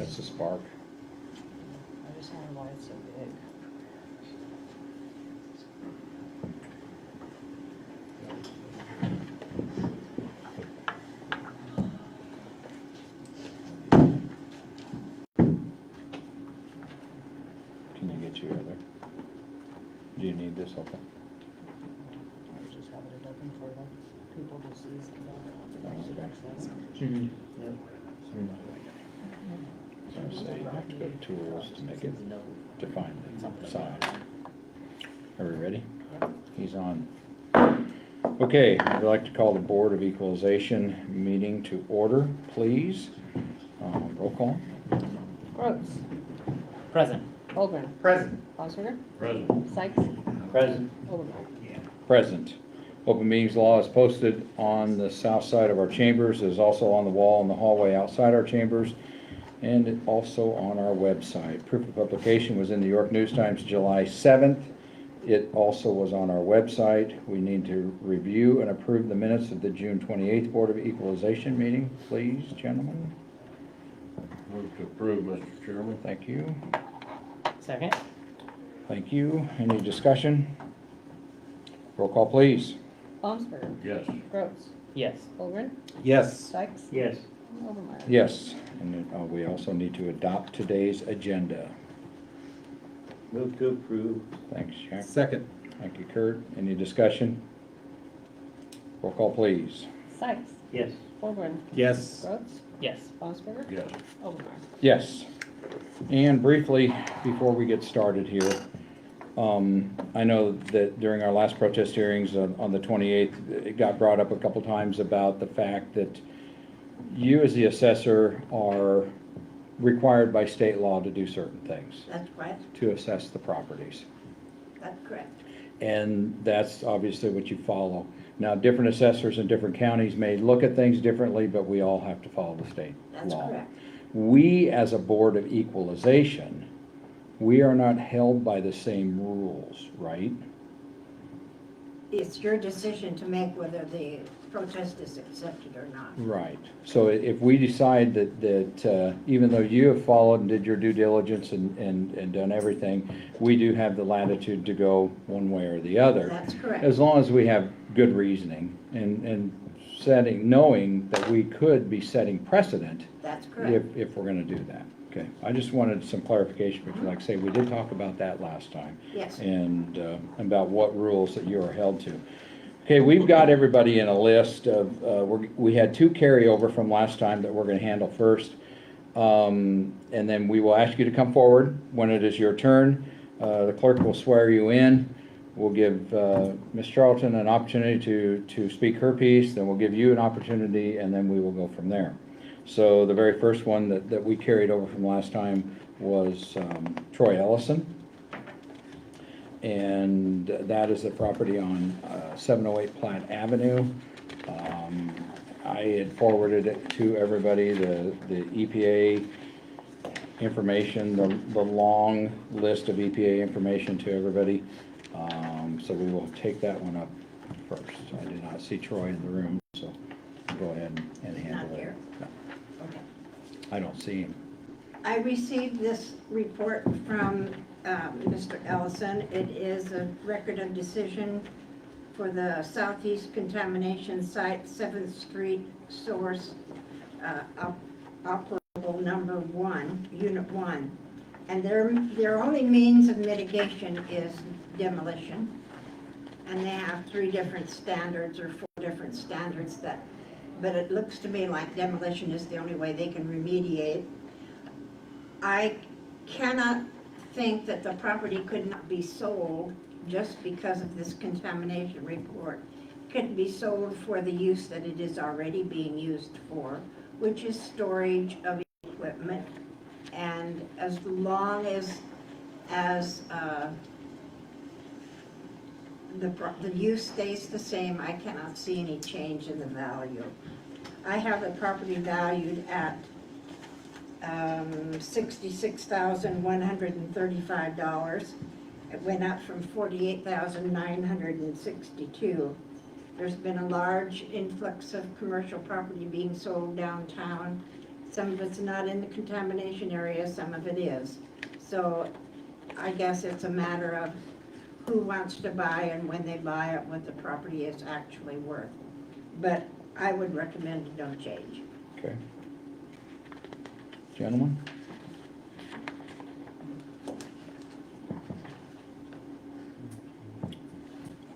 it's a Spark. I just wonder why it's so big. Can you get your other? Do you need this open? I was just having it open for the people to see. Okay. So I say you have to go to tools to make it define the size. Are we ready? He's on. Okay, I'd like to call the Board of Equalization meeting to order, please. Roll call. Gross. Present. Holgren. Present. Osberger. Present. Sykes. Present. Overmeyer. Present. Open meetings law is posted on the south side of our chambers, is also on the wall in the hallway outside our chambers, and also on our website. Proof of publication was in the York News Times July 7th. It also was on our website. We need to review and approve the minutes of the June 28th Board of Equalization meeting, please, gentlemen. Move to approve, Mr. Chairman. Thank you. Second. Thank you. Any discussion? Roll call, please. Osberger. Yes. Gross. Yes. Holgren. Yes. Sykes. Yes. Overmeyer. Yes, and then, we also need to adopt today's agenda. Move to approve. Thanks, Jack. Second. Thank you, Kurt. Any discussion? Roll call, please. Sykes. Yes. Holgren. Yes. Gross. Yes. Osberger. Yes. Overmeyer. Yes. And briefly, before we get started here, I know that during our last protest hearings on the 28th, it got brought up a couple times about the fact that you as the assessor are required by state law to do certain things, That's correct, to assess the properties. that's correct. And that's obviously what you follow. Now, different assessors in different counties may look at things differently, but we all have to follow the state That's law. correct. We, as a Board of Equalization, we are not held by the same rules, right? It's your decision to make whether the protest is accepted or not. Right. So if we decide that even though you have followed and did your due diligence and done everything, we do have the latitude to go one way or the other. That's correct. As long as we have good reasoning and knowing that we could be setting precedent That's correct. if we're gonna do that. Okay, I just wanted some clarification, because like I say, we did talk about that last time. Yes. And about what rules that you are held to. Okay, we've got everybody in a list of, we had two carryover from last time that we're gonna handle first. And then we will ask you to come forward when it is your turn. The clerk will swear you in. We'll give Ms. Charlton an opportunity to speak her piece, then we'll give you an opportunity, and then we will go from there. So the very first one that we carried over from last time was Troy Ellison. And that is the property on 708 Platte Avenue. I had forwarded it to everybody, the EPA information, the long list of EPA information to everybody. So we will take that one up first. I did not see Troy in the room, so go ahead and He's handle not it. here. No, Okay. I don't see him. I received this report from Mr. Ellison. It is a record of decision for the Southeast Contamination Site, 7th Street Source, operable number 1, Unit 1. And their only means of mitigation is demolition. And they have 3 different standards or 4 different standards but it looks to me like demolition is the only way they can remediate. I cannot think that the property could not be sold just because of this contamination report. It could be sold for the use that it is already being used for, which is storage of equipment. And as long as the use stays the same, I cannot see any change in the value. I have the property valued at $66,135. It went up from $48,962. There's been a large influx of commercial property being sold downtown. Some of it's not in the contamination area, some of it is. So I guess it's a matter of who wants to buy and when they buy it, what the property is actually worth. But I would recommend no change. Okay. Gentlemen?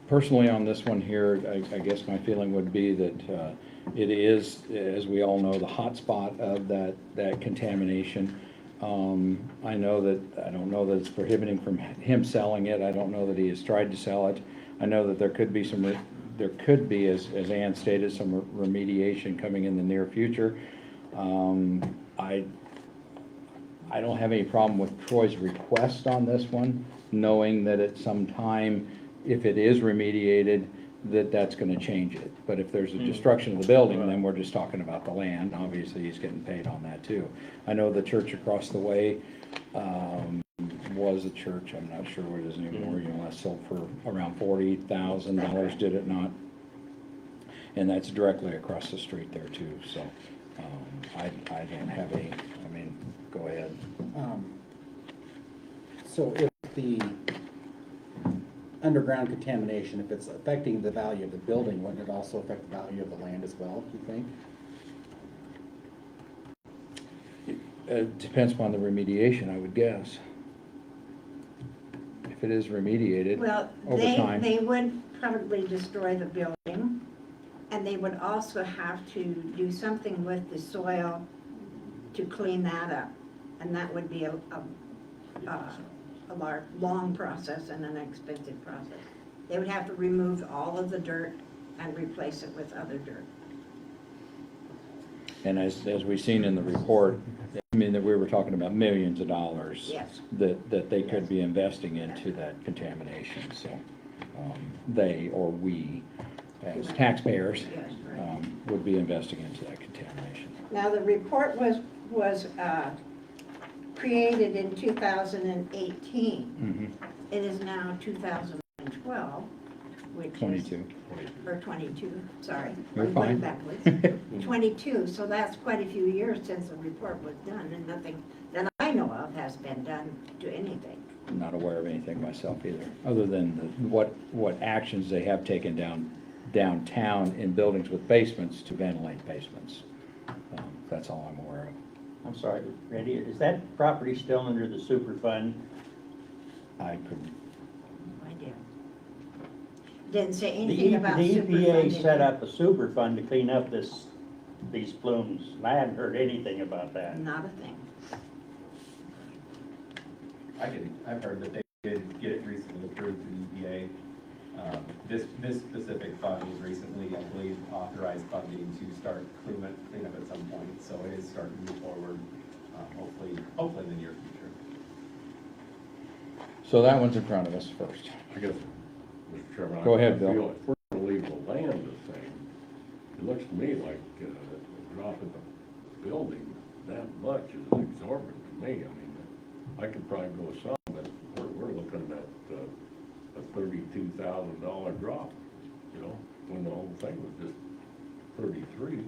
Personally, on this one here, I guess my feeling would be that it is, as we all know, the hot spot of that contamination. I know that, I don't know that it's prohibiting from him selling it. I don't know that he has tried to sell it. I know that there could be as Ann stated, some remediation coming in the near future. I don't have any problem with Troy's request on this one, knowing that at some time, if it is remediated, that's gonna change it. But if there's a destruction of the building, then we're just talking about the land. Obviously, he's getting paid on that too. I know the church across the way, was a church, I'm not sure what it is anymore, you know, that sold for around $40,000, did it not? And that's directly across the street there too, so, I don't have any, I mean, go ahead. So if the underground contamination, if it's affecting the value of the building, wouldn't it also affect the value of the land as well, do you think? It depends upon the remediation, I would guess. If it is remediated Well, over time. they would probably destroy the building, and they would also have to do something with the soil to clean that up. And that would be a long process and an expensive process. They would have to remove all of the dirt and replace it with other dirt. And as we've seen in the report, I mean, that we were talking about millions of dollars. Yes. That they could be investing into that contamination, so, they or we, as taxpayers, Yes, right. would be investing into that contamination. Now, the report was created in 2018. It is now 2012, which is... 22. Or 22, sorry. You're I'm fine. going backwards. 22, so that's quite a few years since the report was done, and nothing that I know of has been done to anything. I'm not aware of anything myself either, other than what actions they have taken downtown in buildings with basements to ventilate basements. That's all I'm aware of. I'm sorry, Randy, is that property still under the Superfund? I couldn't, No idea. Didn't say The anything about the Superfund. EPA set up a Superfund to clean up these plumes, and I hadn't heard anything about that. Not a thing. I've heard that they did get it recently approved through the EPA. This specific fund was recently, I believe, authorized funding to start cleanup at some point, so it is starting to move forward, hopefully in the near future. so that one's in front of us first. I guess, Mr. Chairman. Go ahead, I Bill. feel if we're gonna leave the land the same, it looks to me like, dropping the building that much is exorbitant to me. I mean, I could probably go some, but we're looking at, a $32,000 drop, you know, when the whole thing was just 33.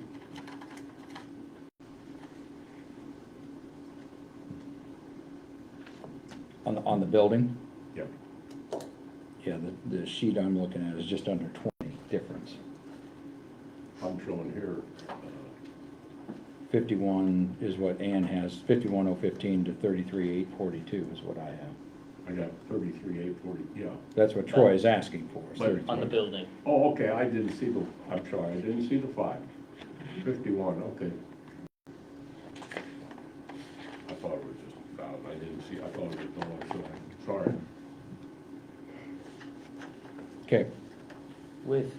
On the building? Yep. Yeah, the sheet I'm looking at is just under 20 difference. I'm showing here, 51 is what Ann has, 51,015 to 33,842 is what I have. I got 33,840, yeah. That's what Troy is asking for. is But 33. On the building. Oh, okay, I didn't see I'm sorry, I didn't see the 5. 51, okay. I thought it was just 1,000, I didn't see, I thought it was more, sorry. Okay, With,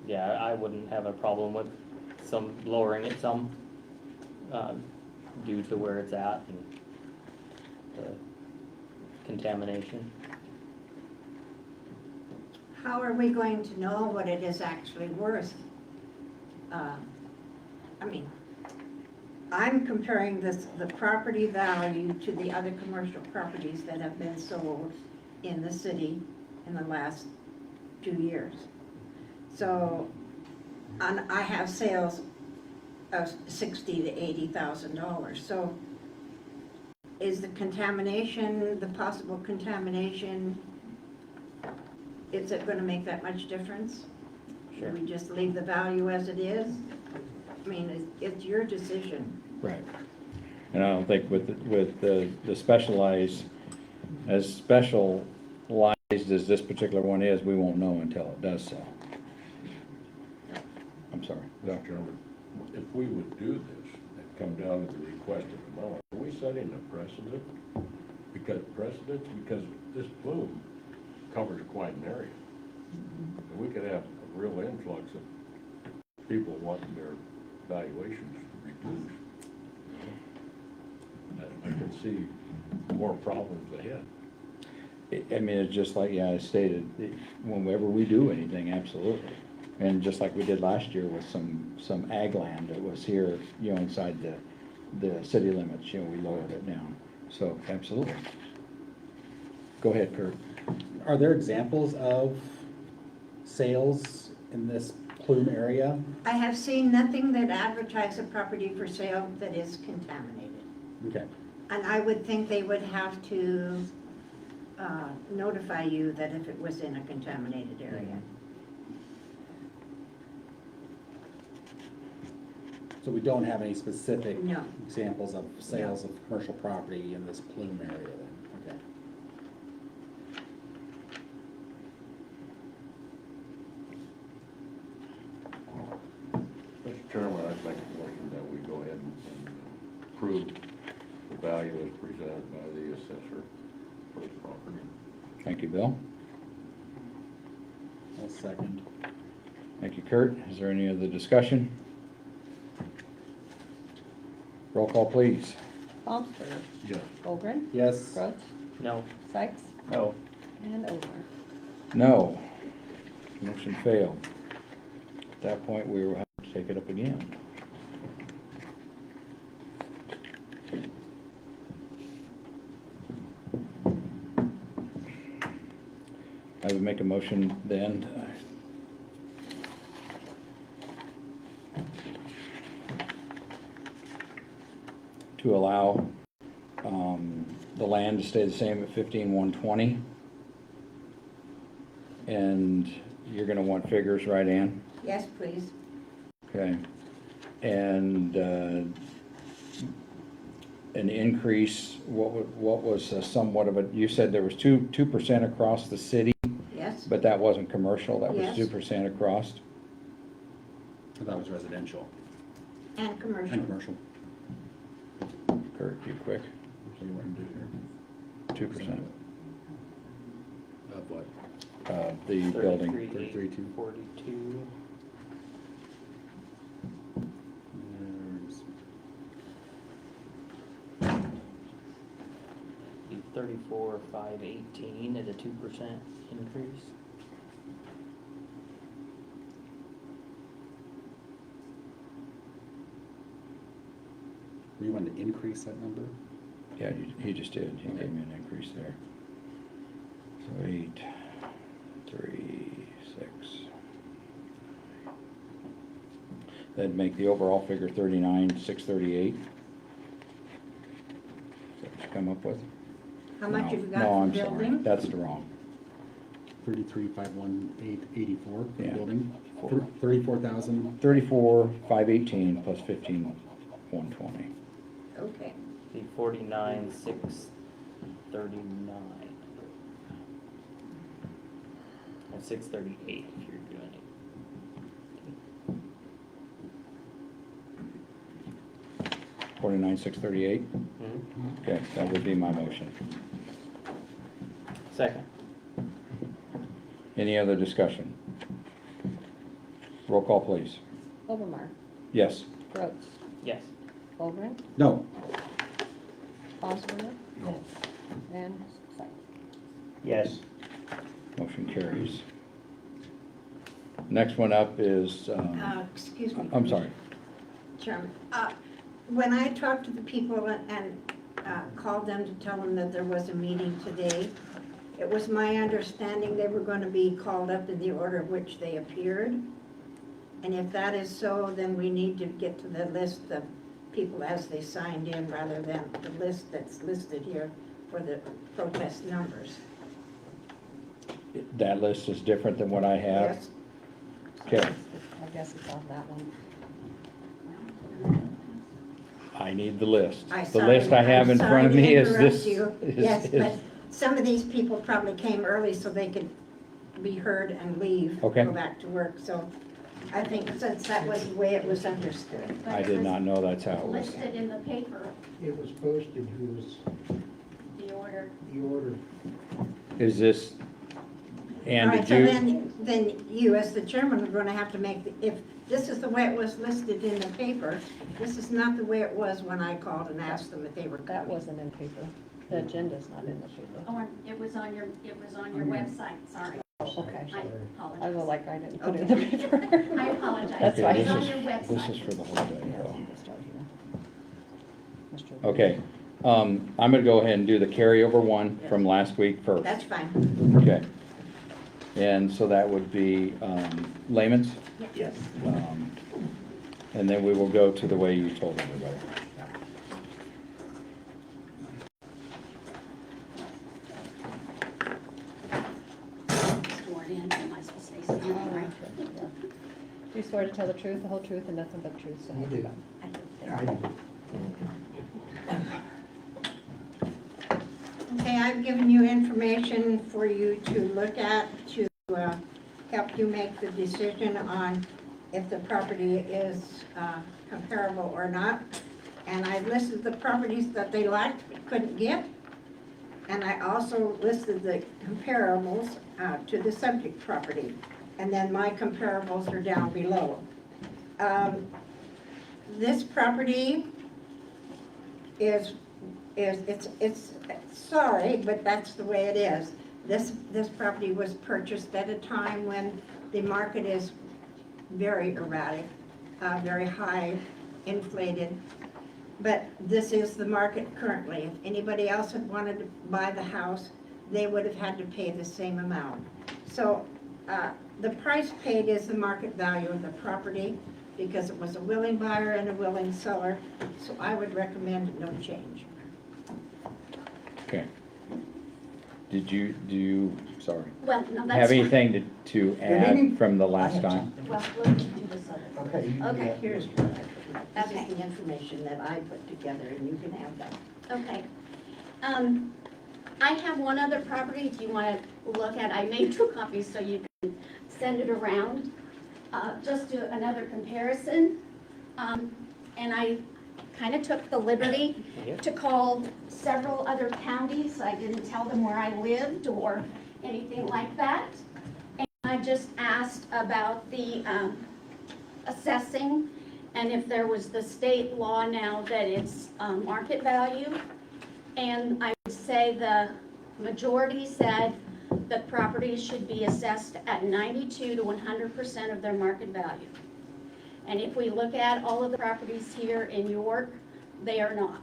yeah, I wouldn't have a problem with some lowering it some, due to where it's at and the contamination. How are we going to know what it is actually worth? I mean, I'm comparing the property value to the other commercial properties that have been sold in the city in the last 2 years. So, I have sales of $60,000 to $80,000. So is the contamination, the possible contamination, is it gonna make that much difference? Sure. Should we just leave the value as it is? I mean, it's your decision. Right. And I don't think with the specialized, as specialized as this particular one is, we won't know until it does so. I'm sorry. Mr. Chairman, if we would do this and come down to the requested amount, are we setting a precedent? Because this plume covers quite an area. And we could have a real influx of people wanting their valuations reduced. I can see more problems ahead. I mean, it's just like, yeah, I stated, whenever we do anything, absolutely. And just like we did last year with some ag land that was here, you know, inside the city limits, you know, we lowered it down. So, absolutely. Go ahead, Kurt. Are there examples of sales in this plume area? I have seen nothing that advertises a property for sale that is contaminated. Okay. And I would think they would have to notify you that if it was in a contaminated area. So we don't have any specific No. examples of sales of commercial property in this plume area then? Mr. Chairman, I'd make a motion that we go ahead and approve the value as presented by the assessor for the property. Thank you, Bill. I'll second. Thank you, Kurt. Is there any other discussion? Roll call, please. Baumsberger, Yes. Holgren, Yes. Brooks, No. Sykes, No, and Over. No. Motion failed. At that point, we will have to take it up again. I would make a motion then to allow the land to stay the same at 15,120. And you're gonna want figures, right, Ann? Yes, please. Okay. And an increase, what was somewhat of a, you said there was 2% across the city, Yes? but that wasn't commercial, that was Yes. 2% across? I thought it was residential And commercial. and commercial. Kurt, you quick, So you want to do here? 2%, Of what? the building. 33,842. Be 34,518 at a 2% increase. Were you wanting to increase that number? Yeah, he just did, he gave me an increase there. So 8, 3, 6. That'd make the overall figure 39,638. Is that what you come up with? How much No, have you got No, for I'm sorry, building? that's the wrong. 33,518.84 for the Yeah. building. Four. 34,000. 34,518 plus 15,120. Okay. Be 49,639. And 638 if you're doing it. 49,638? Okay, that would be my motion. Second. Any other discussion? Roll call, please. Overmar, Yes. Brooks, Yes. Holgren, No. Baumsberger, No. and Sykes. yes, Motion carries. Next one up is, Excuse me. I'm sorry. Chairman, when I talked to the people and called them to tell them that there was a meeting today, it was my understanding they were going to be called up in the order of which they appeared. And if that is so, then we need to get to the list of people as they signed in rather than the list that's listed here for the protest numbers. That list is different than what I have. Yes? Okay, I guess it's on that one. I need the list. I'm The sorry- list I have in I'm front of sorry to me is interrupt this. you. Yes, but some of these people probably came early so they could be heard and leave. Okay. Go back to work, so I think since that was the way it was understood. I did not know that's how it was. Listed in the paper, It was posted, who was the order. the order. Is this, and All right, did so you, then you, as the chairman, are gonna have to make, if this is the way it was listed in the paper, this is not the way it was when I called and asked them if they were That coming. wasn't in paper. The agenda's not in the paper. Oh, it was on your website, sorry. Okay. I I was apologize. like, I didn't put it in the paper. I apologize. That's okay, It's fine. on this your is, website. this is for the whole day. Yeah, though. we'll start here. Mr. Okay, I'm gonna go ahead and do the carryover one from last week first. That's fine. Okay. And so that would be layman's? Yes. And then we will go to the way you told everybody. Sworn in, am I supposed to say something, right? Do you swear to tell the truth, the whole truth, and nothing but the truth, so help you do. God? I do. Okay, I've given you information for you to look at to help you make the decision on if the property is comparable or not. And I listed the properties that they liked but couldn't get. And I also listed the comparables to the subject property. And then my comparables are down below. This property is it's sorry, but that's the way it is. This property was purchased at a time when the market is very erratic, very high, inflated. But this is the market currently. If anybody else had wanted to buy the house, they would have had to pay the same amount. So the price paid is the market value of the property because it was a willing buyer and a willing seller. So I would recommend no change. Okay. Did you, sorry, Well, no, that's. have fine. anything to add from the last time? Well, we'll do this other. Okay. you do Okay. that. Here's what I put. This is the information that I put together, and you can have that. Okay. I have one other property, if you want to look at, I made 2 copies so you can send it around. Just do another comparison. And I kind of took the liberty to call several other counties. I didn't tell them where I lived or anything like that. And I just asked about the assessing and if there was the state law now that it's market value. And I would say the majority said that properties should be assessed at 92 to 100% of their market value. And if we look at all of the properties here in York, they are not.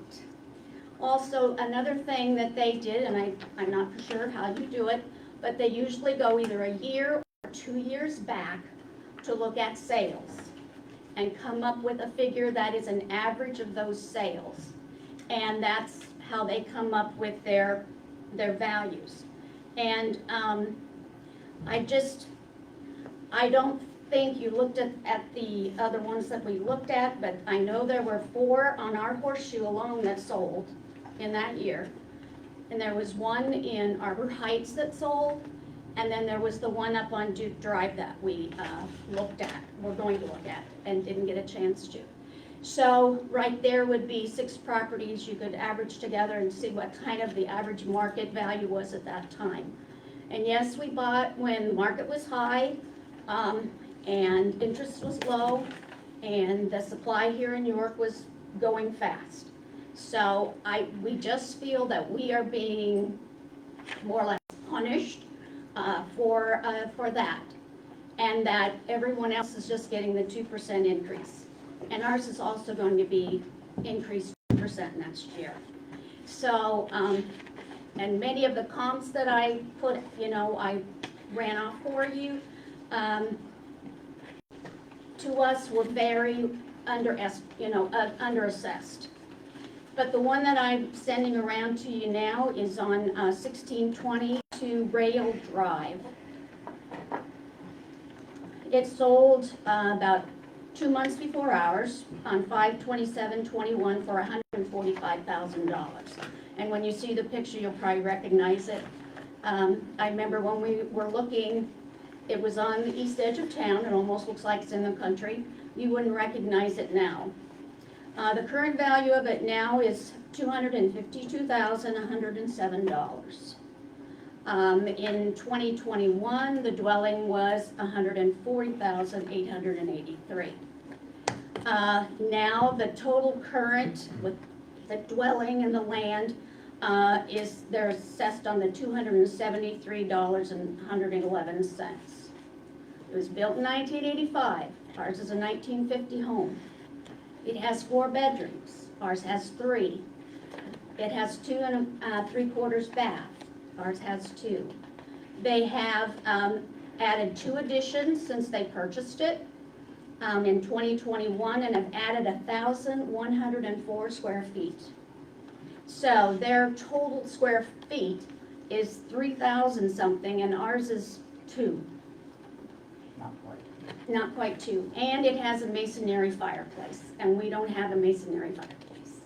Also, another thing that they did, and I'm not for sure how you do it, but they usually go either a year or 2 years back to look at sales and come up with a figure that is an average of those sales. And that's how they come up with their values. And I don't think you looked at the other ones that we looked at, but I know there were 4 on our Horseshoe alone that sold in that year. And there was one in Arbor Heights that sold, and then there was the one up on Duke Drive that we looked at, we're going to look at, and didn't get a chance to. So right there would be 6 properties you could average together and see what kind of the average market value was at that time. And yes, we bought when the market was high, and interest was low, and the supply here in York was going fast. So we just feel that we are being more or less punished for that, and that everyone else is just getting the 2% increase. And ours is also going to be increased 2% next year. So, and many of the comps that I put, I ran off for you. to us were very under assessed. But the one that I'm sending around to you now is on 1622 Rail Drive. It sold about 2 months before ours on 5/27/21 for $145,000. And when you see the picture, you'll probably recognize it. I remember when we were looking, it was on the east edge of town. It almost looks like it's in the country. You wouldn't recognize it now. The current value of it now is $252,107. In 2021, the dwelling was $140,883. Now, the total current with the dwelling and the land they're assessed on the $273.11. It was built in 1985. Ours is a 1950 home. It has 4 bedrooms. Ours has 3. It has 2 3/4 bath. Ours has 2. They have added 2 additions since they purchased it in 2021 and have added 1,104 square feet. So their total square feet is 3,000 something and ours is 2. Not quite. Not quite 2. And it has a masonry fireplace, and we don't have a masonry fireplace.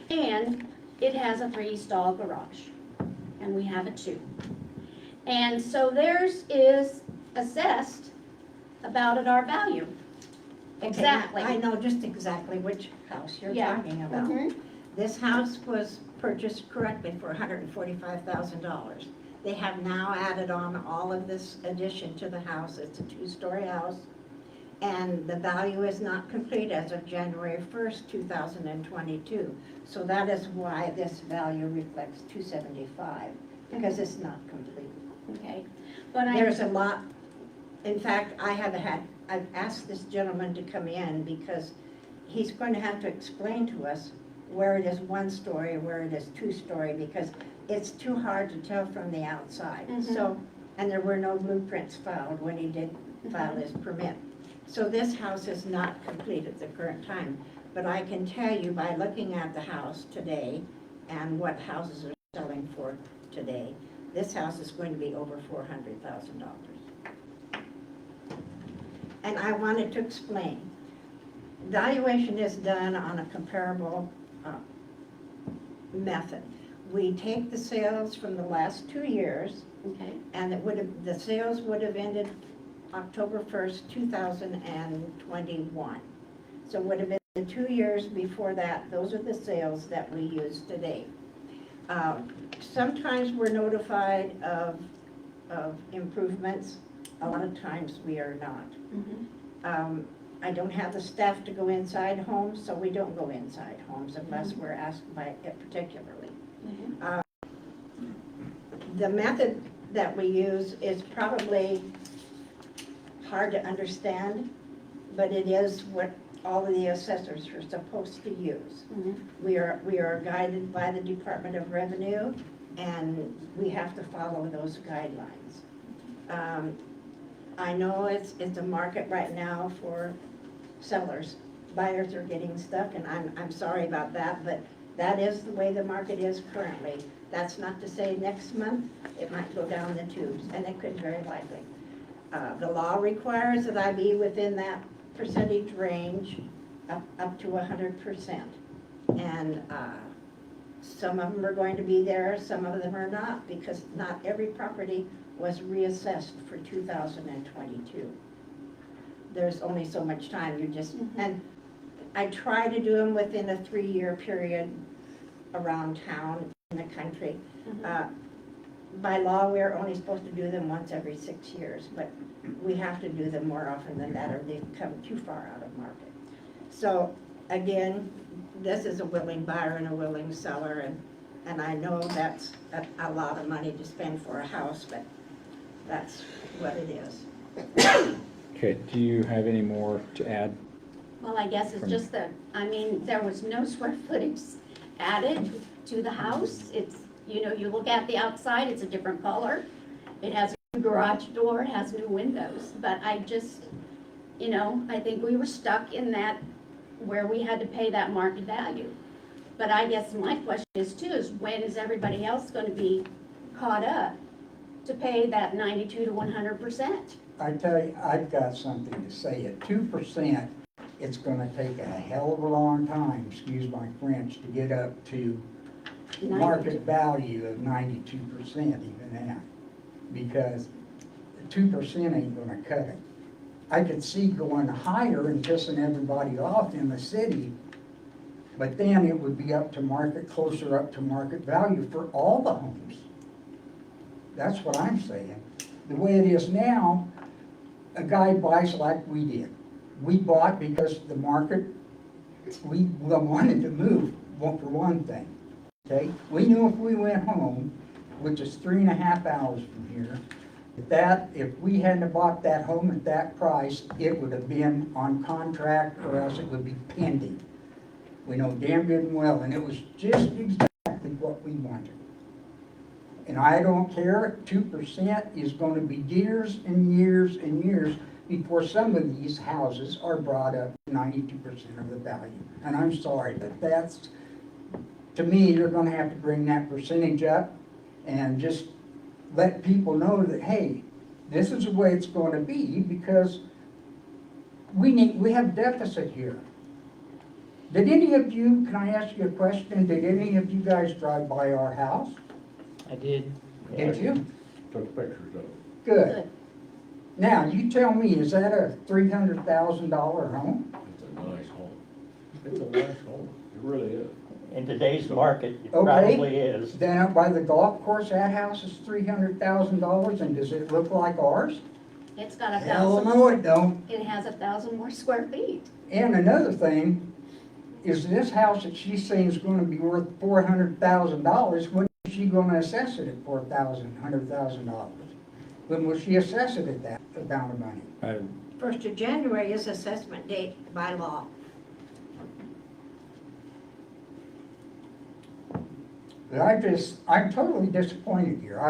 And it has a 3-stall garage, and we have a 2. And so theirs is assessed about at our value. Okay, Exactly. I know just exactly which house you're Yeah. talking about. Mhm. This house was purchased correctly for $145,000. They have now added on all of this addition to the house. It's a 2-story house. And the value is not complete as of January 1st, 2022. So that is why this value reflects 275, because it's not complete. Okay. But There's a lot, in fact, I've asked this gentleman to come in because he's going to have to explain to us where it is 1-story, where it is 2-story, because it's too hard to tell from the outside. Mhm. So, and there were no blueprints filed when he did file his permit. So this house is not complete at the current time. But I can tell you by looking at the house today and what houses are selling for today, this house is going to be over $400,000. And I wanted to explain. Valuation is done on a comparable method. We take the sales from the last 2 years, Okay. and the sales would have ended October 1st, 2021. So it would have been the 2 years before that. Those are the sales that we use today. Sometimes we're notified of improvements. A lot of times we are not. Mhm. I don't have the staff to go inside homes, so we don't go inside homes unless we're asked by it particularly. Mhm. The method that we use is probably hard to understand, but it is what all of the assessors are supposed to use. Mhm. We are guided by the Department of Revenue, and we have to follow those guidelines. I know it's a market right now for sellers. Buyers are getting stuck, and I'm sorry about that, but that is the way the market is currently. That's not to say next month it might go down the tubes, and it could very likely. The law requires that I be within that percentage range up to 100%. And some of them are going to be there, some of them are not, because not every property was reassessed for 2022. There's only so much time, and I try to do them within a 3-year period around town, in the country. By law, we're only supposed to do them once every 6 years, but we have to do them more often than that, or they come too far out of market. So, again, this is a willing buyer and a willing seller, and I know that's a lot of money to spend for a house, but that's what it is. Okay, do you have any more to add? Well, I guess it's just that, there was no square footage added to the house. It's, you look at the outside, it's a different color. It has a new garage door, it has new windows, but You know, I think we were stuck in that, where we had to pay that market value. But I guess my question is too, is when is everybody else gonna be caught up to pay that 92 to 100%? I tell you, I've got something to say. At 2%, it's gonna take a hell of a long time, excuse my French, to get up to market value of 92% even now. Because 2% ain't gonna cut it. I could see going higher and pissing everybody off in the city, but then it would be up to market, closer up to market value for all the homes. That's what I'm saying. The way it is now, a guy buys like we did. We bought because the market, we wanted to move, well, for one thing, okay? We knew if we went home, which is 3.5 hours from here, if we hadn't have bought that home at that price, it would have been on contract or else it would be pending. We know damn good and well, and it was just exactly what we wanted. And I don't care, 2% is gonna be years and years and years before some of these houses are brought up to 92% of the value. And I'm sorry, but that's, to me, you're gonna have to bring that percentage up and just let people know that, hey, this is the way it's gonna be, because we have deficit here. Did any of you, can I ask you a question, did any of you guys drive by our house? I did. Did you? Took pictures of it. Good. Good. Now, you tell me, is that a $300,000 home? It's a nice home. It's a nice home. It really is. In today's market, it Okay. probably is. Then up by the golf course, that house is $300,000, and does it look like ours? It's got 1,000. Hell no, it don't. It has 1,000 more square feet. And another thing, is this house that she's saying is gonna be worth $400,000, when is she gonna assess it at $100,000? When will she assess it at that amount of money? 1st of January is assessment date by law. But I'm totally disappointed here.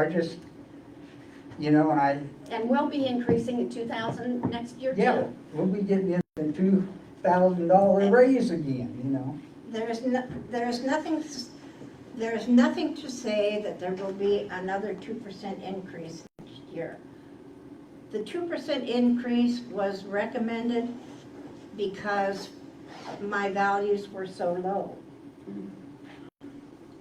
You know, And we'll be increasing in 2,000 next year too. yeah, we'll be getting in a $2,000 raise again, you know? There's nothing to say that there will be another 2% increase next year. The 2% increase was recommended because my values were so low.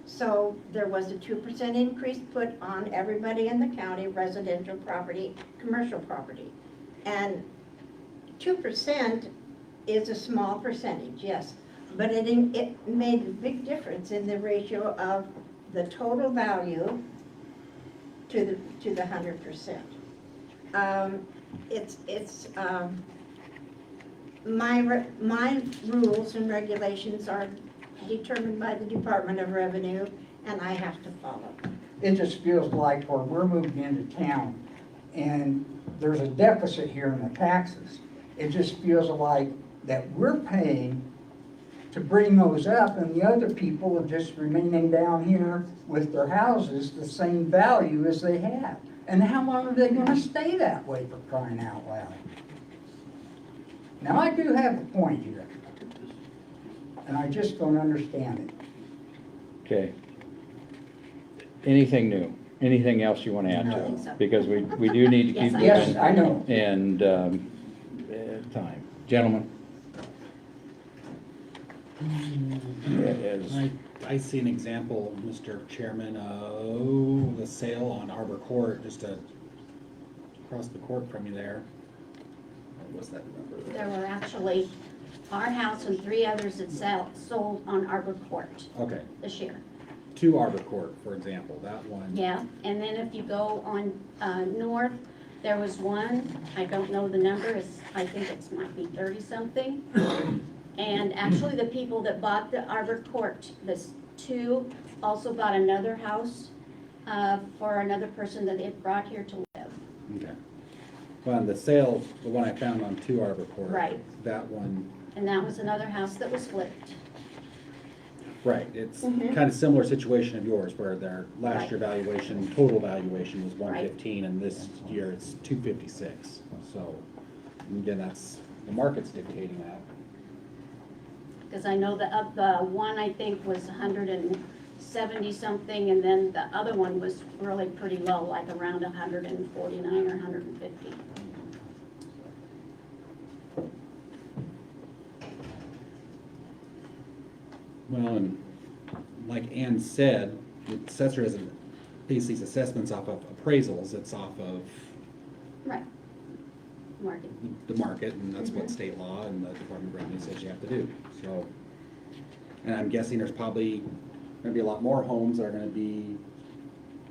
So there was a 2% increase put on everybody in the county, residential property, commercial property. And 2% is a small percentage, yes, but it made a big difference in the ratio of the total value to the 100%. My rules and regulations are determined by the Department of Revenue, and I have to follow. It just feels like where we're moving into town and there's a deficit here in the taxes. It just feels like that we're paying to bring those up, and the other people are just remaining down here with their houses the same value as they have. And how long are they gonna stay that way, for crying out loud? Now, I do have a point here, and I just don't understand it. Okay. Anything new? Anything else you want to add I to don't think it? so. Because we do need to Yes, keep I Yes, moving. I know. And, time. Gentlemen? As- I see an example, Mr. Chairman, of the sale on Arbor Court, just across the court from you there. What was that number? There were actually our house and 3 others that sold on Arbor Court Okay, this year. 2 Arbor Court, for example, that one. Yeah, and then if you go on north, there was one, I don't know the number, I think it might be 30-something. And actually, the people that bought the Arbor Court, this 2, also bought another house for another person that they brought here to live. Okay. Well, and the sale, the one I found on 2 Arbor Court. Right. That one, And that was another house that was flipped. right, it's Mhm. kind of similar situation of yours, where their last Right. year valuation, total valuation was Right. 115, and this year it's 256. So, again, that's the market's dictating that. Because I know the one I think was 170 something, and then the other one was really pretty low, like around 149 or 150. Well, and like Ann said, the assessor doesn't base these assessments off of appraisals, it's off of Right. Market. the market, and that's what state law and the Department of Revenue says you have to do, so. And I'm guessing there's probably gonna be a lot more homes that are gonna be,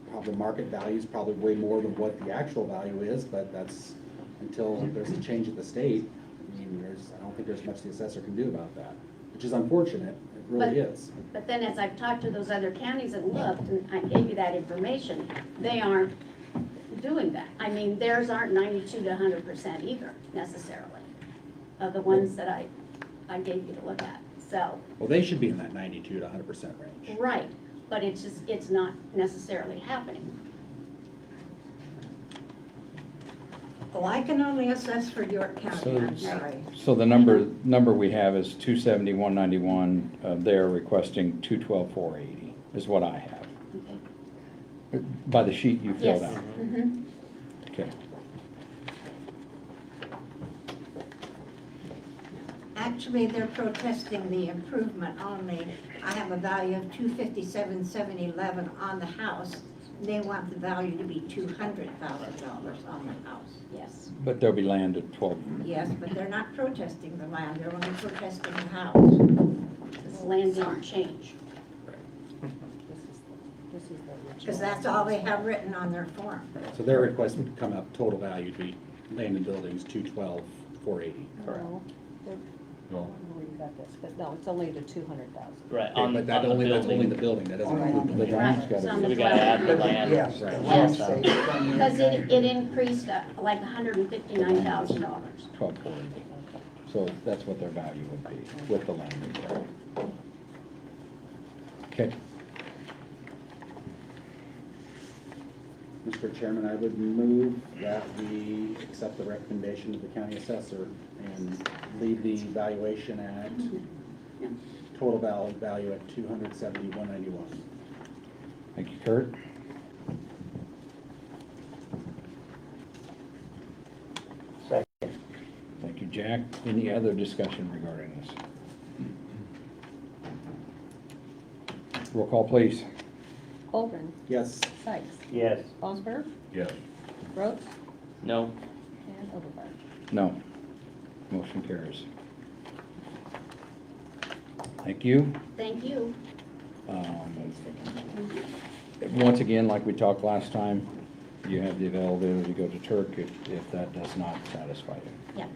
probably market values, probably way more than what the actual value is, but that's, until there's a change at the state, I mean, I don't think there's much the assessor can do about that, which is unfortunate, it really is. But then as I've talked to those other counties and looked, and I gave you that information, they aren't doing that. I mean, theirs aren't 92 to 100% either necessarily, of the ones that I gave you to look at, so. Well, they should be in that 92 to 100% range. Right, but it's just, it's not necessarily happening. Well, I can only assess for York County, I'm So- sorry. So the number we have is 270,191, they're requesting 212,480, is what I have, Okay. by the sheet you filled Yes. out. Mhm. Okay. Actually, they're protesting the improvement only. I have a value of 257,711 on the house. They want the value to be $200,000 on the house. Yes. But there'll be land at 12. Yes, but they're not protesting the land, they're only protesting the house. The land didn't change. This is the original. Because that's all they have written on their form. So their request would come up, total value would be land and buildings, 212,480. No, they're- No. I don't know where you got this, but no, it's only the 200,000. Right, Okay, but that only, that's only the building, that doesn't include the The land. land's Right, so gotta be. We gotta add the land. Yes. Right. Yes, Say from your because it name. increased like $159,000. 12,480. So that's what their value would be with the land. Okay. Mr. Chairman, I would move that we accept the recommendation of the county assessor and leave the valuation at, total value at 270,191. Thank you, Kurt. Second. Thank you, Jack. Any other discussion regarding this? Roll call, please. Colburn, Yes. Sykes, Yes. Osborne, Yes. Rhodes, No, and Overbaugh. No. Motion carries. Thank you. Thank you. Once again, like we talked last time, you have the availability to go to Turk if that does not satisfy you. Yeah.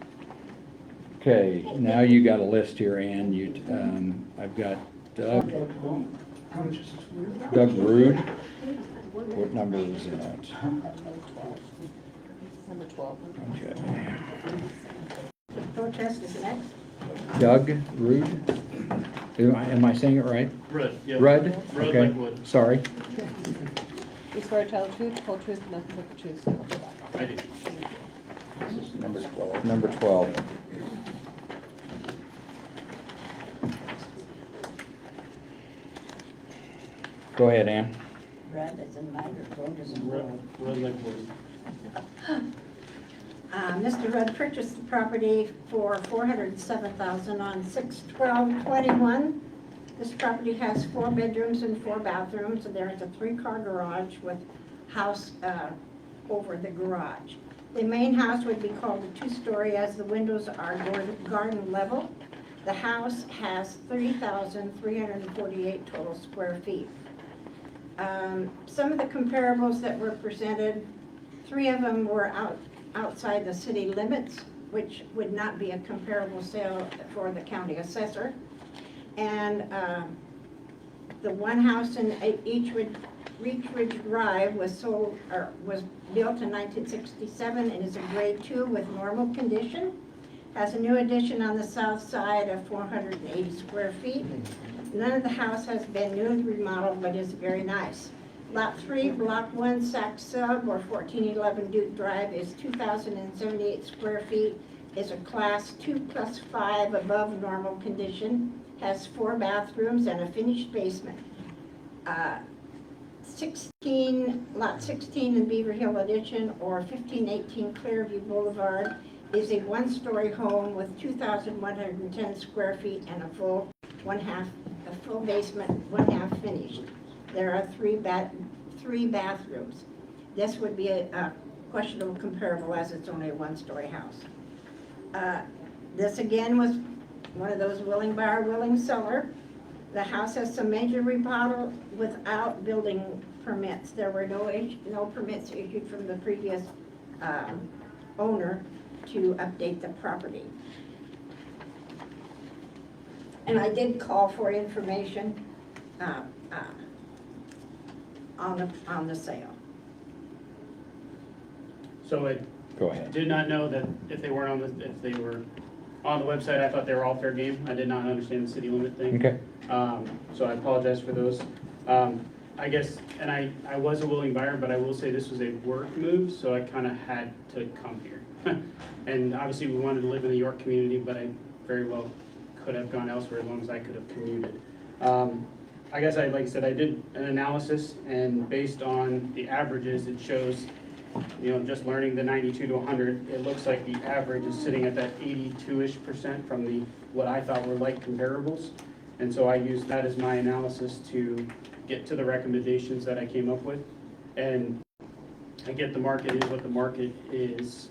Okay, now you got a list here, Ann. I've got Doug Rude. What number is that? Number 12. Okay. The protest is next. Doug Rude? Am I saying it right? Rudd, yeah. Rudd? Rudd Okay, Lakewood. sorry. You swear to tell the truth, the whole truth, and nothing but the truth. so help you God. I do. Number 12. Number 12. Go ahead, Ann. Red is in lighter, gold is in Rudd, gold. Rudd Lakewood. Mr. Rudd purchased the property for $407,000 on 6/12/21. This property has 4 bedrooms and 4 bathrooms, and there is a 3-car garage with house over the garage. The main house would be called a 2-story as the windows are garden level. The house has 30,348 total square feet. Some of the comparables that were presented, 3 of them were outside the city limits, which would not be a comparable sale for the county assessor. And the one house in Reach Ridge Drive was sold, or was built in 1967 and is a grade 2 with normal condition. Has a new addition on the south side of 480 square feet. None of the house has been newly remodeled, but is very nice. Lot 3, Block 1, Sac Sub, or 1411 Duke Drive is 2,078 square feet, is a class 2+5 above normal condition, has 4 bathrooms and a finished basement. lot 16 in Beaver Hill Addition or 1518 Clearview Boulevard is a one-story home with 2,110 square feet and a full basement, one-half finished. There are three bathrooms. This would be a questionable comparable as it's only a one-story house. This again was one of those willing buyer, willing seller. The house has some major remodel without building permits. There were no permits issued from the previous owner to update the property. And I did call for information on the sale. So I Go ahead. did not know that if they were on the website, I thought they were all fair game. I did not understand the city limit thing. Okay. So I apologize for those. I guess, and I was a willing buyer, but I will say this was a work move, so I kind of had to come here. And obviously we wanted to live in the York community, but I very well could have gone elsewhere as long as I could have commuted. I guess like I said, I did an analysis, and based on the averages, it shows, just learning the 92 to 100, it looks like the average is sitting at that 82-ish% from what I thought were like comparables. And so I used that as my analysis to get to the recommendations that I came up with. And I get the market is what the market is,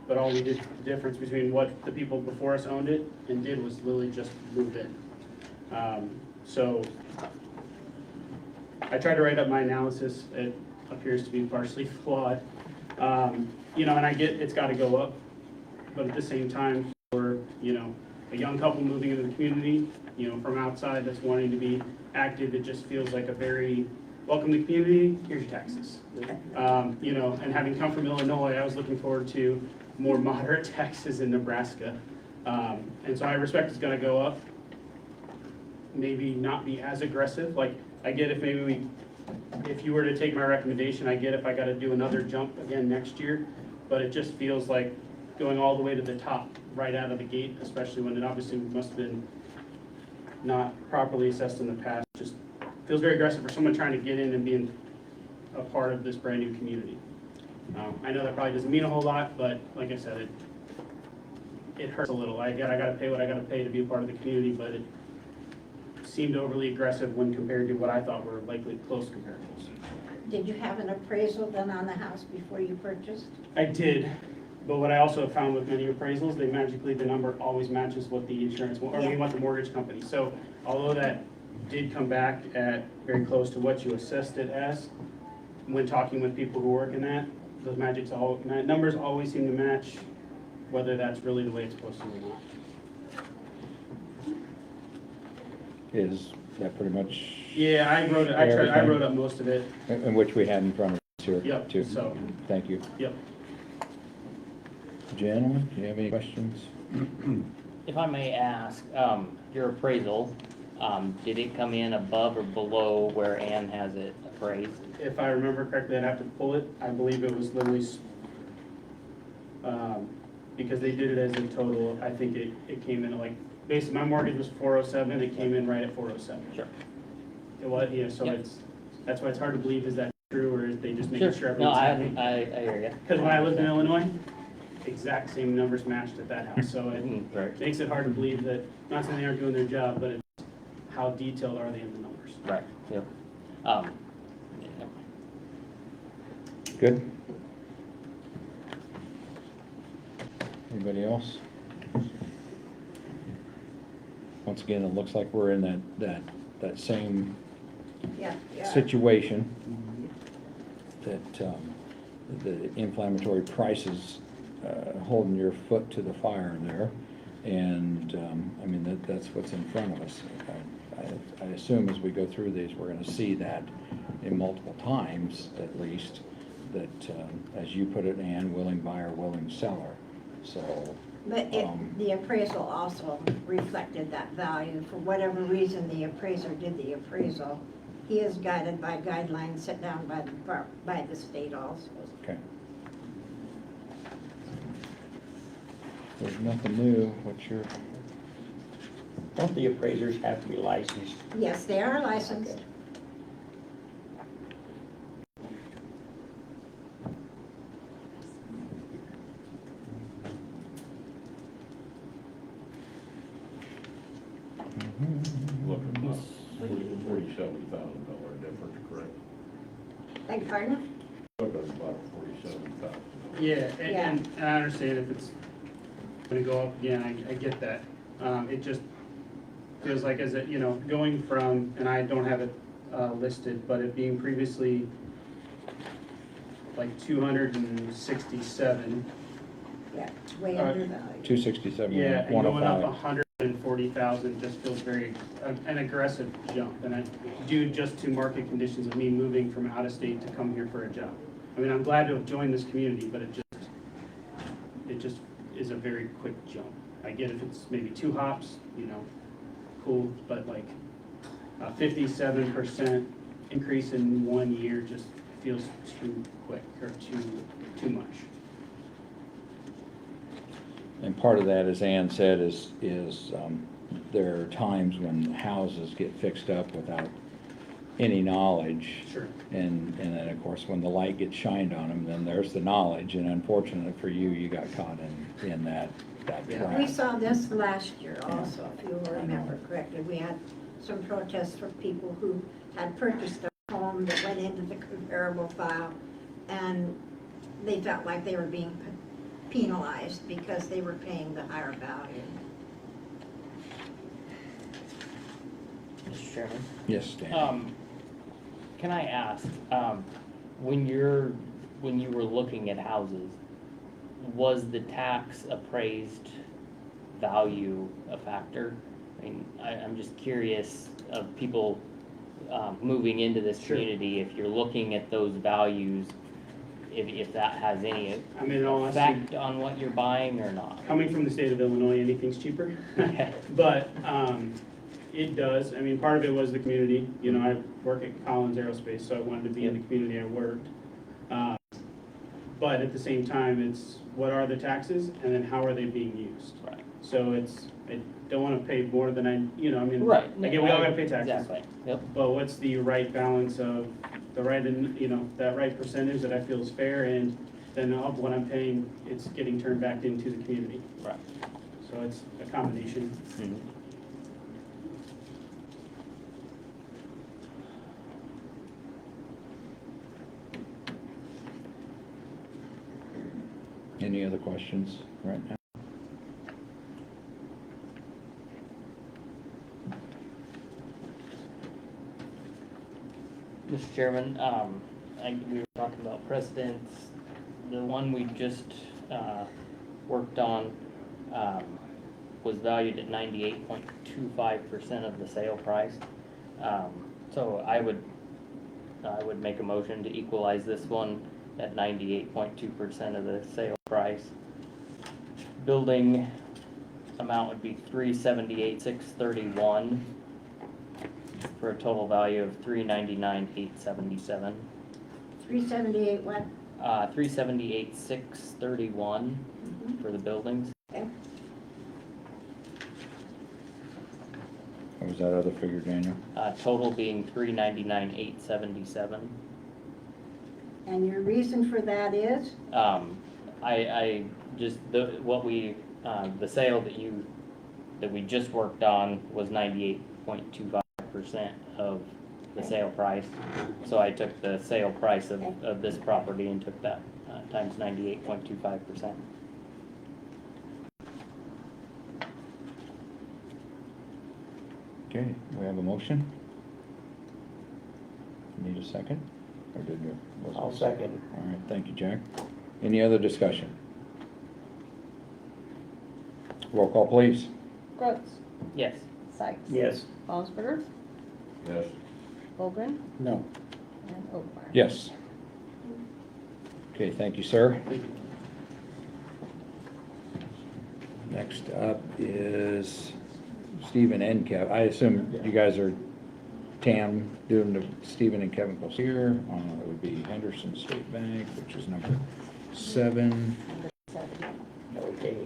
but all we did, the difference between what the people before us owned it and did was literally just move in. So I tried to write up my analysis. It appears to be partially flawed. And I get it's got to go up, but at the same time, for a young couple moving into the community, from outside that's wanting to be active, it just feels like a very welcome to the community. Here's your taxes. And having come from Illinois, I was looking forward to more moderate taxes in Nebraska, and so I respect it's going to go up. Maybe not be as aggressive. Like I get if if you were to take my recommendation, I get if I got to do another jump again next year, but it just feels like going all the way to the top right out of the gate, especially when it obviously must have been not properly assessed in the past. Just feels very aggressive for someone trying to get in and being a part of this brand new community. I know that probably doesn't mean a whole lot, but like I said, it hurts a little. I got to pay what I got to pay to be a part of the community, but it seemed overly aggressive when compared to what I thought were likely close comparables. Did you have an appraisal done on the house before you purchased? I did, but what I also have found with many appraisals, the number always matches what the insurance, what the mortgage company. So although that did come back at very close to what you assessed it as, when talking with people who work in that, those numbers always seem to match, whether that's really the way it's supposed to or not. Is that pretty much? Yeah, I wrote it. I wrote up most of it. In which we had in front of us here Yep, too. so- Thank you. Yep. Gentlemen, do you have any questions? If I may ask, your appraisal, did it come in above or below where Ann has it appraised? If I remember correctly, I'd have to pull it. I believe it was literally, because they did it as a total, I think it came in at like, basically my mortgage was 407, it came in right at 407. Sure. It was, so Yep. that's why it's hard to believe, is that true, or is they just making sure No, everyone's happy? I hear you. Because when I lived in Illinois, exact same numbers matched at that house, so it Right. makes it hard to believe that, not saying they aren't doing their job, but it's how detailed are they in the numbers? Right, yep. Yeah. Good? Anybody else? Once again, it looks like we're in that same Yeah. situation, that the inflammatory prices holding your foot to the fire there. And, I mean, that's what's in front of us. I assume as we go through these, we're gonna see that in multiple times, at least, that, as you put it, Ann, willing buyer, willing seller. So, But the appraisal also reflected that value. For whatever reason, the appraiser did the appraisal. He is guided by guidelines set down by the state also. okay. There's nothing new, what's your, Don't the appraisers have to be licensed? Yes, they are licensed. Looking about $47,000 difference, correct? Beg pardon? Looking about $47,000. Yeah, Yeah. and I understand if it's gonna go up again, I get that. It just feels like as it, you know, going from, and I don't have it listed, but it being previously like 267. Yeah, it's way undervalued. 267, Yeah, and going up 105? 140,000 just feels very, an aggressive jump. And I, due just to market conditions of me moving from out of state to come here for a job. I mean, I'm glad to have joined this community, but it just is a very quick jump. I get if it's maybe 2 hops, you know, cool, but like a 57% increase in 1 year just feels too quick or too much. And part of that, as Ann said, is there are times when houses get fixed up without any knowledge. Sure. And then, of course, when the light gets shined on them, then there's the knowledge, and unfortunately for you, you got caught in that trap. We saw this last year also, if you will remember correctly. We had some protests for people who had purchased a home that went into the comparable file, and they felt like they were being penalized because they were paying the higher value. Mr. Chairman. Yes, Dan. Can I ask, when you were looking at houses, was the tax appraised value a factor? I mean, I'm just curious of people moving into this Sure. community, if you're looking at those values, if that has any I mean, in all honesty, effect on what you're buying or not. coming from the state of Illinois, anything's cheaper. But it does. I mean, part of it was the community. You know, I work at Collins Aerospace, so I wanted to be in the community I worked. But at the same time, it's what are the taxes and then how are they being used? Right. So I don't want to pay more than I mean, Right. again, we all gotta pay taxes. Exactly, yep. But what's the right balance of the right, that right percentage that I feel is fair, and then of what I'm paying, it's getting turned back into the community. Right. So it's a combination. Mhm. Any other questions right now? Mr. Chairman, we were talking about precedents. The one we just worked on was valued at 98.25% of the sale price. So I would make a motion to equalize this one at 98.2% of the sale price. Building amount would be $378,631 for a total value of $399,877. 378 what? $378,631 for the buildings. Okay. What was that other figure, Daniel? Total being $399,877. And your reason for that is? I just, the sale that we just worked on was 98.25% of the sale price. So I took the sale price of this property and took that times 98.25%. Okay, we have a motion? Need a second? Or did you? I'll second. All right, thank you, Jack. Any other discussion? Roll call, please. Brooks, Yes. Sykes. Yes. Osberger, Yes. Hoagland, No. and Oakmeyer. Yes. Okay, thank you, sir. Next up is Stephen and Kev. I assume you guys are TAM doing the Stephen and Kevin goes here. It would be Henderson State Bank, which is number 7. Okay.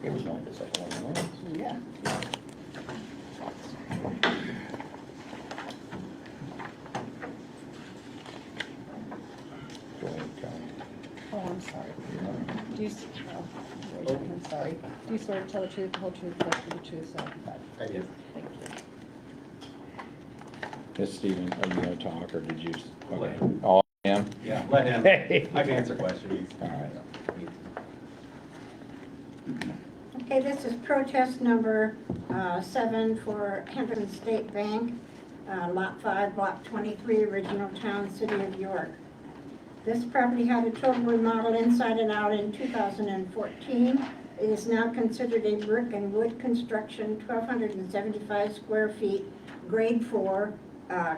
It was only the second one, wasn't it? Yeah. Go ahead, Kelly. Oh, I'm sorry. Do you, I'm sorry. Do you swear to tell the truth, the whole truth, nothing but the truth, so help you God? I do. Thank you. Yes, Stephen, are you gonna talk, or did you? Let Okay. him. All him? Yeah, let him, Hey. I can answer questions. All right. Okay, this is protest number 7 for Henderson State Bank, Lot 5, Block 23, original town, City of York. This property had a total remodel inside and out in 2014. It is now considered a brick and wood construction, 1,275 square feet, grade 4,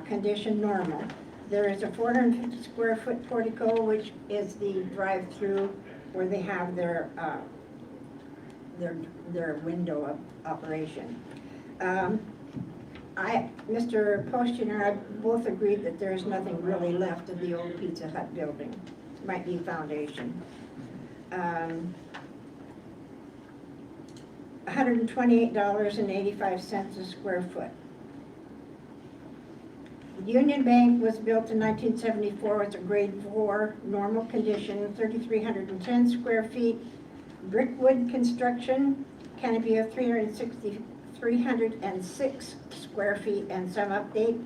condition normal. There is a 450 square foot portico, which is the drive-through where they have their window of operation. Mr. Poston and I both agreed that there is nothing really left of the old Pizza Hut building. Might be foundation. $128.85 a square foot. Union Bank was built in 1974. It's a grade 4, normal condition, 3,310 square feet. Brickwood construction, canopy of 306 square feet and some update.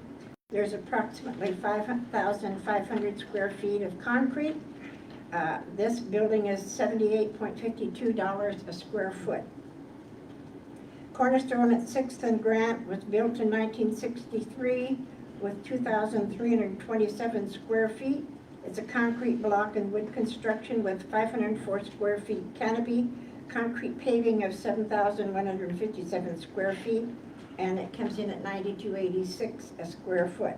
There's approximately 5,500 square feet of concrete. This building is $78.52 a square foot. Cornerstone at 6th and Grant was built in 1963 with 2,327 square feet. It's a concrete block and wood construction with 504 square feet canopy, concrete paving of 7,157 square feet, and it comes in at $92.86 a square foot.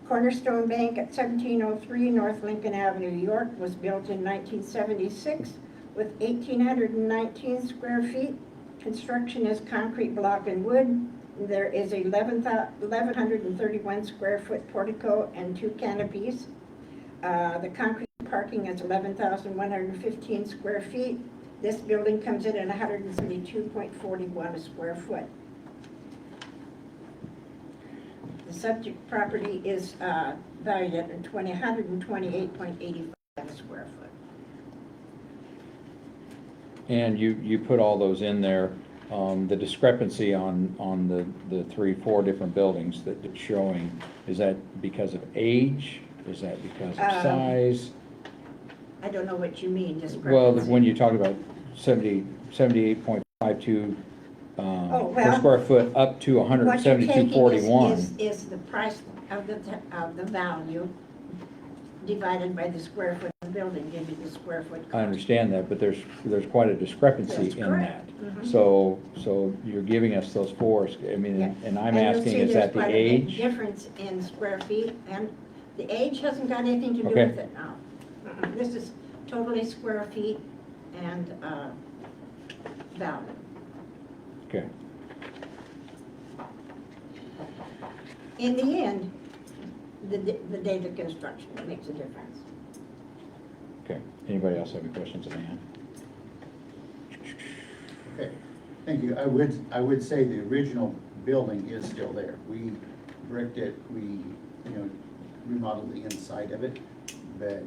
Cornerstone Bank at 1703 North Lincoln Avenue, York, was built in 1976 with 1,819 square feet. Construction is concrete block and wood. There is a 1,131 square foot portico and 2 canopies. The concrete parking is 11,115 square feet. This building comes in at 172.41 a square foot. The subject property is valued at $128.85 a square foot. And you put all those in there. The discrepancy on the 3-4 different buildings that it's showing, is that because of age? Is that because of size? I don't know what you mean, Well, discrepancy. when you talk about 78.52 per well, square foot up to What you're taking 172.41. is the price of the value divided by the square foot of the building, give you the square foot cost. I understand that, but there's quite a discrepancy That's in correct. that. Mhm. So you're giving us those fours, I mean, Yeah. and I'm And you'll asking, see is that there's the quite a big age? difference in square feet, and the age hasn't got anything to do Okay. with it now. This is totally square feet and value. Okay, In the end, the date of construction makes a difference. okay. Anybody else have any questions of Ann? Okay, thank you. I would say the original building is still there. We bricked it, we, remodeled the inside of it, but,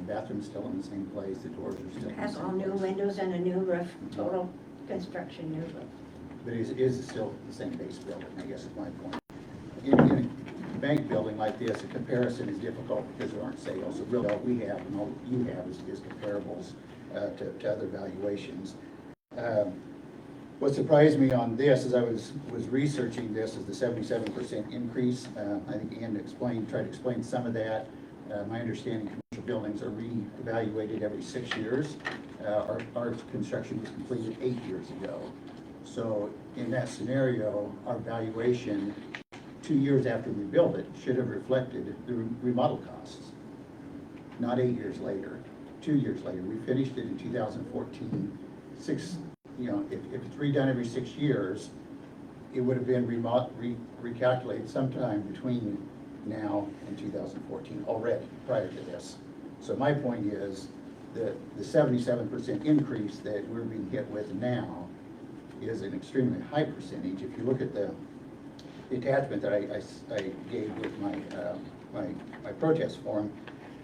bathroom's still in the same place, the doors are still in the Has same all new place. windows and a new roof, total construction new roof. But it is still the same base building, I guess is my point. In a bank building like this, a comparison is difficult because there aren't sales. So really all we have and all you have is comparables to other valuations. What surprised me on this as I was researching this is the 77% increase. I think Ann tried to explain some of that. My understanding, commercial buildings are re-evaluated every 6 years. Our construction was completed 8 years ago. So in that scenario, our valuation 2 years after we built it should have reflected the remodel costs. Not 8 years later, 2 years later. We finished it in 2014. If it's redone every 6 years, it would have been recalculated sometime between now and 2014 already, prior to this. So my point is, the 77% increase that we're being hit with now is an extremely high percentage. If you look at the attachment that I gave with my protest form,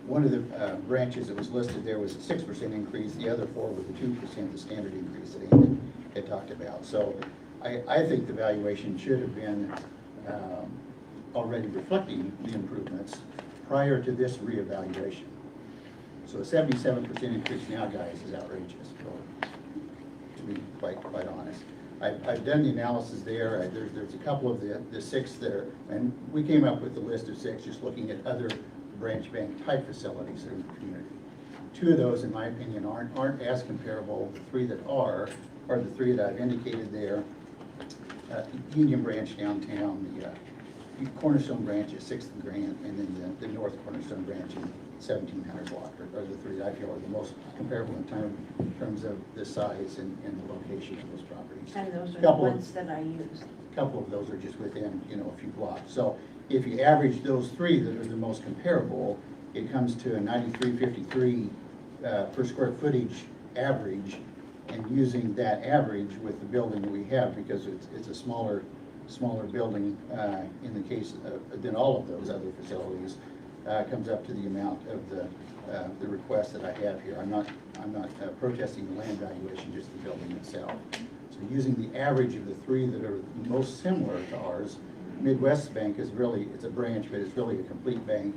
one of the branches that was listed there was a 6% increase, the other four were the 2%, the standard increase that Amy had talked about. So I think the valuation should have been already reflecting the improvements prior to this reevaluation. So a 77% increase now, guys, is outrageous, to be quite honest. I've done the analysis there. There's a couple of the six that are, and we came up with the list of six just looking at other branch bank type facilities in the community. Two of those, in my opinion, aren't as comparable. The three that are the three that I've indicated there. Union Branch downtown, the Cornerstone Branch is 6th and Grant, and then the North Cornerstone Branch in 1700 block are the three that I feel are the most comparable in terms of the size and the location of those properties. And those are the Couple of- ones that I use. A couple of those are just within, a few blocks. So if you average those three that are the most comparable, it comes to a 93.53 per square footage average. And using that average with the building that we have, because it's a smaller building in the case than all of those other facilities, comes up to the amount of the request that I have here. I'm not protesting the land valuation, just the building itself. So using the average of the three that are most similar to ours, Midwest Bank is really, it's a branch, but it's really a complete bank.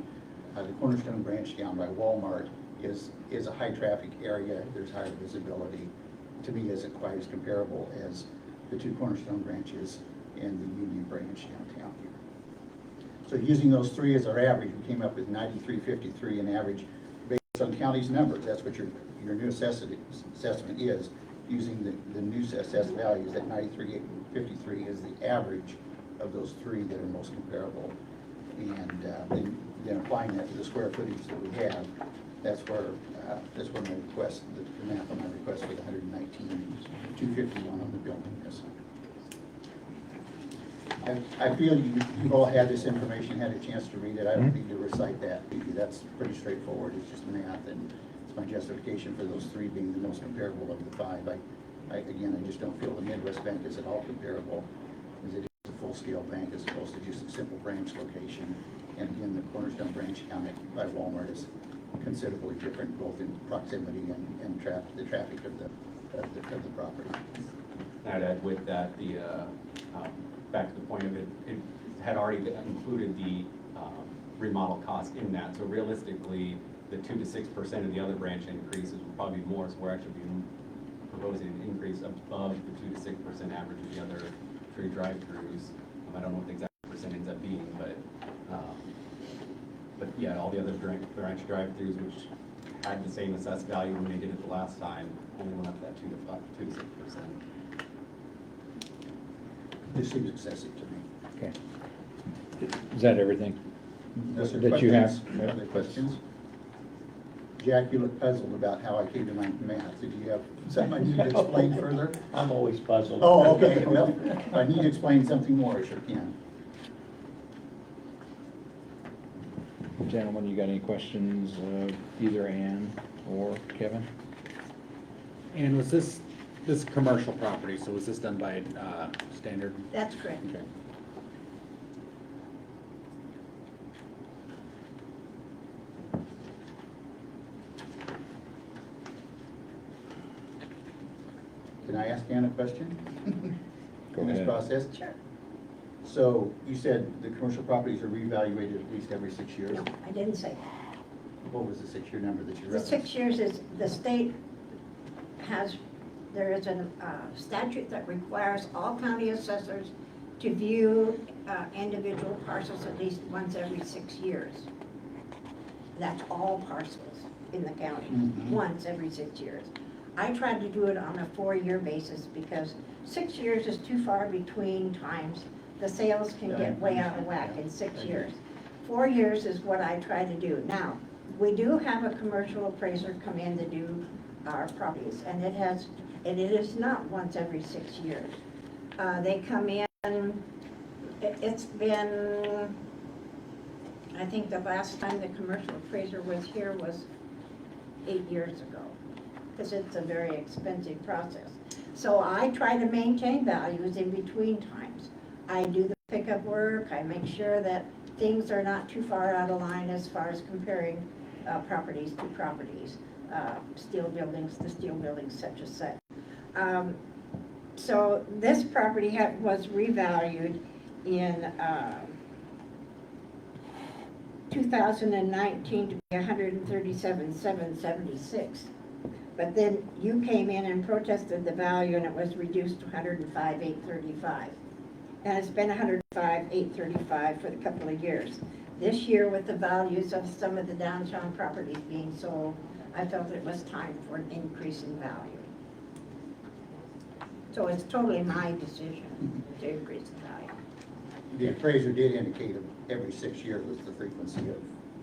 The Cornerstone Branch down by Walmart is a high traffic area. There's higher visibility. To me, isn't quite as comparable as the two Cornerstone branches and the Union Branch downtown here. So using those three as our average, we came up with 93.53 an average based on county's numbers. That's what your new assessment is. Using the new assessed values, that 93.53 is the average of those three that are most comparable. And then applying that to the square footage that we have, that's where my request, the math on my request for the 119,251 on the building is. I feel you've all had this information, had a chance to read it. I don't need to recite that. That's pretty straightforward. It's just math, and it's my justification for those three being the most comparable of the five. I just don't feel the Midwest Bank is at all comparable, as it is a full-scale bank as opposed to just a simple branch location. And again, the Cornerstone Branch down by Walmart is considerably different, both in proximity and the traffic of the property. I'd add with that, back to the point of it had already included the remodel cost in that. So realistically, the 2 to 6% of the other branch increases would probably be more, so we're actually proposing an increase above the 2 to 6% average of the other three drive-throughs. I don't know what the exact percent ends up being, but yeah, all the other branch drive-throughs, which had the same assessed value when they did it the last time, only went up that 2 to 6%. This seems excessive to me. Okay. Is that everything Yes, sir. that you have? Other questions? Jack, you look puzzled about how I came to my math. Did you have something I need to explain further? I'm always puzzled. Oh, okay, well, if I need to explain something more, I sure can. Gentlemen, you got any questions, either Ann or Kevin? And was this commercial property, so was this done by standard? That's correct. Okay. Can I ask Ann a question? Go In this ahead. process? Sure. So you said the commercial properties are reevaluated at least every 6 years? No, I didn't say that. What was the 6-year number that you The referenced? 6 years is, the state there is a statute that requires all county assessors to view individual parcels at least once every 6 years. That's all parcels in the county, Mhm. once every 6 years. I tried to do it on a 4-year basis because 6 years is too far between times. The sales can get way out of whack in 6 years. 4 years is what I try to do. Now, we do have a commercial appraiser come in to do our properties, and it is not once every 6 years. They come in, it's been, I think the last time the commercial appraiser was here was 8 years ago, because it's a very expensive process. So I try to maintain values in between times. I do the pickup work, I make sure that things are not too far out of line as far as comparing properties to properties, steel buildings to steel buildings such as such. So this property was revalued in 2019 to be $137,776. But then you came in and protested the value and it was reduced to $105,835. And it's been $105,835 for the couple of years. This year, with the values of some of the downtown properties being sold, I felt it was time for an increase in value. So it's totally my decision to increase the value. The appraiser did indicate every 6 years was the frequency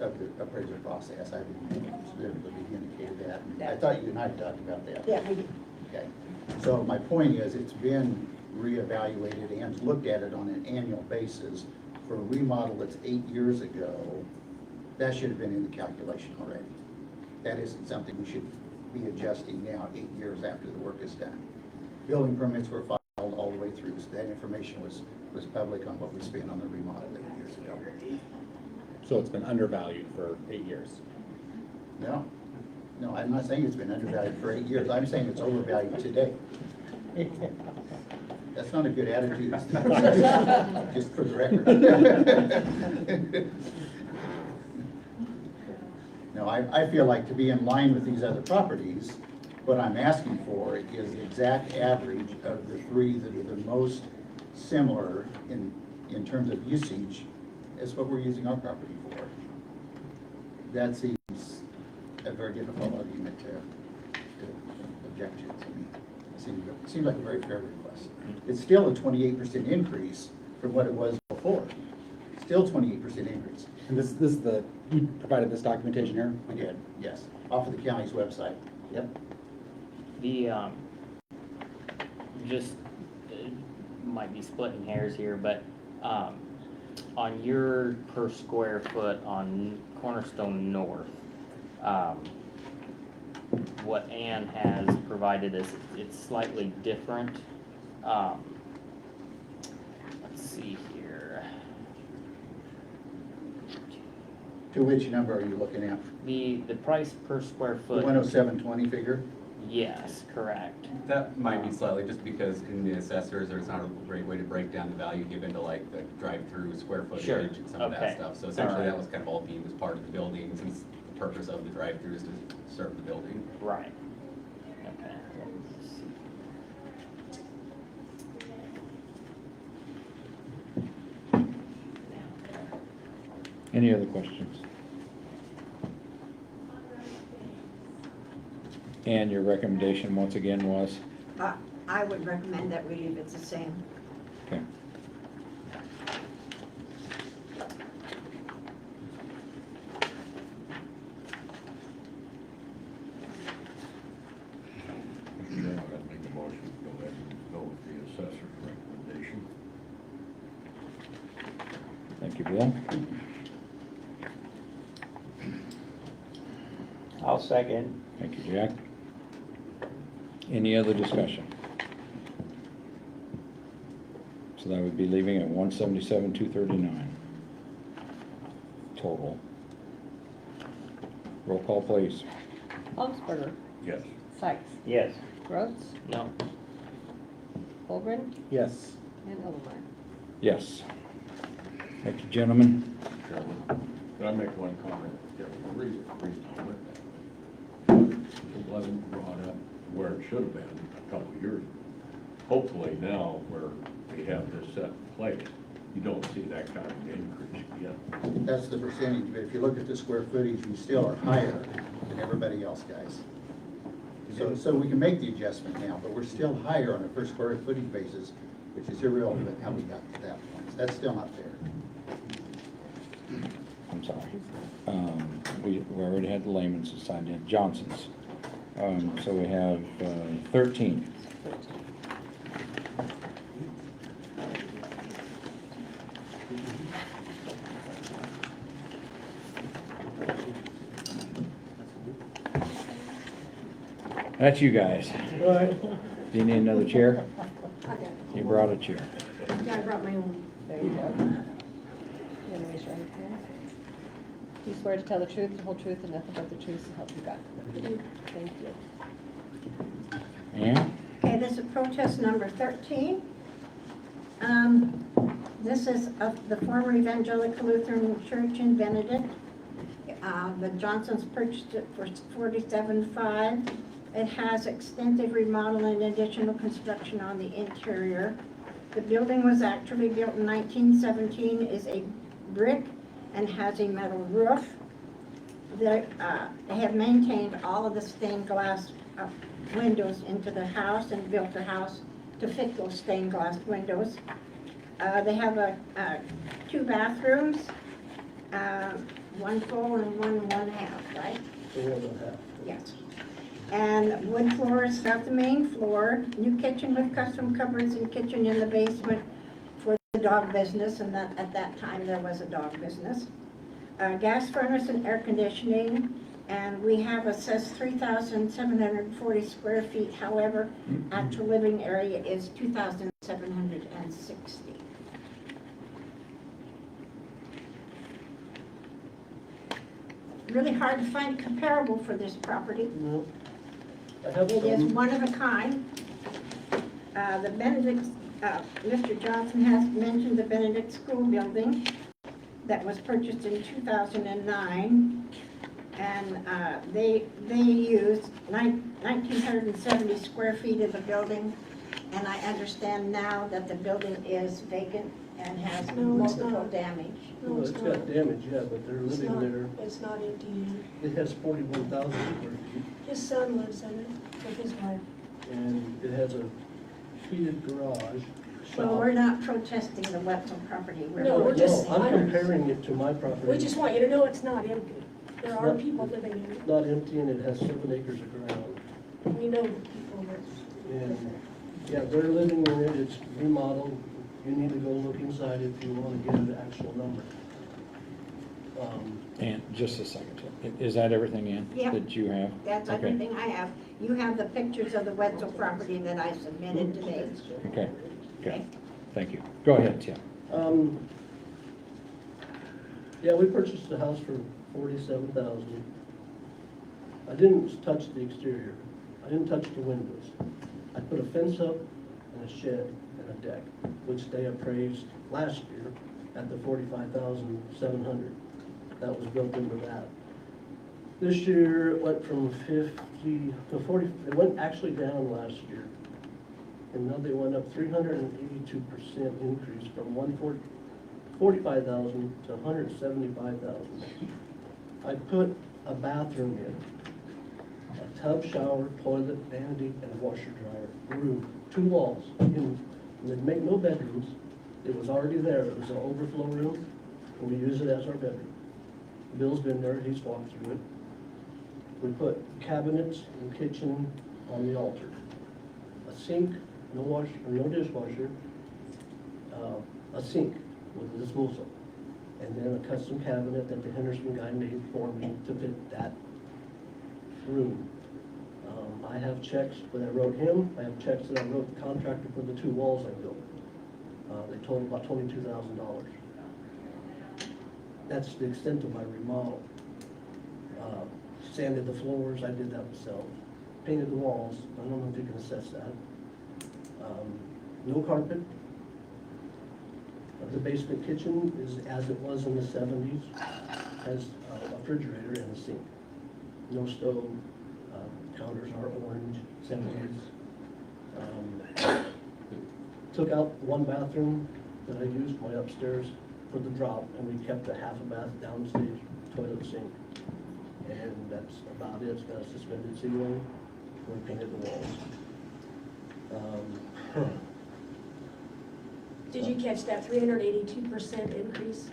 of the appraisal process. I didn't specifically indicate that. I thought you and I talked about that. Yeah, we did. Okay. So my point is, it's been reevaluated and looked at it on an annual basis. For a remodel that's 8 years ago, that should have been in the calculation already. That isn't something we should be adjusting now 8 years after the work is done. Building permits were filed all the way through, so that information was public on what we spent on the remodel 8 years ago. So it's been undervalued for 8 years. No, I'm not saying it's been undervalued for 8 years. I'm saying it's overvalued today. That's not a good attitude, just for the record. No, I feel like to be in line with these other properties, what I'm asking for is the exact average of the three that are the most similar in terms of usage as what we're using our property for. That seems a very difficult argument to object to me. It seems like a very fair request. It's still a 28% increase from what it was before. Still 28% increase. And this is you provided this documentation here? We did, yes, off of the county's website. Yep. The, just, might be splitting hairs here, but, on your per square foot on Cornerstone North, what Ann has provided us, it's slightly different. Let's see here. To which number are you looking at? The price per square The foot. 107.20 figure? Yes, correct. That might be slightly, just because in the assessors, there's not a great way to break down the value given to like the drive-through square Sure. footage and some of Okay. that stuff. So essentially, Alright. that was kind of all deemed as part of the building, since the purpose of the drive-through is to serve the building. Right. Okay. Let's see. Any other questions? And your recommendation, once again, was? I would recommend that we leave it the same. Okay. Mr. Chairman, I'd make a motion to go ahead and go with the assessor's recommendation. Thank you, Bill. I'll second. Thank you, Jack. Any other discussion? So that would be leaving at 177,239 total. Roll call, please. Holmesberger, Yes. Sykes, Yes. Rhodes, No. Holgren, Yes. and Omenauer. Yes. Thank you, gentlemen. Chairman, can I make one comment? Yeah, the reason I went that, it wasn't brought up where it should have been a couple of years ago. Hopefully now, where we have this set in place, you don't see that kind of increase again. That's the percentage, but if you look at the square footage, we still are higher than everybody else, guys. So we can make the adjustment now, but we're still higher on a per square footage basis, which is irrelevant how we got to that point. That's still not fair. I'm sorry. We already had the layman's signed in, Johnson's. So we have 13. That's you guys. Do you need another chair? Okay. You brought a chair. Yeah, I brought my own. There you go. You wanna raise your right hand? Do you swear to tell the truth, the whole truth, and nothing but the truth, so help you God? Thank you. And Okay, this is protest number 13. This is of the former Evangelical Lutheran Church in Benedict. The Johnsons purchased it for $47,500. It has extensive remodel and additional construction on the interior. The building was actually built in 1917, is a brick and has a metal roof. They have maintained all of the stained glass windows into the house and built the house to fit those stained glass windows. They have 2 bathrooms, one full and one half, right? Yes. And wood floors throughout the main floor, new kitchen with custom cupboards and kitchen in the basement for the dog business, and that, at that time there was a dog business. Gas furnace and air conditioning, and we have assessed 3,740 square feet. However, actual living area is 2,760. Really hard to find comparable for this property. It is one of a kind. The Benedict, Mr. Johnson has mentioned the Benedict School building that was purchased in 2009. And they used 1,970 square feet of the building. And I understand now that the building is vacant and has multiple damage. No, it's got damage, yeah, but they're living there. It's not empty. It has 41,000 square feet, His son lives in it with his wife. and it has a heated garage. Well, we're not protesting the Wetzel property. No, we're just- I'm comparing it to my property. We just want you to know it's not empty. There It's are not- people living in it. Not empty, and it has 7 acres of ground. We know the people that. And, yeah, they're living in it, it's remodeled. You need to go look inside if you want to get the actual number. And just a second, is that everything, Ann, Yep. that you have? That's Okay. everything I have. You have the pictures of the Wetzel property that I submitted today. Okay, okay, thank you. Go ahead, Tim. Yeah, we purchased the house for 47,000. I didn't touch the exterior. I didn't touch the windows. I put a fence up and a shed and a deck, which they appraised last year at the 45,700. That was built into that. This year, it went from 50 to 40, it went actually down last year. And now they went up 382% increase from 45,000 to 175,000. I put a bathroom in, a tub, shower, toilet, vanity, and washer dryer, room, 2 walls. And they make no bedrooms. It was already there. It was an overflow room, and we use it as our bedroom. Bill's been there, he's walked through it. We put cabinets and kitchen on the altar. A sink, no dishwasher, a sink with a disposal. And then a custom cabinet that the Henderson guy made for me to fit that room. I have checks that I wrote him, I have checks that I wrote the contractor for the 2 walls I built. They total about $22,000. That's the extent of my remodel. Sanded the floors, I did that myself. Painted the walls, I don't know if you can assess that. No carpet. The basement kitchen is as it was in the 70s, has a refrigerator and a sink. No stove, counters are orange, 70s. Took out 1 bathroom that I used, my upstairs, for the drop, and we kept a half a bath downstage, toilet sink. And that's about it. It's got a suspended ceiling. We painted the walls. Did you catch that 382% increase?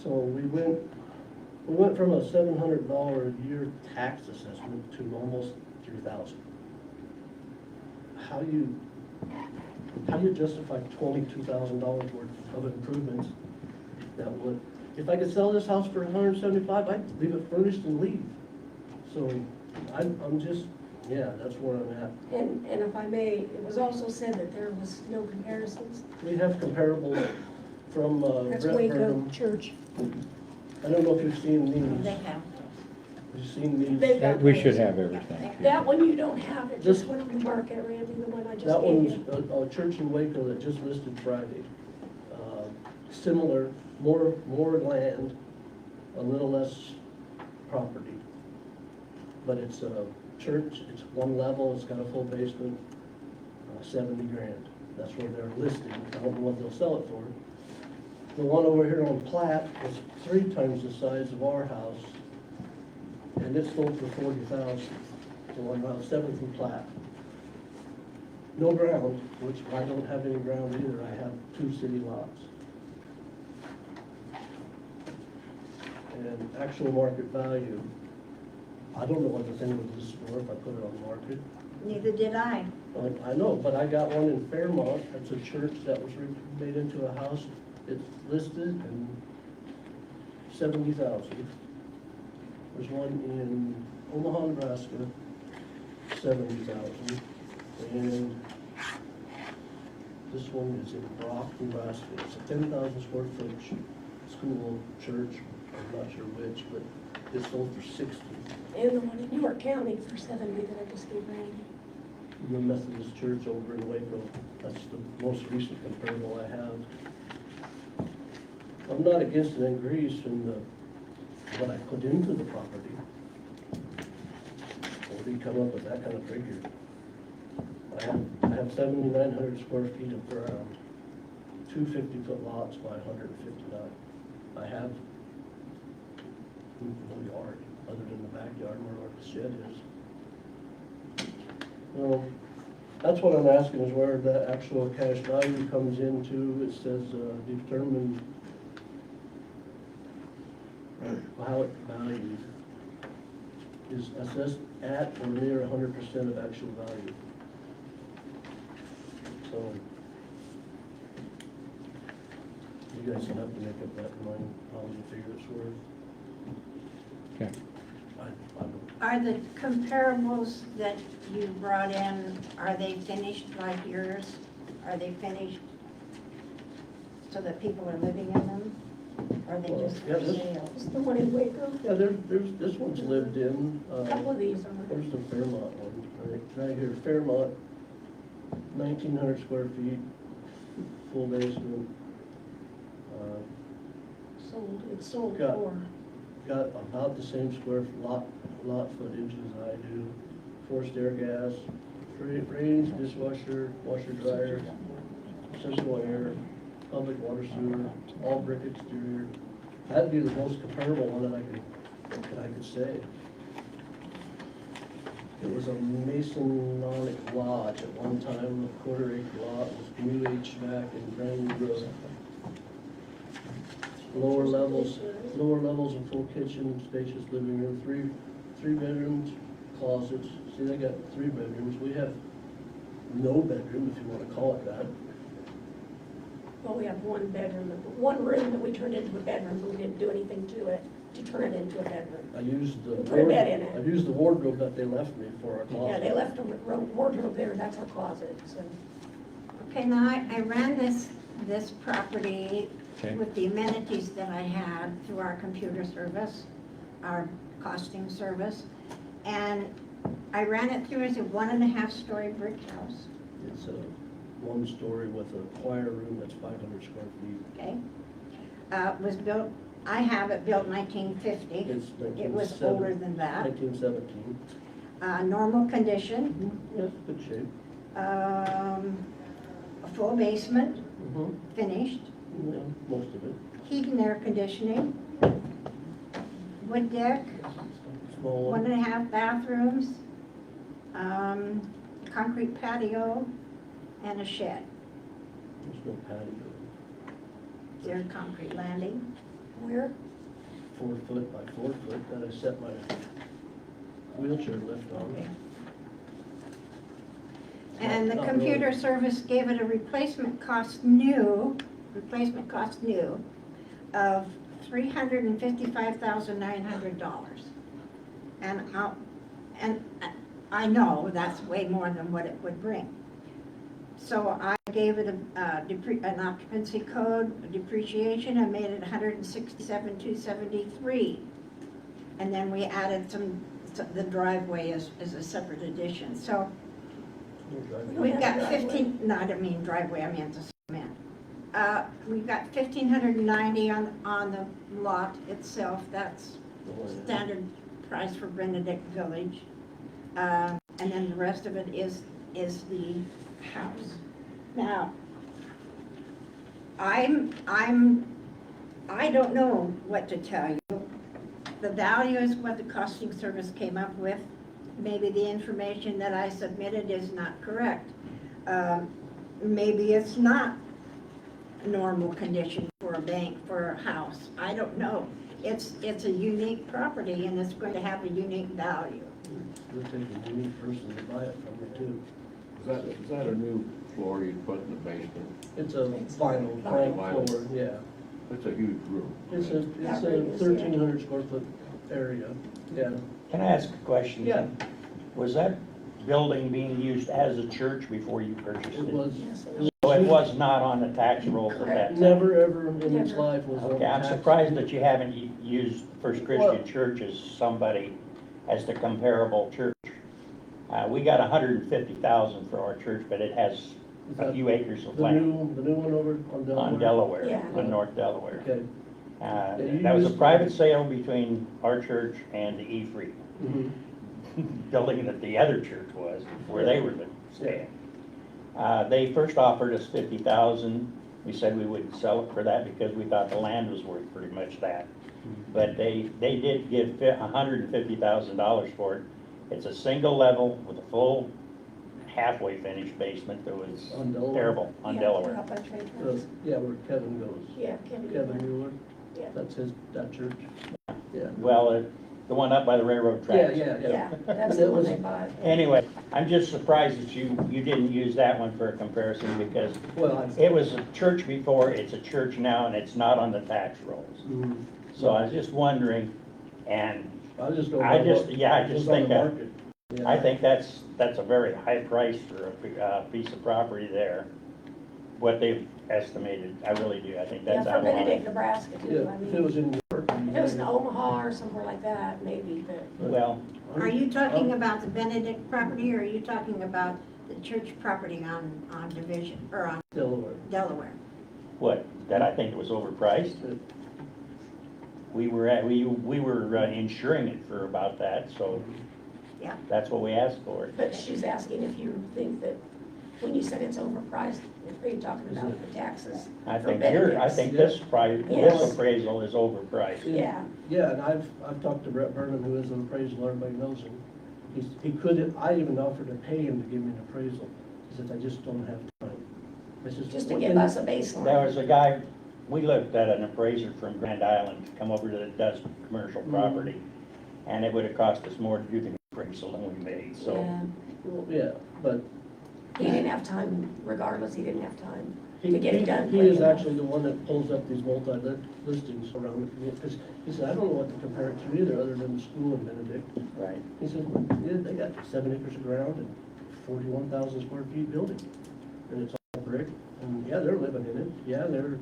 So we went from a $700 a year tax assessment to almost $3,000. How do you justify $22,000 worth of improvements that would, if I could sell this house for $175,000, I'd leave it furnished and leave. So I'm just Yeah, that's where I'm at. And if I may, it was also said that there was no comparisons. We have comparables from That's Brett Waco Burnham. Church. I don't know if you've seen They these. have. You've seen these? They've got We those. should have everything. That one you don't have, it This- just went on the market, Randy, the one I just That gave one's you. a church in Waco that just listed Friday. Similar, more land, a little less property. But it's a church, it's one level, it's got a full basement, 70 grand. That's where they're listing. I don't know what they'll sell it for. The one over here on Platte is 3 times the size of our house, and it's sold for 40,000. The one around 7th and Platte. No ground, which I don't have any ground either. I have 2 city lots. And actual market value, I don't know what the thing would list for if I put it on the market. Neither did I. I know, but I got one in Fairmont, that's a church that was made into a house, it's listed and 70,000. There's one in Omaha, Nebraska, 70,000. And this one is in Brock, Nebraska, it's a 10,000 square foot school, church, I'm not sure which, but it's sold for 60. And the one in York County for 70 that I just gave Randy. The Methodist Church over in Waco, that's the most recent comparable I have. I'm not against an increase in what I put into the property. Or do you come up with that kind of figure? I have 7,900 square feet of ground, 2 50-foot lots by 159. I have no yard, other than the backyard where the shed is. Well, that's what I'm asking, is where the actual cash value comes into. It says, determine how value is assessed at or near 100% of actual value. So, you guys will have to make up that mind, how you figure it's worth. Okay. I don't. Are the comparables that you brought in, are they finished like yours? Are they finished so that people are living in them? Or are they just Yeah, for this- sale? Is the one in Waco? Yeah, there's, this one's lived in. A couple of these are. There's the Fairmont one, right here, Fairmont, 1,900 square feet, full basement. Sold, it's sold Got- for. Got about the same square lot footage as I do. Forced air gas, range, dishwasher, washer dryer, central air, public water sewer, all brick exterior. That'd be the most comparable one that I could say. It was a Masonic lodge at one time, a quarter-acre lot with new HVAC and brand new roof. Lower levels and full kitchen, spacious living room, three bedrooms, closets. See, they got 3 bedrooms. We have no bedroom, if you want to call it that. Well, we have one bedroom, one room that we turned into a bedroom, but we didn't do anything to it to turn it into a bedroom. I used the Put a bed in it. I used the wardrobe that they left me for our closet. Yeah, they left a wardrobe there, that's our closet, so. Okay, now I ran this property Okay. with the amenities that I had through our computer service, our costing service, and I ran it through as a 1.5-story brick house, It's a 1-story with a choir room that's 500 square feet. okay? Was built, I have it built 1950. It's It was older than that. 1917. Normal condition, Yes, good shape. a full basement, Mm-hmm. finished, Yeah, most of it. heat and air conditioning, wood deck, Small one. 1.5 bathrooms, concrete patio, and a shed. There's no patio. There's concrete landing. Where? 4 foot by 4 foot that I set my wheelchair lift on. And the Not computer really. service gave it a replacement cost new of $355,900. And I know that's way more than what it would bring. So I gave it an occupancy code, a depreciation, and made it 167,273. And then we added the driveway as a separate addition. So we've got 15, no, I don't mean driveway, I meant the cement. We've got 1,590 on the lot itself. That's standard price for Benedict Village. And then the rest of it is the house. Now, I don't know what to tell you. The value is what the costing service came up with. Maybe the information that I submitted is not correct. Maybe it's not normal condition for a bank, for a house. I don't know. It's a unique property and it's going to have a unique value. We're taking a unique person to buy it from you too. Is that a new floor you put in the basement? It's a vinyl plank floor, yeah. It's a huge room. It's a 1,300 square foot area, yeah. Can I ask a question? Yeah. Was that building being used as a church before you purchased It it? was, So it was not on the tax rolls at that time? never ever in its life was on Okay, I'm tax. surprised that you haven't used First Christian Church as somebody, as the comparable church. We got 150,000 for our church, but it has Is a that few acres of The land new one over on Delaware? on Delaware, Yeah. on North Delaware. Okay. you That was a used- private sale between our church and the E-Free Mhm. building that the other church was, where they were staying. They first offered us 50,000. We said we wouldn't sell it for that because we thought the land was worth pretty much that. But they did give $150,000 for it. It's a single level with a full halfway finished basement that was On Delaware? terrible on Yeah, Delaware. up by Trade The- Winds. Yeah, where Kevin goes. Yeah, Kevin. Kevin Mueller, Yeah. that's that church. Yeah. Well, the one up by the railroad Yeah, tracks. yeah, yeah. Yeah, that's It the one was- they bought. Anyway, I'm just surprised that you didn't use that one for a comparison because Well, it was a church before, it's a church now, and it's not on the tax rolls. Mhm. So I was just wondering, and I just don't. I know just- what- yeah, I what's just on the think that- market. Yeah. I think that's a very high price for a piece of property there. What they've estimated, I really do, I think Yeah, that's for out of Benedict, line. Nebraska too, Yeah, I if it mean, was in New York. if it was in Omaha or somewhere like that, maybe, but. Well, Are you talking about the Benedict property, or are you talking about the church property on Division, or on Delaware. Delaware? what, that I think it was overpriced? We were insuring it for about that, so Yeah. that's what we asked for. But she's asking if you think that, when you said it's overpriced, are you talking about the taxes? I for think Benedict's? this Yes. this appraisal is overpriced. Yeah, Yeah, and I've talked to Brett Vernon, who is an appraisal, everybody knows him. He could, I even offered to pay him to give me an appraisal. He said, I just don't have time. I said, just to give us a baseline. There was a guy, we looked at an appraiser from Grand Island to come over that does commercial property, and it would have cost us more to do the appraisal than we made, so. Yeah, Well, yeah, but he didn't have time, regardless, he didn't have time he, to get it done. he quick is enough. actually the one that pulls up these multi-lit listings around it. Because he said, I don't know what to compare it to either, other than the school in Benedict. Right. He said, yeah, they got 7 acres of ground and 41,000 square feet building. And it's all brick, and yeah, they're living in it, yeah, they're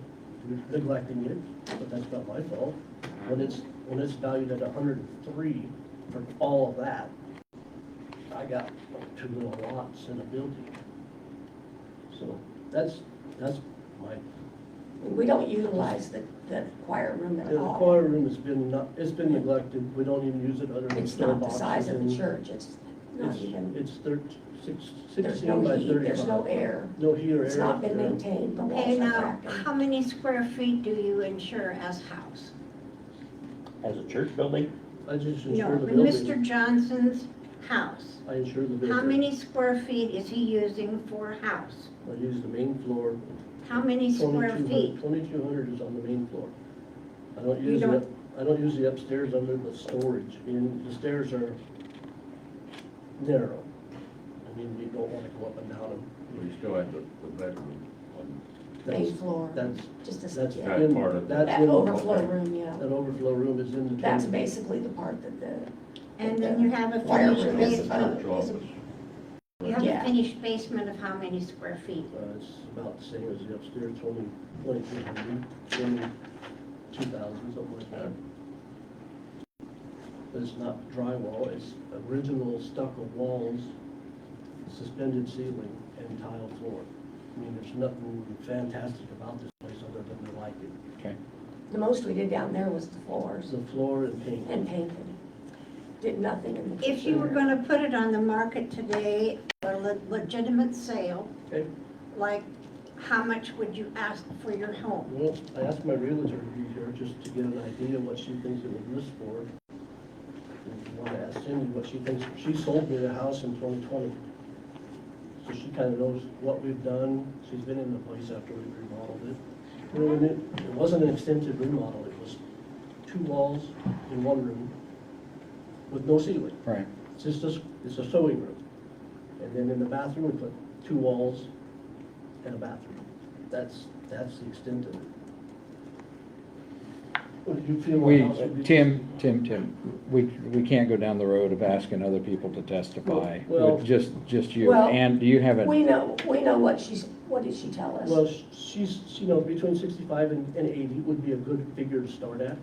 neglecting it, but that's not my fault. When it's valued at 103 for all of that, I got 2 little lots in a building. So that's my, We don't utilize the choir room at the all. choir room has been it's been neglected, we don't even use it other than It's store not the boxes. size of the and church, it's not even, It's 16 there's no by heat, 35. there's no air. No heat or air. It's not been yeah. maintained, the Okay, walls are now, cracking. how many square feet do you insure as house? As a church building, I just No, insure the in building. Mr. Johnson's house, I insure the building. how many square feet is he using for a house? I use the main floor. How many square 2,200 feet? 2,200 is on the main floor. I don't You use don't- it, I don't use the upstairs under the storage, and the stairs are narrow. I mean, you don't wanna go up and down them. We still had the bedroom on Main floor, That's, just a, that's yeah. in, part of it. that's That in. overflow room, yeah. That overflow room is in the. That's basically the part that And then you have a Wire finished room is about- basement. You have a Yeah. finished basement of how many square feet? It's about the same as the upstairs, 22,000, something like that. But it's not drywall, it's original stucco walls, suspended ceiling, and tile floor. I mean, there's nothing fantastic about this place other than we like it. Okay. The most we did down there was the floors The floor and paint. and painted. Did nothing in the kitchen. If you were gonna put it on the market today, a legitimate sale, Okay, like, how much would you ask for your home? well, I asked my realtor to be here just to get an idea of what she thinks it would list for. And I want to ask Cindy what she thinks. She sold me the house in 2020. So she kind of knows what we've done. She's been in the place after we remodeled it. Well, and it wasn't an extensive remodel. It was 2 walls in 1 room with no ceiling. Right. It's just it's a sewing room. And then in the bathroom, we put 2 walls and a bathroom. That's the extent of it. What do you feel? my house would be? Tim, we can't go down the road of asking other people to testify. Well- Just you. Well, And do you have a, We know what did she tell us? Well, she's, between 65 and 80 would be a good figure to start at.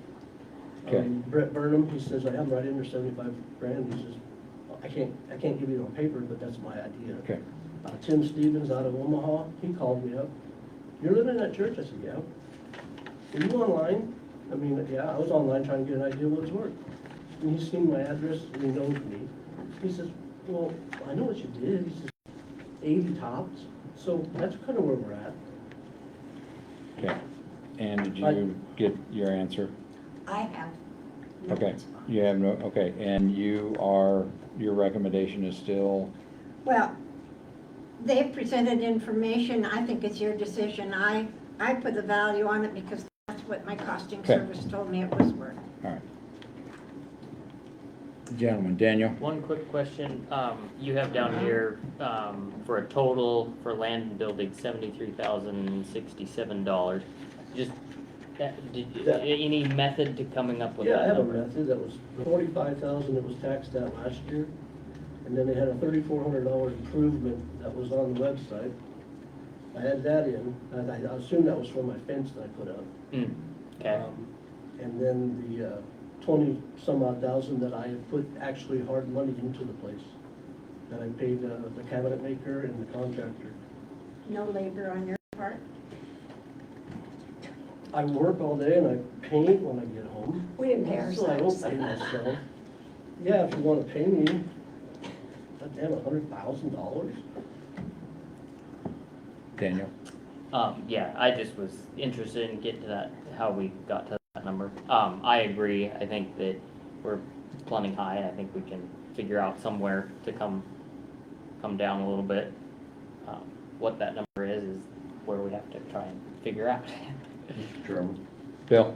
Okay. Brett Burnham, he says, I have him right under 75 grand. He says, I can't give you it on paper, but that's my idea. okay, Tim Stevens out of Omaha, he called me up. You're living in that church? I said, yeah. Are you online? I mean, yeah, I was online trying to get an idea what it's worth. And he's seen my address and he knows me. He says, well, I know what you did. He says, 80 tops. So that's kind of where we're at. okay. And did you get your answer? I have. Okay, you have no, okay, and your recommendation is still, Well, they've presented information, I think it's your decision. I put the value on it because that's what my costing Okay. service told me it was worth. all right. Gentlemen, Daniel? One quick question, you have down here, for a total for land and building, $73,067. Just, any method to coming up with Yeah, I that have a number? method that was 45,000 that was taxed at last year. And then they had a $3,400 improvement that was on the website. I had that in, and I assume that was for my fence that I put up. Okay, And then the 20-some odd thousand that I had put actually hard money into the place. That I paid the cabinet maker and the contractor. No labor on your part. I work all day and I paint when I get home. We didn't pay So I don't ourselves. pay myself. Yeah, if you want to pay me, goddamn, $100,000. Daniel? yeah, I just was interested in getting to that, how we got to that number. I agree, I think that we're plummeting high, and I think we can figure out somewhere to come down a little bit. What that number is where we have to try and figure out. Mr. Chairman, Bill?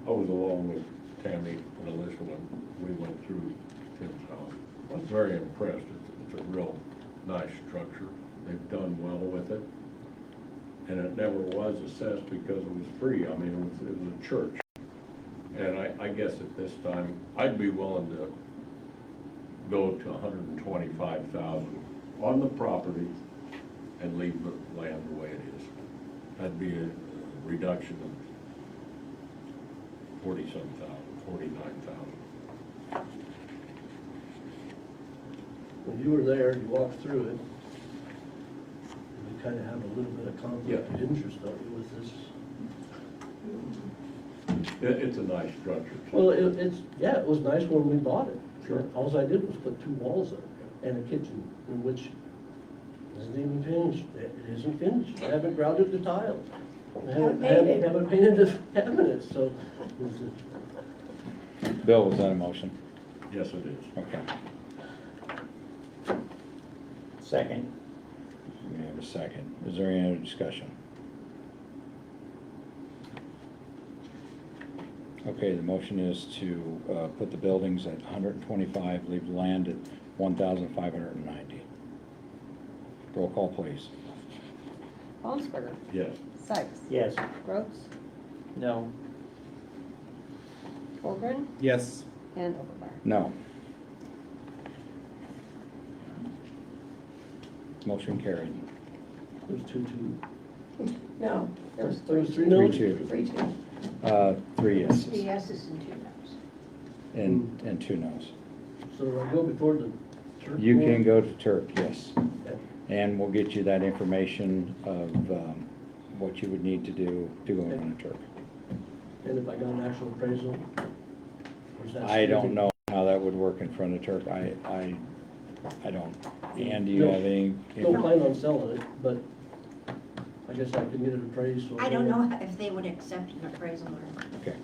I was along with Tammy and Alyssa when we went through Tim's house. I was very impressed. It's a real nice structure. They've done well with it. And it never was assessed because it was free. I mean, it was a church. And I guess at this time, I'd be willing to go to 125,000 on the property and leave the land the way it is. That'd be a reduction of 49,000. When you were there, you walked through it. You kind of have a little bit of conflict of interest, don't you, with this? It's a nice structure. Well, yeah, it was nice when we bought it. Sure. All I did was put 2 walls up and a kitchen, in which isn't even finished. It isn't finished. I haven't grouted the tile. I haven't painted the cabinets, so. Bill, was that a motion? Yes, it is. Okay, Second. we have a second. Is there any other discussion? Okay, the motion is to put the buildings at 125, leave the land at 1,590. Roll call, please. Holmesburger, Yes. Sykes, Yes. Gross, No, Holgren, Yes. and Overbar. No. Motion carried. There's two. No, there was There was three. three no's? 3-2. 3-2. 3 yeses Three yeses and 2 noes. and 2 noes. So I go before the church. You board? can go to Turk, yes. Okay. And we'll get you that information of what you would need to do to go in front of Turk. And if I got an actual appraisal? Or is that I don't still- know how that would work in front of Turk. I don't. Ann, do you have any? Don't plan on selling it, but I guess I can get it appraised. So I don't know if they would accept an appraisal or not. Okay.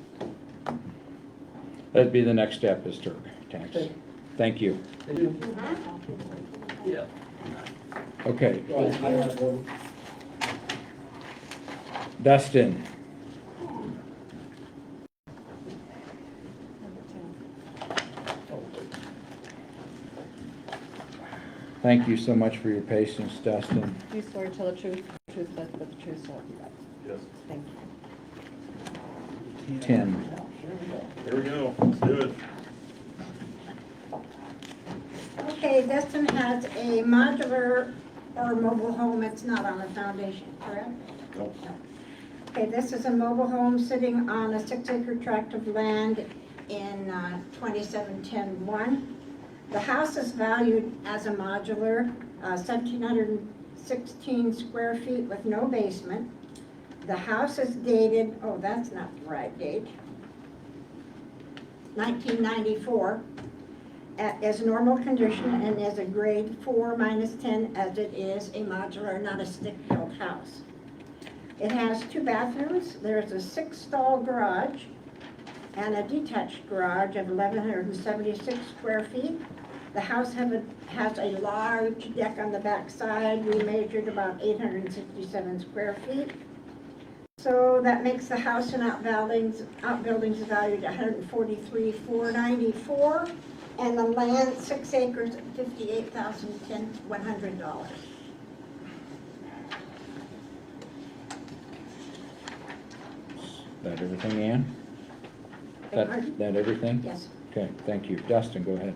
That'd be the next step is Turk tax. Okay. Thank you. They do? Yeah. Okay, Right, I have one. Dustin. Thank you so much for your patience, Dustin. Do you swear to tell the truth, nothing but the truth, so help you God? Yes. Thank you. 10. Here we go, let's do it. Okay, Destin has a modular or mobile home, it's not on a foundation, correct? Nope. Okay, this is a mobile home sitting on a 6-acre tract of land in 2710-1. The house is valued as a modular, 1,716 square feet with no basement. The house is dated, oh, that's not the right date, 1994. As normal condition and is a grade 4-10 as it is a modular, not a stick-built house. It has 2 bathrooms. There's a 6-stall garage and a detached garage of 1,176 square feet. The house has a large deck on the back side. We measured about 867 square feet. So that makes the house and outbuildings valued at $143,494. And the land, 6 acres, $58,100. That everything, Ann? That everything? Yes. Okay, thank you. Dustin, go ahead.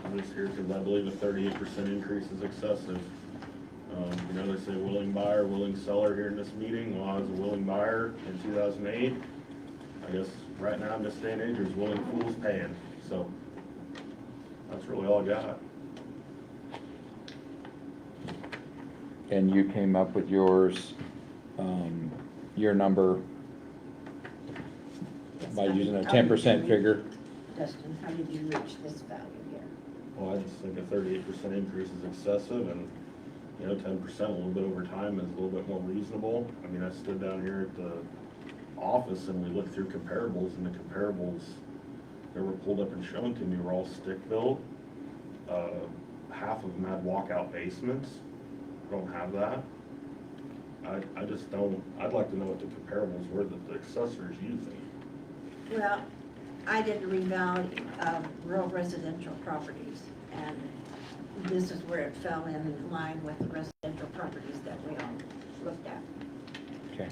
I'm just here because I believe a 38% increase is excessive. You know, they say willing buyer, willing seller here in this meeting. Well, I was a willing buyer in 2008. I guess right now in this day and age, there's willing fools paying. So that's really all I got. And you came up with yours, your number by using a 10% figure? Dustin, how did you reach this value here? Well, I just think a 38% increase is excessive, and, you know, 10% a little bit over time is a little bit more reasonable. I mean, I stood down here at the office and we looked through comparables, and the comparables that were pulled up and shown to me were all stick-built. Half of them had walkout basements. I don't have that. I just don't, I'd like to know what the comparables were that the assessor's using. Well, I did a revalue of rural residential properties, and this is where it fell in line with the residential properties that we all looked at. Okay.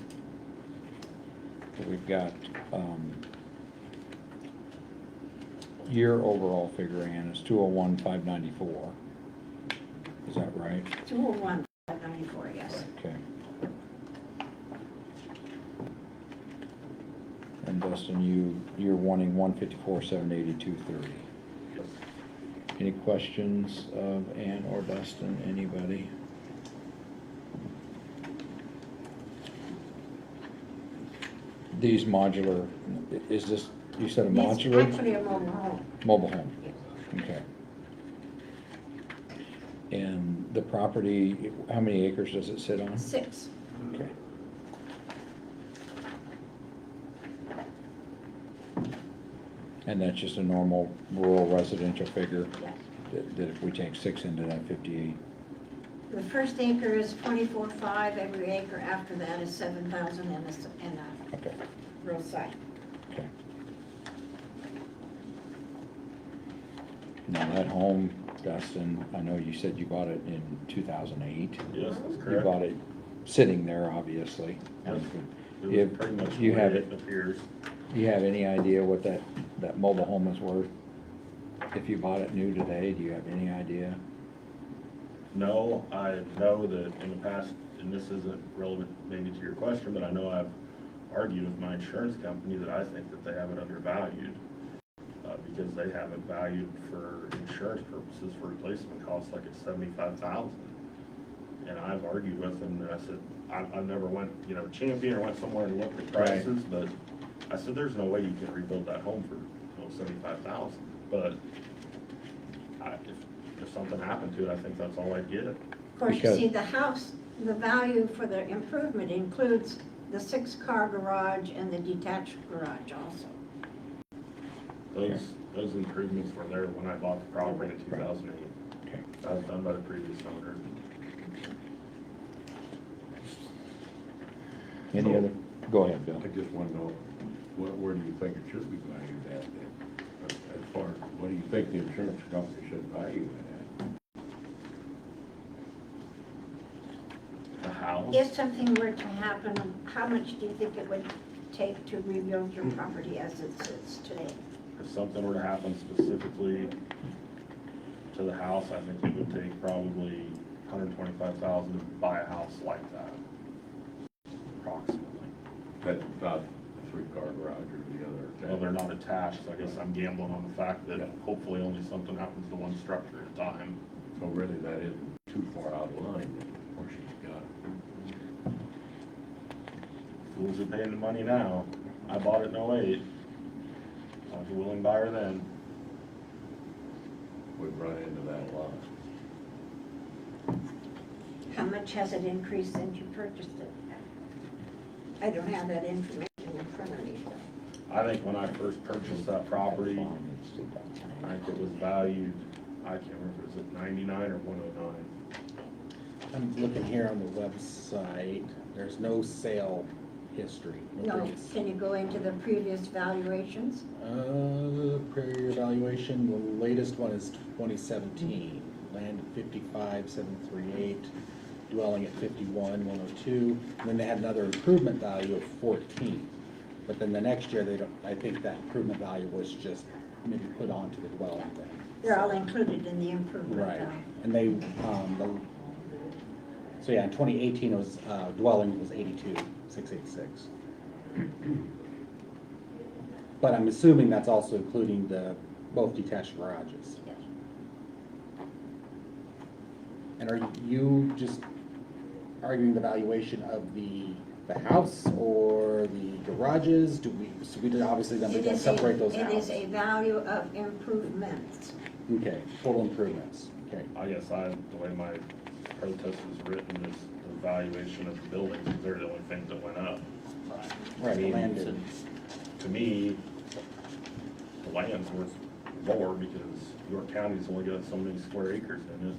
So we've got, your overall figure, Ann, is 201,594. Is that right? 201,594, yes. Okay. And Dustin, you're wanting 154,780, 230. Any questions of Ann or Dustin, anybody? These modular, is this, you said a It's modular? actually a mobile home. Mobile home, okay. And the property, how many acres does it sit on? 6. Okay. And that's just a normal rural residential figure, Yes. that if we take 6 into that 58. The first acre is 24.5, every acre after that is 7,000 in a Okay, rural site. okay. Now that home, Dustin, I know you said you bought it in 2008. Yes, that's You correct. bought it sitting there, obviously. Yes. You It have- was pretty much the you way have it appears. Do you have any idea what that mobile home is worth? If you bought it new today, do you have any idea? No, I know that in the past, and this isn't relevant maybe to your question, but I know I've argued with my insurance company that I think that they have it undervalued. Because they have it valued for insurance purposes for replacement costs like it's $75,000. And I've argued with them, and I said, I've never went, Champion or went somewhere and looked at prices, but I said, there's no way you can rebuild that home for, $75,000. But if something happened to it, I think that's all I'd get. Of course, you Because- see, the house, the value for the improvement includes the 6-car garage and the detached garage also. Those improvements were there when I bought the property in 2008. Okay. That was done by the previous owner. Any other, go ahead, Bill. I just wanna know, where do you think it should be valued at then? As far as, what do you think the insurance company should value it The house, If something were to happen, how much do you think it would take to rebuild your property as it sits today? if something were to happen specifically to the house, I think it would take probably $125,000 to buy a house like that. Approximately. at? That's not a 3-car garage or the other. Well, they're not attached, so I guess I'm gambling on the fact that hopefully only something happens to one structure at a time. So really, that isn't too far out of line, where she's got it. Fools are paying the money now. I bought it in '08. I was a willing buyer then. We've run into that a lot. How much has it increased since you purchased it? I don't have that information in front of me. I think when I first purchased that property, I think it was valued, I can't remember, was it 99 or 109? I'm looking here on the website, there's no sale history. No, previous- can you go into the previous valuations? Prior evaluation, the latest one is 2017, land at 55,738, dwelling at 51,102, and then they had another improvement value of 14. But then the next year, they don't, I think that improvement value was just maybe put onto the dwelling then. They're all included in the improvement Right, value. and they, so yeah, in 2018, it was, dwelling was 82,686. But I'm assuming that's also including both detached garages. Yes. And are you just arguing the valuation of the house or the garages? So we did obviously then we It can is separate those It out. is a value of improvements. Okay, total improvements, okay. I guess the way my protest was written is the valuation of the buildings, because they're the only things that went up. Right, the mean, land did. To me, the land's worth more because York County's only got so many square acres in it.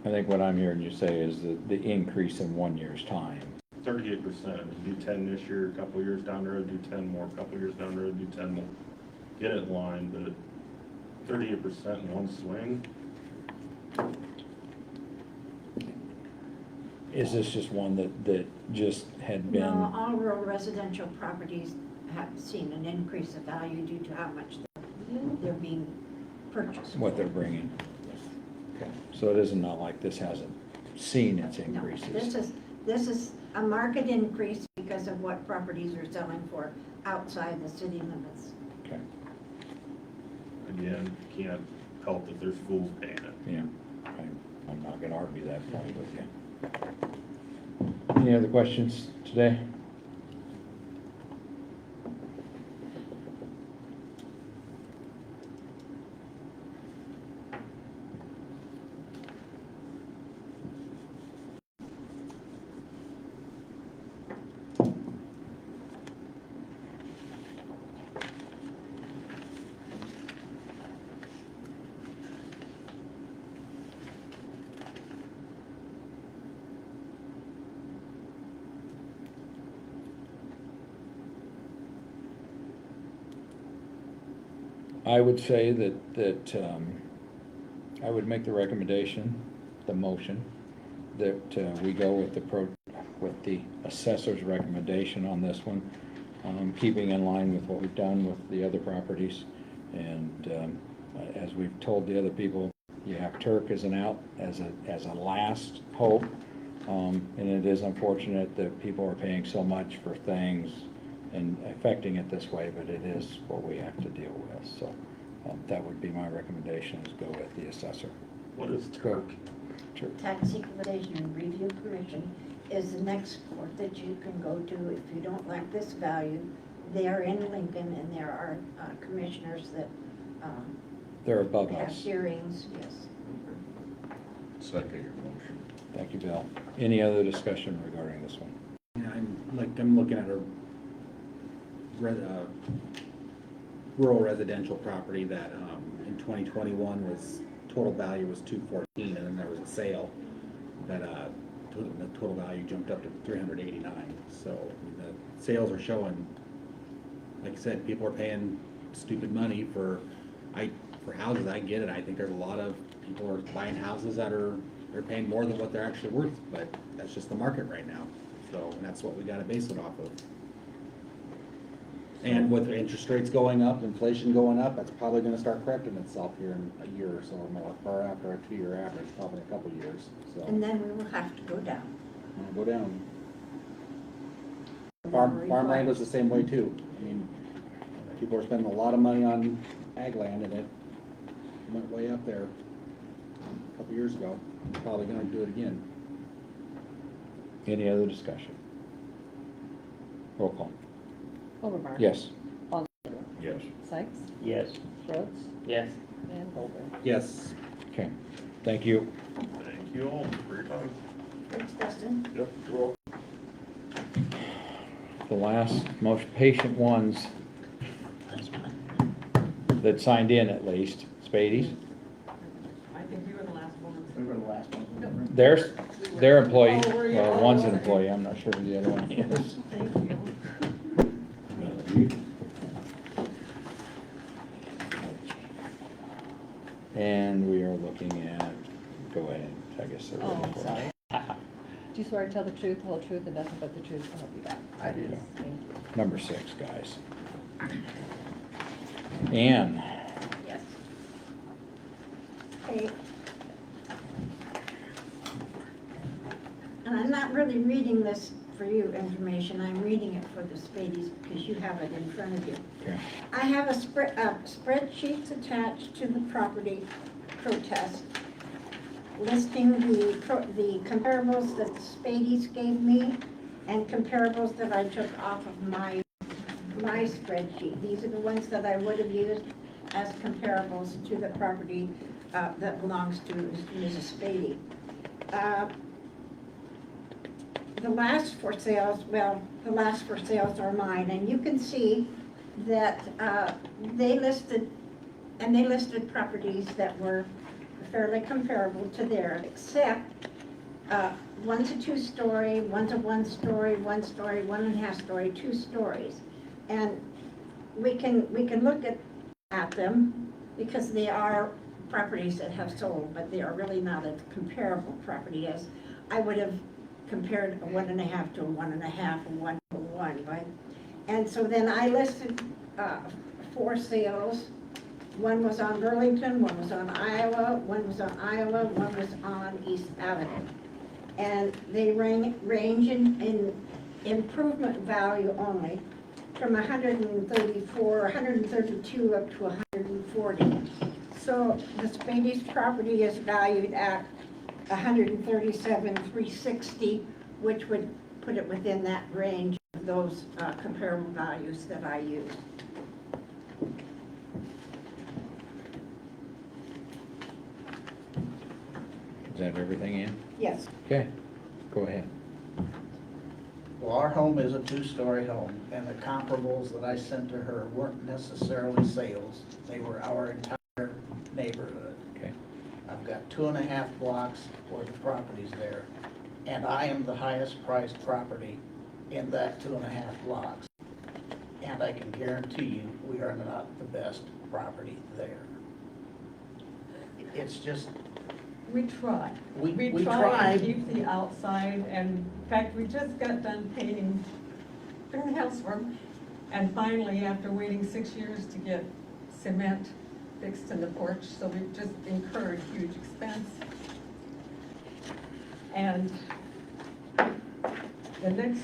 I think what I'm hearing you say is the increase in 1 year's time. 38%, do 10 this year, a couple years down the road, do 10 more, a couple years down the road, do 10 more. Get it in line, but 38% in one swing, Is this just one that just had been? No, all rural residential properties have seen an increase of value due to how much they're being purchased. What they're bringing. Okay. So it isn't not like this hasn't seen its No, increases. this is a market increase because of what properties are selling for outside the city limits. Okay, again, can't help that there's fools paying it. yeah. I'm not gonna argue that point with you. Any other questions today? I would say that I would make the recommendation, the motion, that we go with with the assessor's recommendation on this one, keeping in line with what we've done with the other properties. And as we've told the other people, you have Turk as an out, as a last hope. And it is unfortunate that people are paying so much for things and affecting it this way, but it is what we have to deal with. So that would be my recommendation, is go with the assessor. What is Go. Turk? Tax Equalization and Review Commission is the next court that you can go to if you don't like this value. They are in Lincoln, and there are commissioners that They're above have us. hearings, yes. Second your motion. Thank you, Bill. Any other discussion regarding this one? Yeah, I'm looking at a rural residential property that, in 2021 was, total value was 214, and then there was a sale that, the total value jumped up to 389. So the sales are showing, like I said, people are paying stupid money for houses. I get it. I think there's a lot of people are buying houses that they're paying more than what they're actually worth, but that's just the market right now. So, and that's what we gotta base it off of. And with interest rates going up, inflation going up, that's probably gonna start correcting itself here in a year or so or more, or after a 2-year average, probably a couple of years, so. And then we will have to go down. Go down. Farmland was the same way too. I mean, people are spending a lot of money on ag land, and it went way up there a couple years ago. Probably gonna do it again. Any other discussion? Roll call. Overmark. Yes. Bondsman. Yes. Sykes. Yes. Rhodes. Yes. And Holder. Yes. Okay, thank you. Thank you all for your time. Thanks, Dustin. Yep, you're welcome. The last, most patient ones that signed in at least, Spades. I think we were the last one. We were the last one. Their employee, Oh, were you? well, one's an Oh, okay. employee, I'm not sure who the other one is. Thank you. And we are looking at, go ahead, I guess they're ready Oh, for it. sorry. Do you swear to tell the truth, the whole truth, and nothing but the truth to help you God? I do. Thank you. Number 6, guys. Ann, Yes. Okay. And I'm not really reading this for you information, I'm reading it for the Spadies because you have it in front of you. okay, I have a spreadsheets attached to the property protest listing the comparables that the Spadies gave me and comparables that I took off of my spreadsheet. These are the ones that I would have used as comparables to the property that belongs to Mrs. Spady. The last four sales are mine, and you can see that they listed properties that were fairly comparable to theirs, except one's a 2-story, one's a 1-story, 1-story, 1.5-story, 2 stories. And we can look at them because they are properties that have sold, but they are really not a comparable property, as I would have compared a 1.5 to a 1.5, a 1 to a 1, right? And so then I listed 4 sales. One was on Burlington, one was on Iowa, one was on East Avenue. And they range in improvement value only from 134, 132 up to 140. So the Spadies property is valued at 137,360, which would put it within that range of those comparable values that I used. is that everything, Ann? Yes. Okay, go ahead. Well, our home is a 2-story home, and the comparables that I sent to her weren't necessarily sales. They were our entire neighborhood. Okay. I've got 2.5 blocks worth of properties there, and I am the highest priced property in that 2.5 blocks. And I can guarantee you, we are not the best property there. It's just, We try. we try tried. to keep the outside, and in fact, we just got done painting the house room, And finally, after waiting 6 years to get cement fixed in the porch, so we've just incurred huge expense. And the next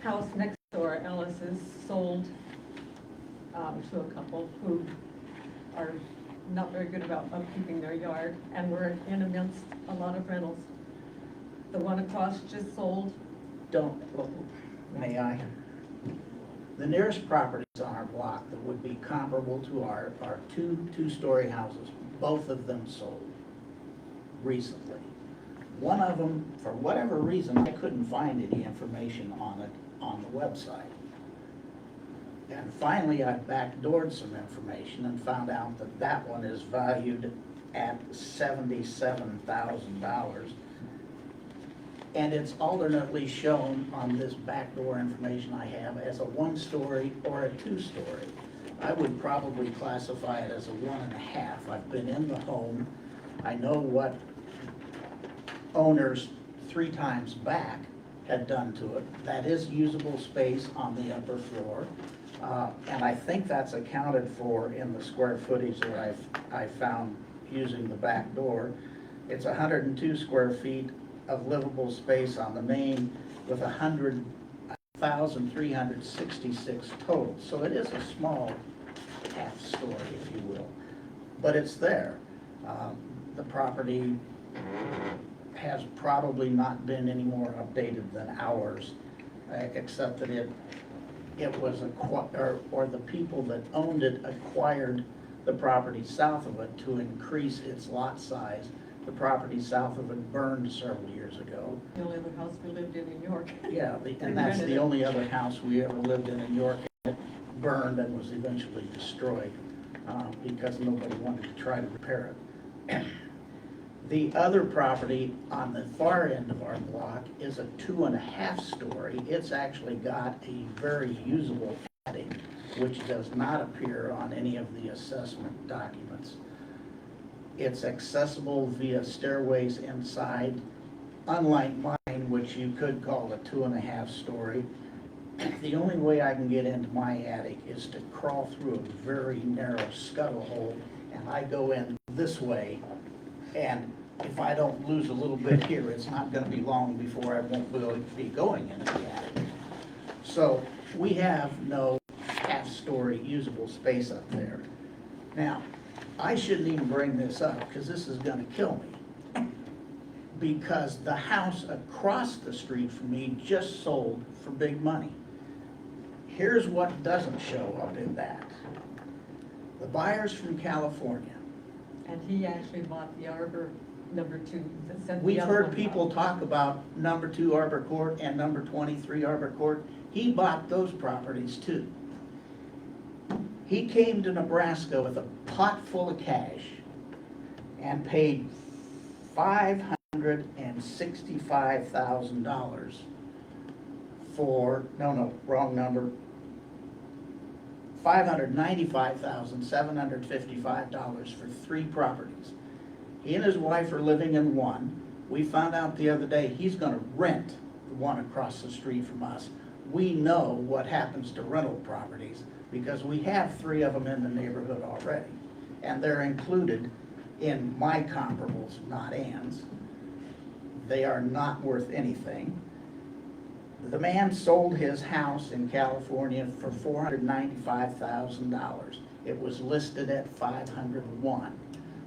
house next door, Ellis's, sold to a couple who are not very good about upkeeping their yard, and we're in amongst a lot of rentals. The one across just sold. May I? The nearest properties on our block that would be comparable to our are two-story houses. Both of them sold recently. One of them, for whatever reason, I couldn't find any information on it on the website. And finally, I backdoored some information and found out that that one is valued at $77,000. And it's alternately shown on this backdoor information I have as a 1-story or a 2-story. I would probably classify it as a 1.5. I've been in the home. I know what owners 3 times back had done to it. That is usable space on the upper floor. And I think that's accounted for in the square footage that I found using the back door. It's 102 square feet of livable space on the main with 100,366 total. So it is a small half story, if you will, but it's there. The property has probably not been any more updated than ours, except that it was or the people that owned it acquired the property south of it to increase its lot size. The property south of it burned several years ago. The only other house we lived in York. Yeah, and that's the only other house we ever lived in York. It burned and was eventually destroyed because nobody wanted to try to repair it. The other property on the far end of our block is a 2.5 story. It's actually got a very usable attic, which does not appear on any of the assessment documents. It's accessible via stairways inside, unlike mine, which you could call a 2.5 story. The only way I can get into my attic is to crawl through a very narrow scuttle hole, and I go in this way, and if I don't lose a little bit here, it's not going to be long before I won't be going into the attic. So we have no half-story usable space up there. Now, I shouldn't even bring this up because this is going to kill me. Because the house across the street from me just sold for big money. Here's what doesn't show up in that. The buyer's from California. And he actually bought the Arbor number 2. that said the We've other heard one people bought. talk about number 2 Arbor Court and number 23 Arbor Court. He bought those properties too. He came to Nebraska with a pot full of cash and paid $565,000 for, no, wrong number, $595,755 for 3 properties. He and his wife are living in one. We found out the other day he's going to rent the one across the street from us. We know what happens to rental properties because we have 3 of them in the neighborhood already. And they're included in my comparables, not Ann's. They are not worth anything. The man sold his house in California for $495,000. It was listed at $501,000.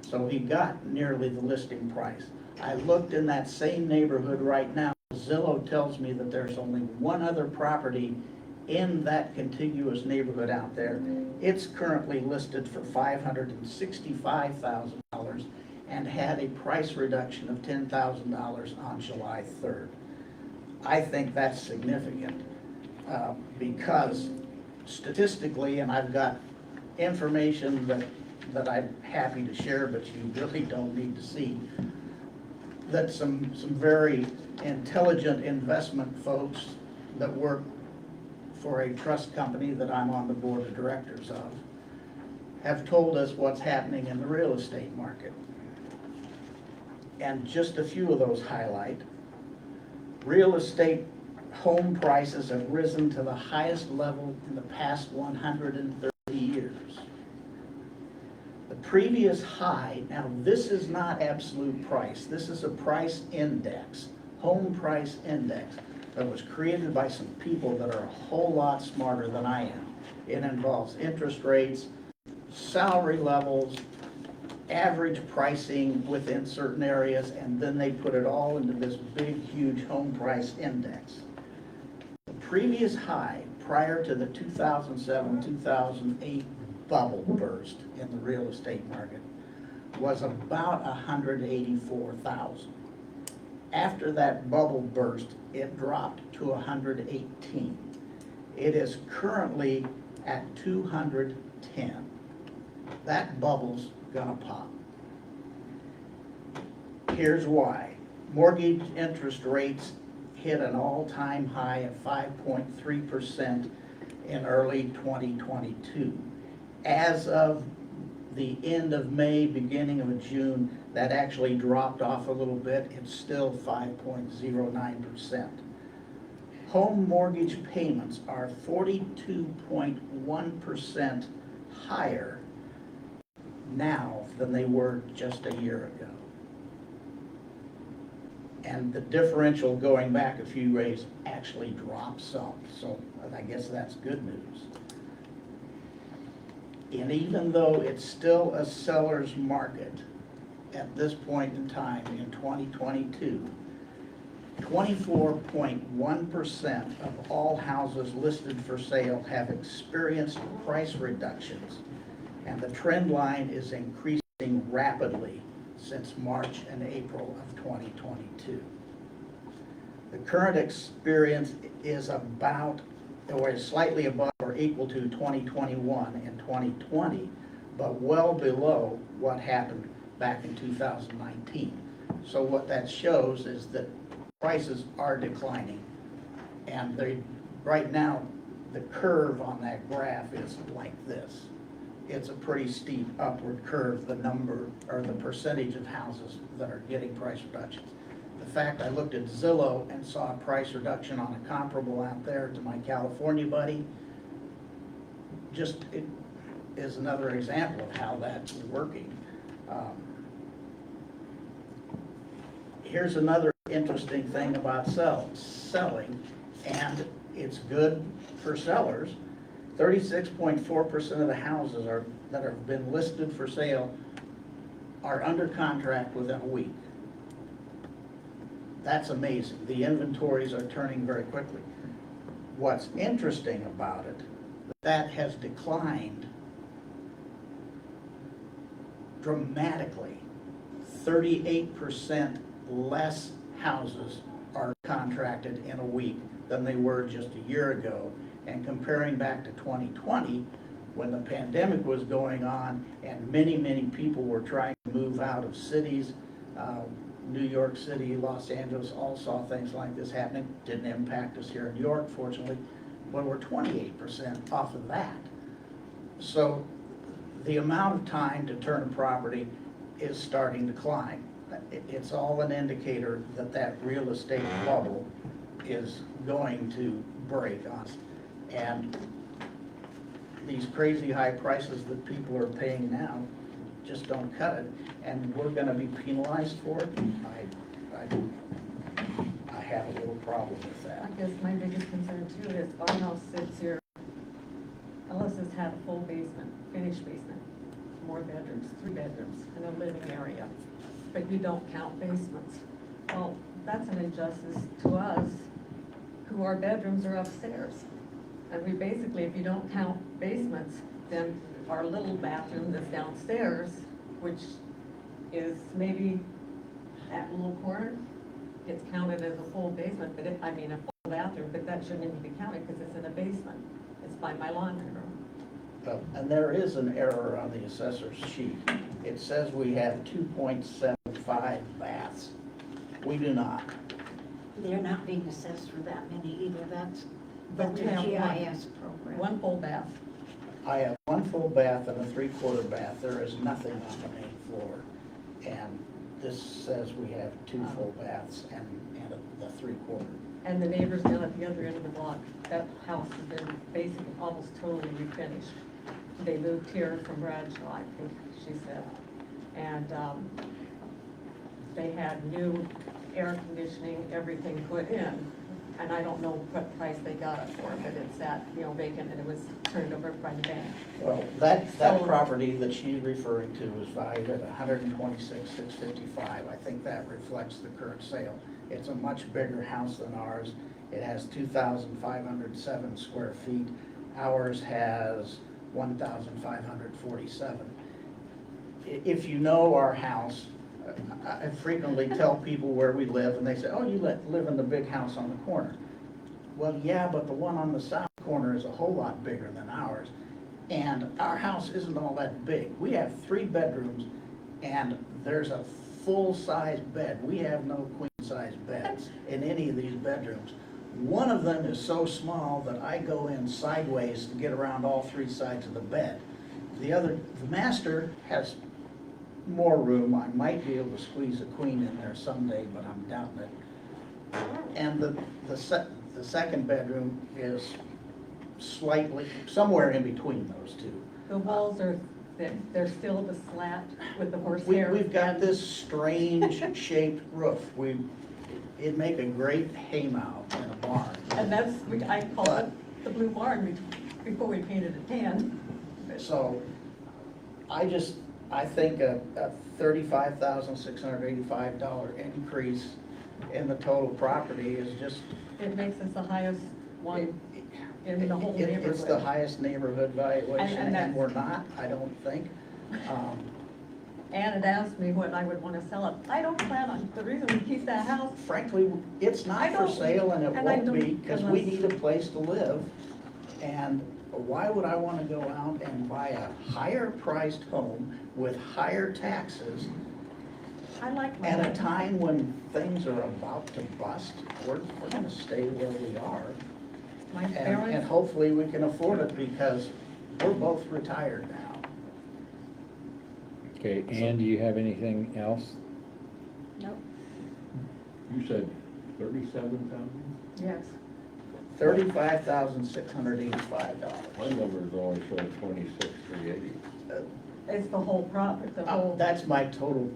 So he got nearly the listing price. I looked in that same neighborhood right now. Zillow tells me that there's only one other property in that contiguous neighborhood out there. It's currently listed for $565,000 and had a price reduction of $10,000 on July 3rd. I think that's significant because statistically, and I've got information that I'm happy to share, but you really don't need to see, that some very intelligent investment folks that work for a trust company that I'm on the board of directors of have told us what's happening in the real estate market. And just a few of those highlight. Real estate home prices have risen to the highest level in the past 130 years. The previous high, now this is not absolute price, this is a price index, home price index, that was created by some people that are a whole lot smarter than I am. It involves interest rates, salary levels, average pricing within certain areas, and then they put it all into this big, huge home price index. The previous high, prior to the 2007-2008 bubble burst in the real estate market, was about 184,000. After that bubble burst, it dropped to 118. It is currently at 210. That bubble's gonna pop. Here's why. Mortgage interest rates hit an all-time high of 5.3% in early 2022. As of the end of May, beginning of June, that actually dropped off a little bit. It's still 5.09%. Home mortgage payments are 42.1% higher now than they were just a year ago. And the differential going back a few days actually dropped some, so I guess that's good news. And even though it's still a seller's market at this point in time in 2022, 24.1% of all houses listed for sale have experienced price reductions, and the trend line is increasing rapidly since March and April of 2022. The current experience is about, or is slightly above or equal to 2021 and 2020, but well below what happened back in 2019. So what that shows is that prices are declining, and right now, the curve on that graph is like this. It's a pretty steep upward curve, the number, or the percentage of houses that are getting price reductions. The fact I looked at Zillow and saw a price reduction on a comparable out there to my California buddy, it is another example of how that's working. Here's another interesting thing about selling, and it's good for sellers. 36.4% of the houses that have been listed for sale are under contract within a week. That's amazing. The inventories are turning very quickly. What's interesting about it, that has declined dramatically. 38% less houses are contracted in a week than they were just a year ago. And comparing back to 2020, when the pandemic was going on and many, many people were trying to move out of cities, New York City, Los Angeles all saw things like this happening. Didn't impact us here in New York, fortunately, but we're 28% off of that. So the amount of time to turn a property is starting to climb. It's all an indicator that that real estate bubble is going to break on us. And these crazy high prices that people are paying now just don't cut it, and we're gonna be penalized for it. I have a little problem with that. I guess my biggest concern too is our house sits here. Ellis has had a full basement, finished basement, more bedrooms, 3 bedrooms, and a living area, but you don't count basements. Well, that's an injustice to us, who our bedrooms are upstairs. And we basically, if you don't count basements, then our little bathroom that's downstairs, which is maybe that little corner, gets counted as a full basement, but a full bathroom, but that shouldn't even be counted because it's in a basement. It's by my laundry room. And there is an error on the assessor's sheet. It says we have 2.75 baths. We do not. They're not being assessed for that many either, that's But the we have GIS program. one full bath. I have 1 full bath and a 3/4 bath. There is nothing on the main floor. And this says we have 2 full baths and the 3/4. And the neighbors down at the other end of the block, that house has been basically almost totally refinished. They moved here from Bradshaw, I think she said. And they had new air conditioning, everything put in. And I don't know what price they got it for, but it sat, vacant, and it was turned over by the bank. Well, that So- property that she's referring to was valued at $126,655. I think that reflects the current sale. It's a much bigger house than ours. It has 2,507 square feet. Ours has 1,547. If you know our house, I frequently tell people where we live, and they say, oh, you live in the big house on the corner. Well, yeah, but the one on the south corner is a whole lot bigger than ours, and our house isn't all that big. We have 3 bedrooms, and there's a full-size bed. We have no queen-size beds in any of these bedrooms. One of them is so small that I go in sideways to get around all 3 sides of the bed. The master has more room. I might be able to squeeze a queen in there someday, but I'm doubting it. And the second bedroom is slightly, somewhere in between those two. The walls are, they're still the slat with the horsehair. We've got this strange shaped roof. It'd make a great haymow in a barn. And that's, I call it the blue barn before we painted it tan. So I think a $35,685 increase in the total property is just. It makes us the highest one in the whole neighborhood. It's the highest neighborhood valuation, And and we're not, I don't think. And it asked me what I would want to sell it. I don't plan on, the reason we keep that house. Frankly, it's not for sale, and it won't be, because we need a place to live. And why would I want to go out and buy a higher priced home with higher taxes I like my. at a time when things are about to bust? We're going to stay where we are. My And parents, hopefully we can afford it, because we're both retired now. Okay, Ann, do you have anything else? Nope. You said 37,000? yes. $35,685. My numbers always show 26,380. It's the whole profit, the whole. That's my total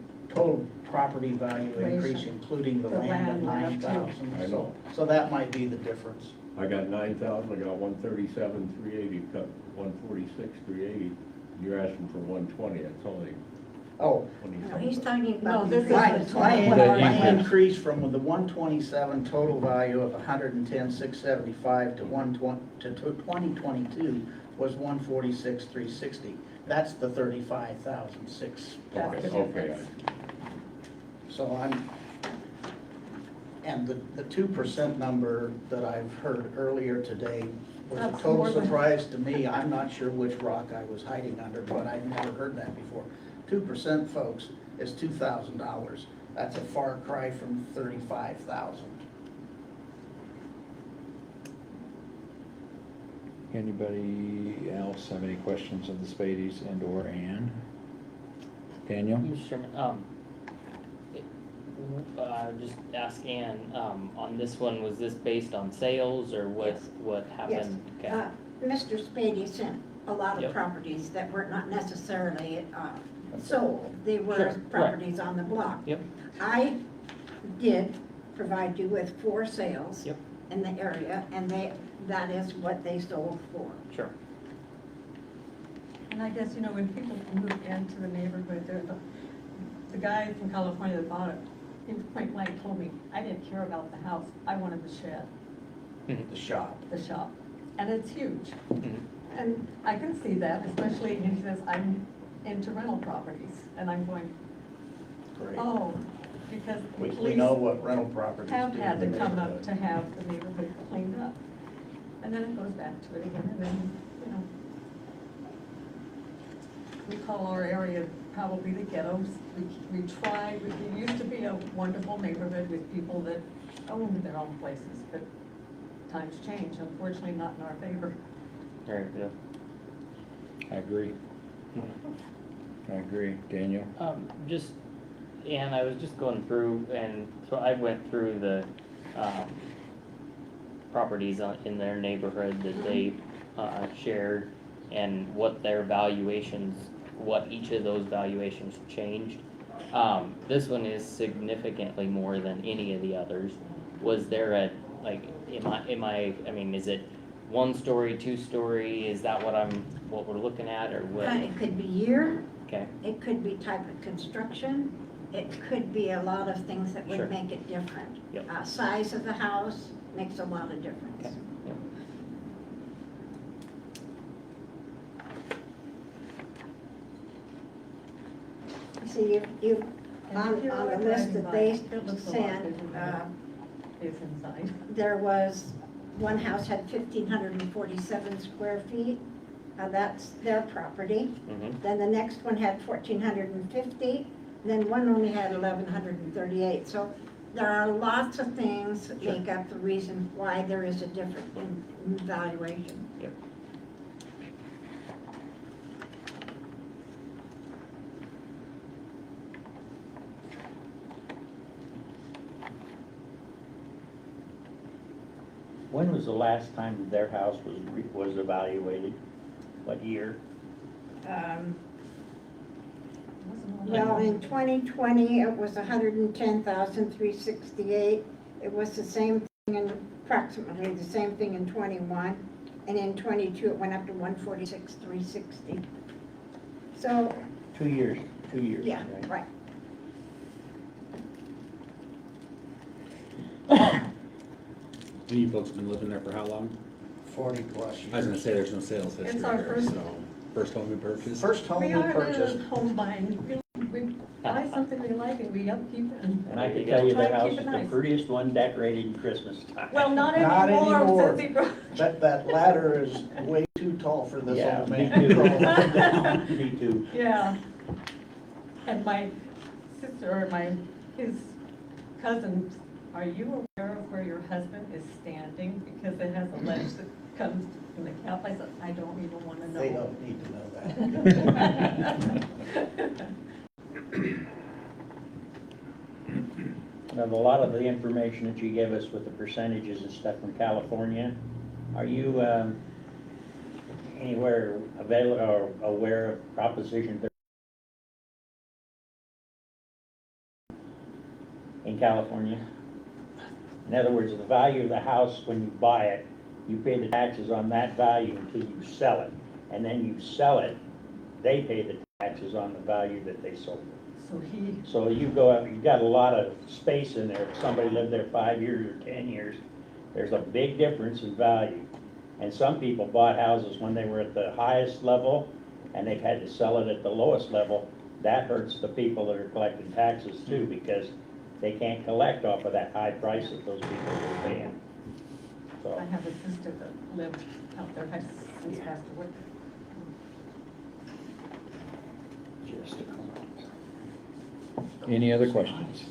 property value increase, including the The land of land, yeah, too. 9,000. I know. So that might be the difference. I got 9,000, I got 137,380, cut 146,380. You're asking for 120, that's only Oh, 27. He's talking No, about. this is my the my total. increase from the 127 total value of 110,675 to 2022 was 146,360. That's the 35,006 That's plus. the Okay, difference. So and the 2% number that I've heard earlier today was a That's total more than- surprise to me. I'm not sure which rock I was hiding under, but I'd never heard that before. 2%, folks, is $2,000. That's a far cry from 35,000. Anybody else have any questions of the Spadies and or Ann? Daniel? Mr. Chairman, just ask Ann, on this one, was this based on sales or Yes. what happened? Okay. Mr. Spady sent a lot of Yep. properties that were not necessarily sold. They Sure, were right. properties on the block. Yep. I did provide you with 4 sales Yep. in the area, and that is what they sold for. Sure. And I guess, when people move into the neighborhood, the guy from California that bought it, he point blank told me, I didn't care about the house, I wanted the shed, The shop. the shop. And it's huge. Mhm. And I can see that, especially, and he says, I'm into rental properties. And I'm going, Great. oh, because the We police know what rental properties do. have had to in the come up neighborhood. to have the neighborhood cleaned up. And then it goes back to it again, and then, we call our area probably the ghettos. We try, it used to be a wonderful neighborhood with people that owned their own places, but times change, unfortunately not in our favor. Right, yeah. I agree. I agree. Daniel? Just, and I was just going through, and so I went through the properties in their neighborhood that they shared, and what their valuations, what each of those valuations changed. This one is significantly more than any of the others. Was there a, like, I mean, is it 1 story, 2 story? Is that what we're looking at, or what? It could be year, Okay, it could be type of construction, it could be a lot of things that Sure. would make it different. Yep. Size of the house makes a lot of difference. okay, yep. See, you, And on if you the were list driving that by, they it looks a lot sent, different than it is inside. there was, one house had 1,547 square feet. That's their property. Mhm. Then the next one had 1,450. Then one only had 1,138. So there are lots of things that make up the reason why there is a difference in valuation. Yep. When was the last time their house was evaluated? What year? Well, in 2020, it was 110,368. It was the same thing in, approximately the same thing in 21. And in 22, it went up to 146,360. So, 2 years, 2 years. yeah, right? And you folks been living there for how long? 40 plus years. I was gonna say there's no sales history It's our here, first- so, first home we purchased? First home We we are purchased. the home buying, we buy something we like and we upkeep it. And I can tell you Try the to house keep is it the nice. prettiest one decorated in Christmas time. Well, not Not anymore anymore. since he broke. That ladder is way too tall for this Yeah, old me man. too. Crawling down. Me too. Yeah. And my sister, or his cousins, are you aware of where your husband is standing? Because it has a ledge that comes from the cap. I said, I don't even want to know. They don't need to know that. Now, a lot of the information that you gave us with the percentages and stuff from California, are you anywhere available or aware of Proposition 30 in California? In other words, the value of the house when you buy it, you pay the taxes on that value until you sell it. And then you sell it, they pay the taxes on the value that they sold it. So you go out, you've got a lot of space in there. If somebody lived there 5 years or 10 years, there's a big difference in value. And some people bought houses when they were at the highest level, and they've had to sell it at the lowest level. That hurts the people that are collecting taxes too, because they can't collect off of that high price that those people are paying. So, I have a sister that lived out there, has since passed away. just a comment. Any other questions?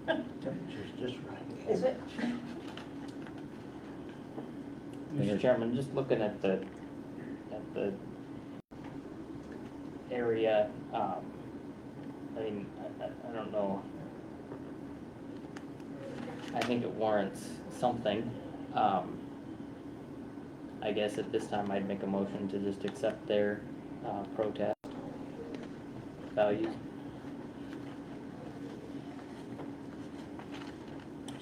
Temperature's just right. Is it? Mr. Chairman, just looking at the area, I mean, I don't know. I think it warrants something. I guess at this time I'd make a motion to just accept their protest values.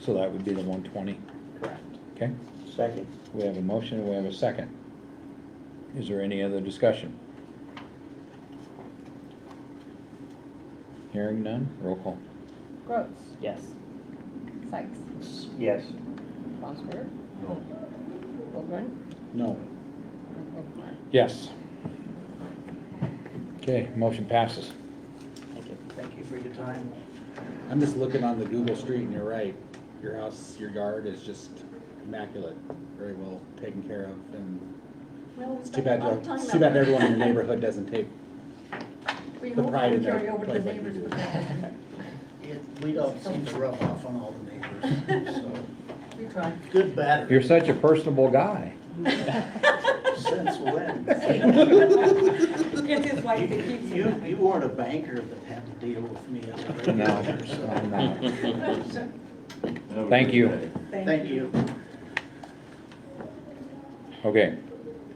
So that would be the 120, Correct. okay? Second. We have a motion, and we have a second. Is there any other discussion? Hearing none, roll call. Gross. Yes. Sykes. Yes. Bosworth. Milburn. No. Yes. Okay, motion passes. Thank you. Thank you for your time. I'm just looking on the Google Street and you're right. Your house, your yard is just immaculate, very well taken care of, and Well, it's too bad, everyone in your neighborhood doesn't take We the hope pride we in their carry over the place like you neighbors do. with that. We don't seem to rub off on all the neighbors, so, We try. good battery. You're such a personable guy. Since when? It's his wife that keeps him. You weren't a banker that had to deal with me on the No, regular, so. I'm not. Have a Thank good you. day. Thank you. Okay,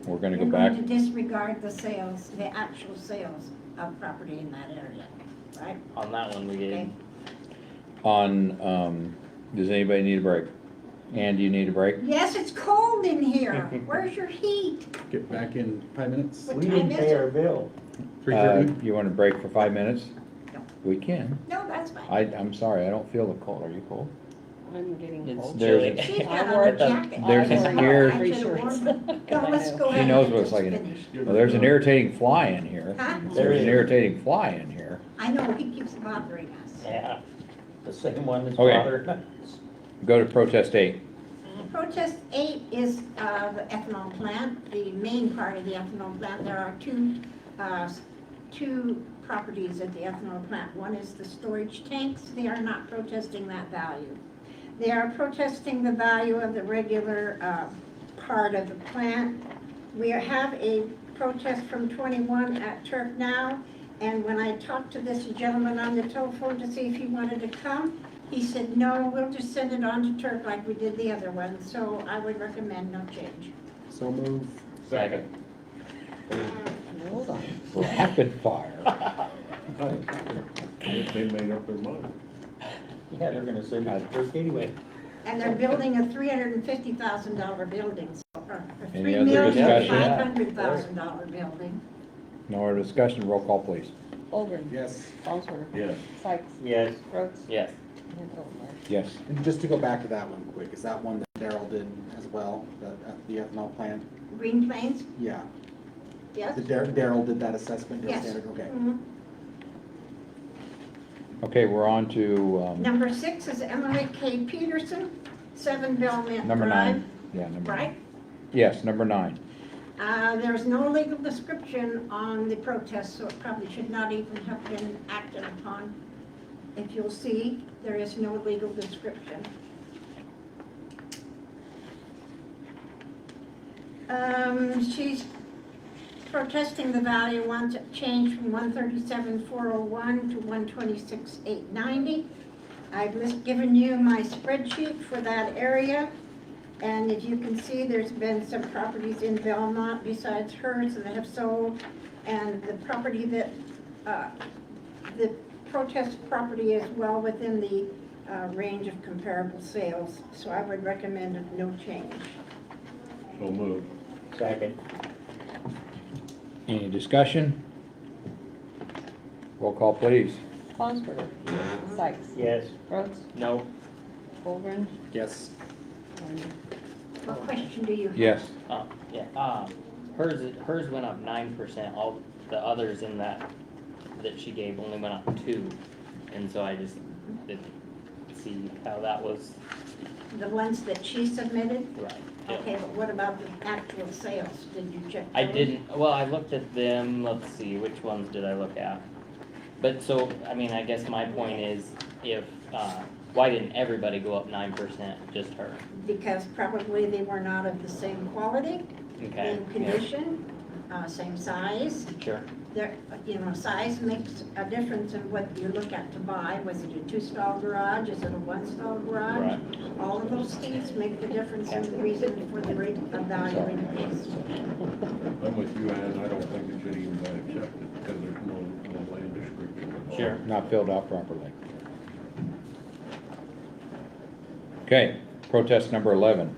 we're gonna go You're back. going to disregard the sales, the actual sales of property in that area, right? On that one, we Okay. did. On, does anybody need a break? Ann, do you need a break? Yes, it's cold in here. Where's your heat? Get back in 5 minutes? What We time didn't is pay it? our bill. 3:30? You want a break for 5 minutes? No. We can. No, that's fine. I'm sorry, I don't feel the cold. Are you cold? I'm getting It's cold. There's- chilly. She's got I on wore a the- jacket. There's I an wore ear- three I should've shirts. worn them. No, let's go She ahead. knows and what it's get like. this finished. Well, there's an irritating fly in here. Huh? There's an irritating fly in here. I know, he keeps bothering us. Yeah, the same one that's Okay. bothering us. Go to protest 8. Protest 8 is the ethanol plant, the main part of the ethanol plant. There are two properties at the ethanol plant. One is the storage tanks. They are not protesting that value. They are protesting the value of the regular part of the plant. We have a protest from 21 at Turk Now, and when I talked to this gentleman on the telephone to see if he wanted to come, he said, no, we'll just send it on to Turk like we did the other one, so I would recommend no change. So move. Second. Hold on. Rapid fire. They made up their mind. Yeah, they're gonna send it to Turk anyway. And they're building a $350,000 building, so, or a Any other discussion? $3,500,000 building. No other discussion, roll call please. Holgren. Yes. Farnsworth. Yes. Sykes. Yes. Rhodes. Yes. And Overmeyer. Yes. And just to go back to that one quick, is that one that Daryl did as well, the ethanol plant? Green Plains, Yeah. yes? Did Daryl did that assessment? Daryl Yes. Standard? Okay. Mhm. Okay, we're on to, Number 6 is Emily K. Peterson, 7 Belmont number Drive. 9. Yeah, number 9. Right? Yes, number 9. There's no legal description on the protest, so it probably should not even have been acted upon. If you'll see, there is no legal description. She's protesting the value, wants it changed from 137,401 to 126,890. I've given you my spreadsheet for that area. And if you can see, there's been some properties in Belmont besides hers that have sold. And the property that, the protest property is well within the range of comparable sales. So I would recommend no change. So move. Second. Any discussion? Roll call please. Farnsworth. Sykes. Yes. Rhodes. No. Holgren. Yes. And What question do you have? Yes. Yeah, hers went up 9%, all the others in that she gave only went up 2. And so I just didn't see how that was The ones that she submitted? right. Okay, but what about the actual sales? Did you check I those? didn't, well, I looked at them, let's see, which ones did I look at? But so, I mean, I guess my point is, if, why didn't everybody go up 9%, just her? Because probably they were not of the same quality, Okay. same condition, same size. Sure. There, size makes a difference in what you look at to buy. Was it a 2-stall garage? Is it a 1-stall garage? Right. All of those things make the difference in the reason for the rate of value increase. I'm with you, Ann, I don't think it should even be accepted because there's no land description. at all. Sure. Not filled out properly. Okay, protest number 11.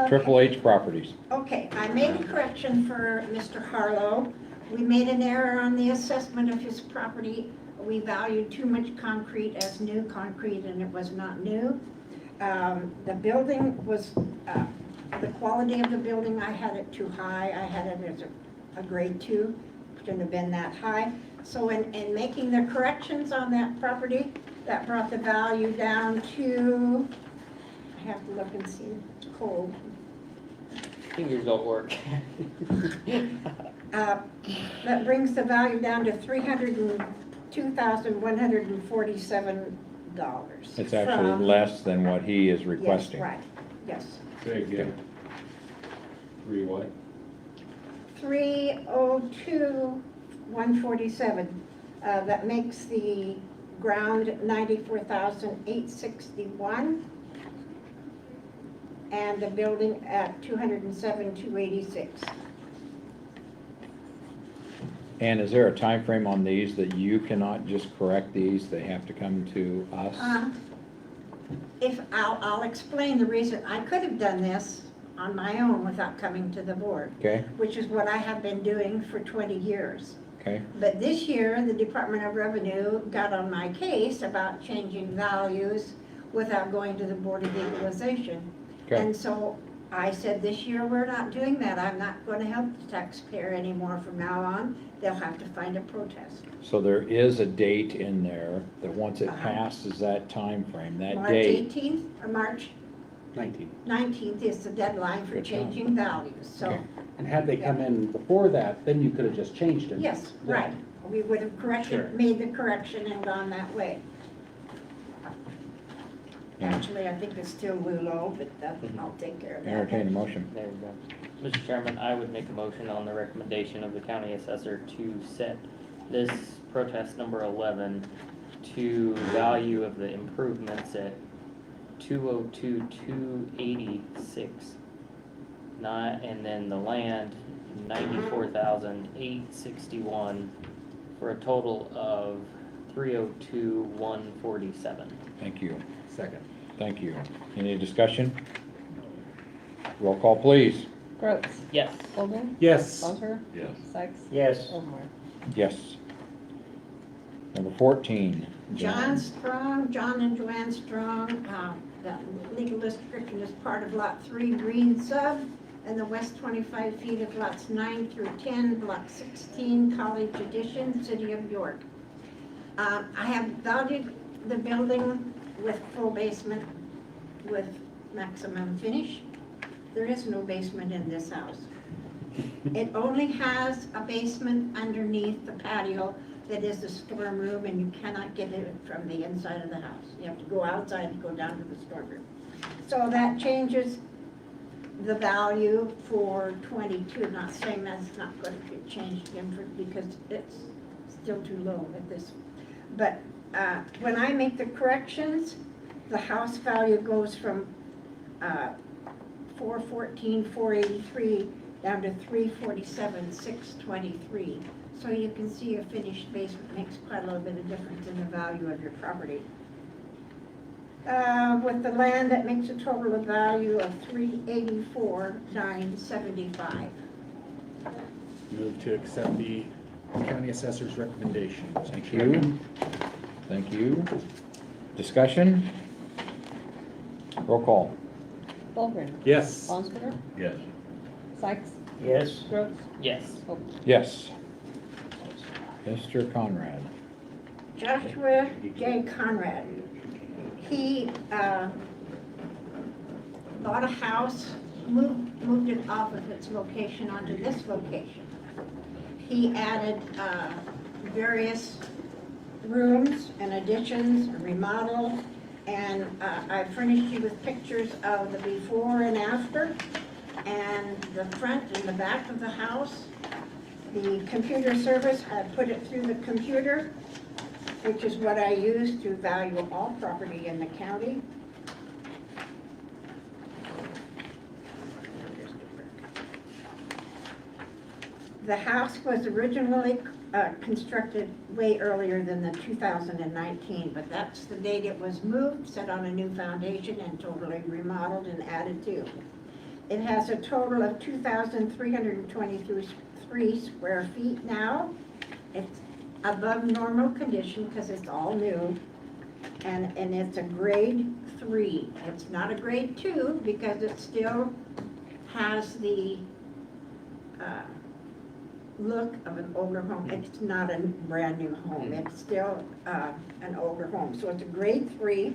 Triple H Properties. Okay, I made a correction for Mr. Harlow. We made an error on the assessment of his property. We valued too much concrete as new concrete, and it was not new. The building was, the quality of the building, I had it too high. I had it as a grade 2, shouldn't have been that high. So in making the corrections on that property, that brought the value down to, I have to look and see, it's cold. Fingers don't work. That brings the value down to $302,147. It's actually less than what he is requesting. Yes, right, yes. Say again. 3 what? 302,147. That makes the ground 94,861 and the building at 207,286. And is there a time frame on these that you cannot just correct these, they have to come to us? If, I'll explain the reason. I could have done this on my own without coming to the board, Okay, which is what I have been doing for 20 years. okay, But this year, the Department of Revenue got on my case about changing values without going to the Board of Equalization. okay. And so I said, this year, we're not doing that. I'm not going to help the taxpayer anymore from now on. They'll have to find a protest. So there is a date in there that once it Uh-huh. passes that time frame, that March date. 18th or March 19th is the deadline for Good job. changing values, so, Okay. And had they come in before that, then you could have just changed it. yes, Yeah. right. We would have Sure. corrected, made the correction and gone that way. Actually, I think it's still a little low, but I'll take care of that. Entertain a motion. There we go. Mr. Chairman, I would make a motion on the recommendation of the county assessor to set this protest number 11 to value of the improvements at 202,286. And then the land, 94,861 for a total of 302,147. Thank you, Second. thank you. Any discussion? Roll call, please. Gross. Yes. Colvin. Yes. Bonser. Yes. Sykes. Yes. Overmore. Yes. Number 14. John Strong, John and Joanne Strong, the legal description is part of Lot 3 Green Sub, and the west 25 feet of lots 9 through 10, Block 16, College Edition, City of York. I have valued the building with full basement with maximum finish. There is no basement in this house. It only has a basement underneath the patio that is a storm room, and you cannot get it from the inside of the house. You have to go outside to go down to the storm room. So that changes the value for 22. Not saying that's not going to get changed again because it's still too low at this. But when I make the corrections, the house value goes from 414,483 down to 347,623. So you can see a finished basement makes quite a little bit of difference in the value of your property. With the land, that makes a total of value of 384,975. Move to accept the county assessor's recommendation. Thank you. Thank you. Discussion? Roll call. Colvin. Yes. Bonser. Yes. Sykes. Yes. Gross. Yes. Overmore. Yes. Mr. Conrad. Joshua J. Conrad. He bought a house, moved it off of its location onto this location. He added various rooms and additions, a remodel, and I furnished you with pictures of the before and after, and the front and the back of the house. The computer service, I put it through the computer, which is what I use to value all property in the county. The house was originally constructed way earlier than the 2019, but that's the date it was moved, set on a new foundation, and totally remodeled and added to. It has a total of 2,323 square feet now. It's above normal condition because it's all new, and it's a grade 3. It's not a grade 2 because it still has the look of an older home. It's not a brand new home. It's still an older home. So it's a grade 3.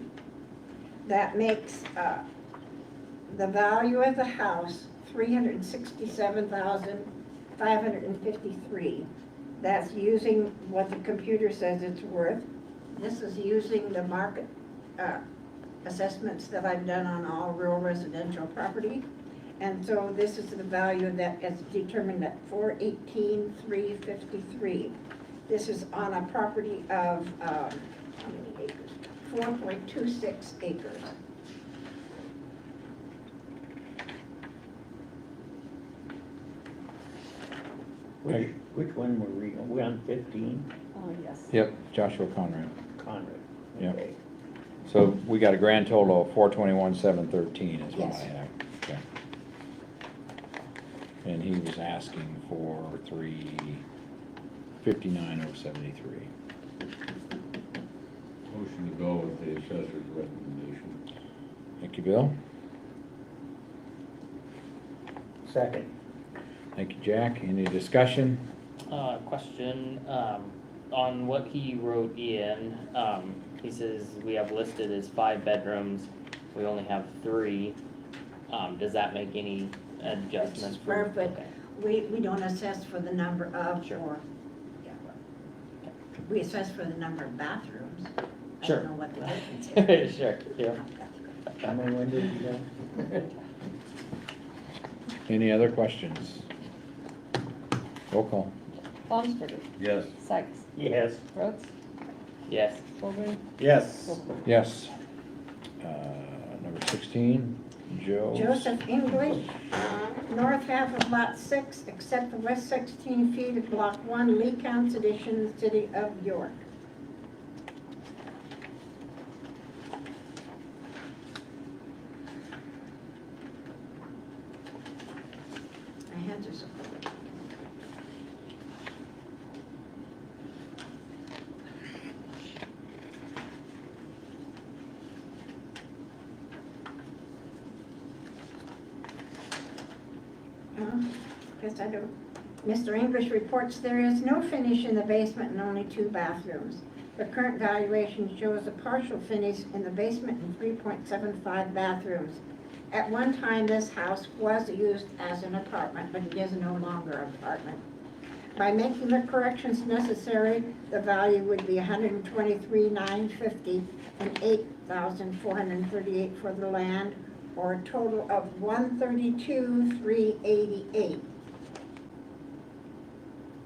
That makes the value of the house $367,553. That's using what the computer says it's worth. This is using the market assessments that I've done on all rural residential property. And so this is the value that is determined at $418,353. This is on a property of, how many acres? 4.26 acres. Which one were we on 15? Oh, yes. Yep, Joshua Conrad. Conrad. Yep. Okay. So we got a grand total of 421,713 is what I Yes. have. Okay. And he was asking for 359,073. Motion to go with the assessor's recommendation. Thank you, Bill. Second. Thank you, Jack. Any discussion? Question, on what he wrote in, he says we have listed as 5 bedrooms, we only have 3. Does that make any adjustments? It's square foot. Okay. We don't assess for the number of, Sure. or, yeah. We assess for the number of bathrooms. I Sure. don't know what the difference is. Sure, yeah. How many windows you got? Any other questions? Roll call. Baumsberger, Yes. Sykes, Yes. Rhodes, Yes. Colburn, Yes. Wolfman. Yes. Number 16, Joe. Joseph English, north half of lot 6, except the west 16 feet of block 1, Lee County Edition, City of York. I had to support it. Guess I don't. Mr. English reports there is no finish in the basement and only 2 bathrooms. The current valuation shows a partial finish in the basement and 3.75 bathrooms. At one time, this house was used as an apartment, but it is no longer an apartment. By making the corrections necessary, the value would be $123,950 and $8,438 for the land, or a total of $132,388,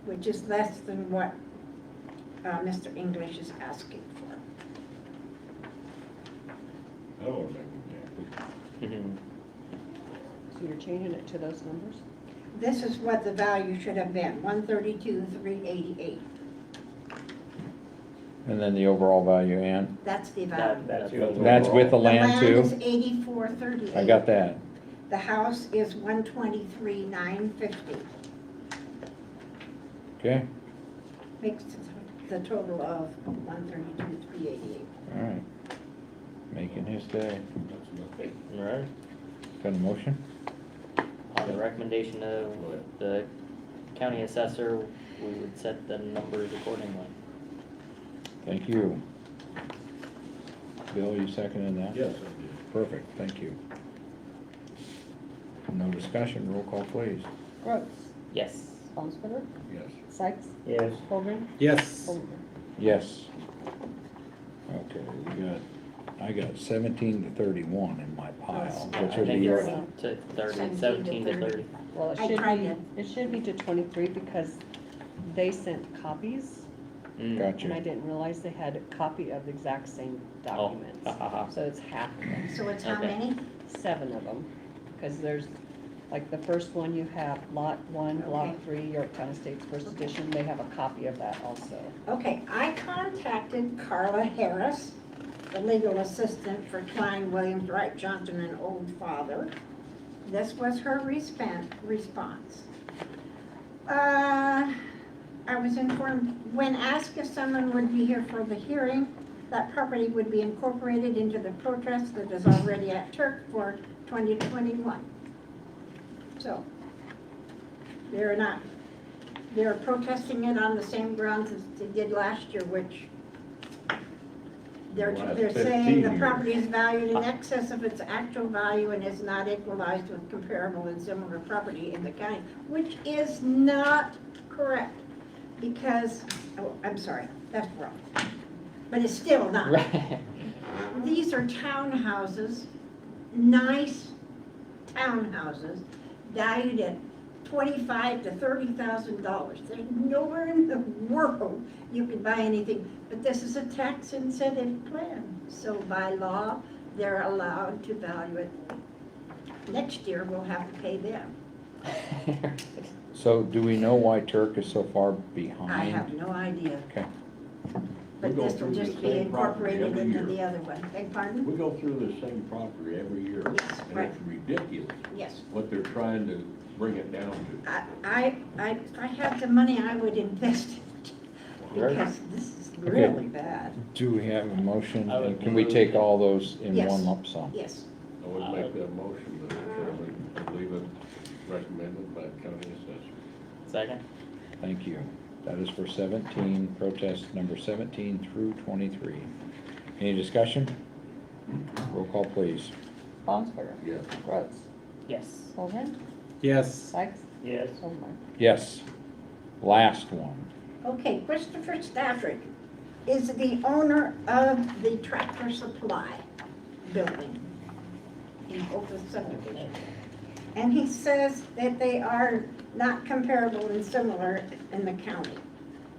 which is less than what Mr. English is asking for. That would make it happy. Mhm. So you're changing it to those numbers? This is what the value should have been, $132,388. And then the overall value, Ann? That's the value. That's That's with the land The land is too? $84,388. I got that. The house is $123,950. Okay, Makes the total of $132,388. all right. Making his day. All right. Got a motion? On the recommendation of the county assessor, we would set the numbers accordingly. Thank you. Bill, you seconded that? Yes, I did. Perfect, thank you. No discussion, roll call please. Rhodes, Yes. Baumsberger, Yes. Sykes, Yes. Colburn, Yes. Wolfman. Yes. Okay, I got 17 to 31 in my pile, That's- which I would think be, it's your- to 30, 17 17 to to 30. Well, I tried it should be to 23 because they sent copies, Mm. gotcha. and I didn't realize they had a copy of the exact same documents. ha, ha, ha. So it's half of them, So it's how Okay. many? 7 of them, because there's, like, the first one you have Lot 1, Block Okay. 3, Yorktown Estates, First Edition, they have a copy of that also. Okay, I contacted Carla Harris, the legal assistant for Klein Williams, Wright Johnson, and Old Father. This was her response. I was informed, when asked if someone would be here for the hearing, that property would be incorporated into the protest that is already at Turk for 2021. So, they're protesting it on the same grounds as they did last year, which they're Last saying the 15 property is valued in excess of its actual value and is not equalized with comparable and similar property in the county, which is not correct. Because, oh, I'm sorry, that's wrong. But it's still not. Right. These are townhouses, nice townhouses, valued at $25,000 to $30,000. There's nowhere in the world you can buy anything, but this is a tax incentive plan. So by law, they're allowed to value it. Next year, we'll have to pay them. So do we know why Turk is so far behind? I have no idea, Okay, but We go this will through the just be same property incorporated every into year. the other one. Beg pardon? We go through the same property every year. Yes, And right. it's ridiculous Yes. what they're trying to bring it down to. If I had the money, I would invest it, because this is really bad. do we have a motion? I would Can we move take that- all those in Yes. one lump sum? Yes. I would make that motion, Mr. Chairman, and leave it recommended by the county assessor. Second? Thank you. That is for 17, protest number 17 through 23. Any discussion? Roll call, please. Bondsberger. Yes. Rhodes. Yes. Colvin. Yes. Sykes. Yes. Overmark. Yes. Last one. Okay, Christopher Stafford is the owner of the Tractor Supply building in Opus subdivision. And he says that they are not comparable and similar in the county.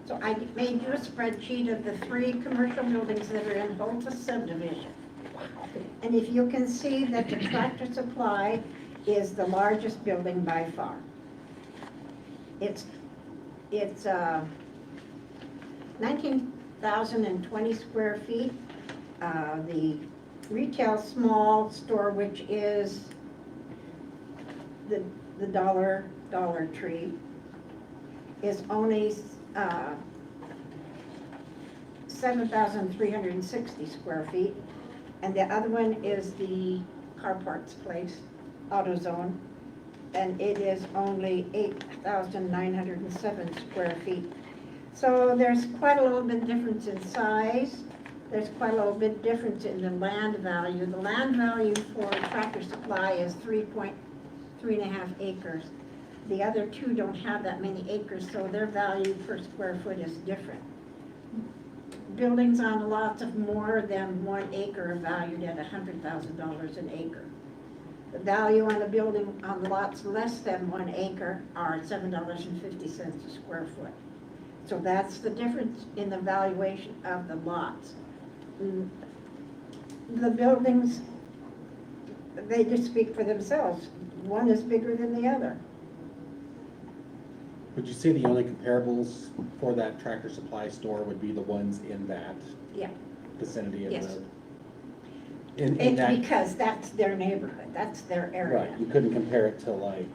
So I made you a spreadsheet of the 3 commercial buildings that are in Holta subdivision. And if you can see that the Tractor Supply is the largest building by far. It's 19,020 square feet. The retail small store, which is the Dollar Tree, is only 7,360 square feet. And the other one is the car parts place, AutoZone, and it is only 8,907 square feet. So there's quite a little bit difference in size. There's quite a little bit difference in the land value. The land value for Tractor Supply is 3.5 acres. The other 2 don't have that many acres, so their value per square foot is different. Buildings on lots of more than 1 acre are valued at $100,000 an acre. The value on a building on lots less than 1 acre are $7.50 a square foot. So that's the difference in the valuation of the lots. The buildings, they just speak for themselves. One is bigger than the other. Would you say the only comparables for that Tractor Supply store would be the ones in that Yeah. vicinity of Yes. the? In It's that, because that's their neighborhood, that's their area. right, you couldn't compare it to like.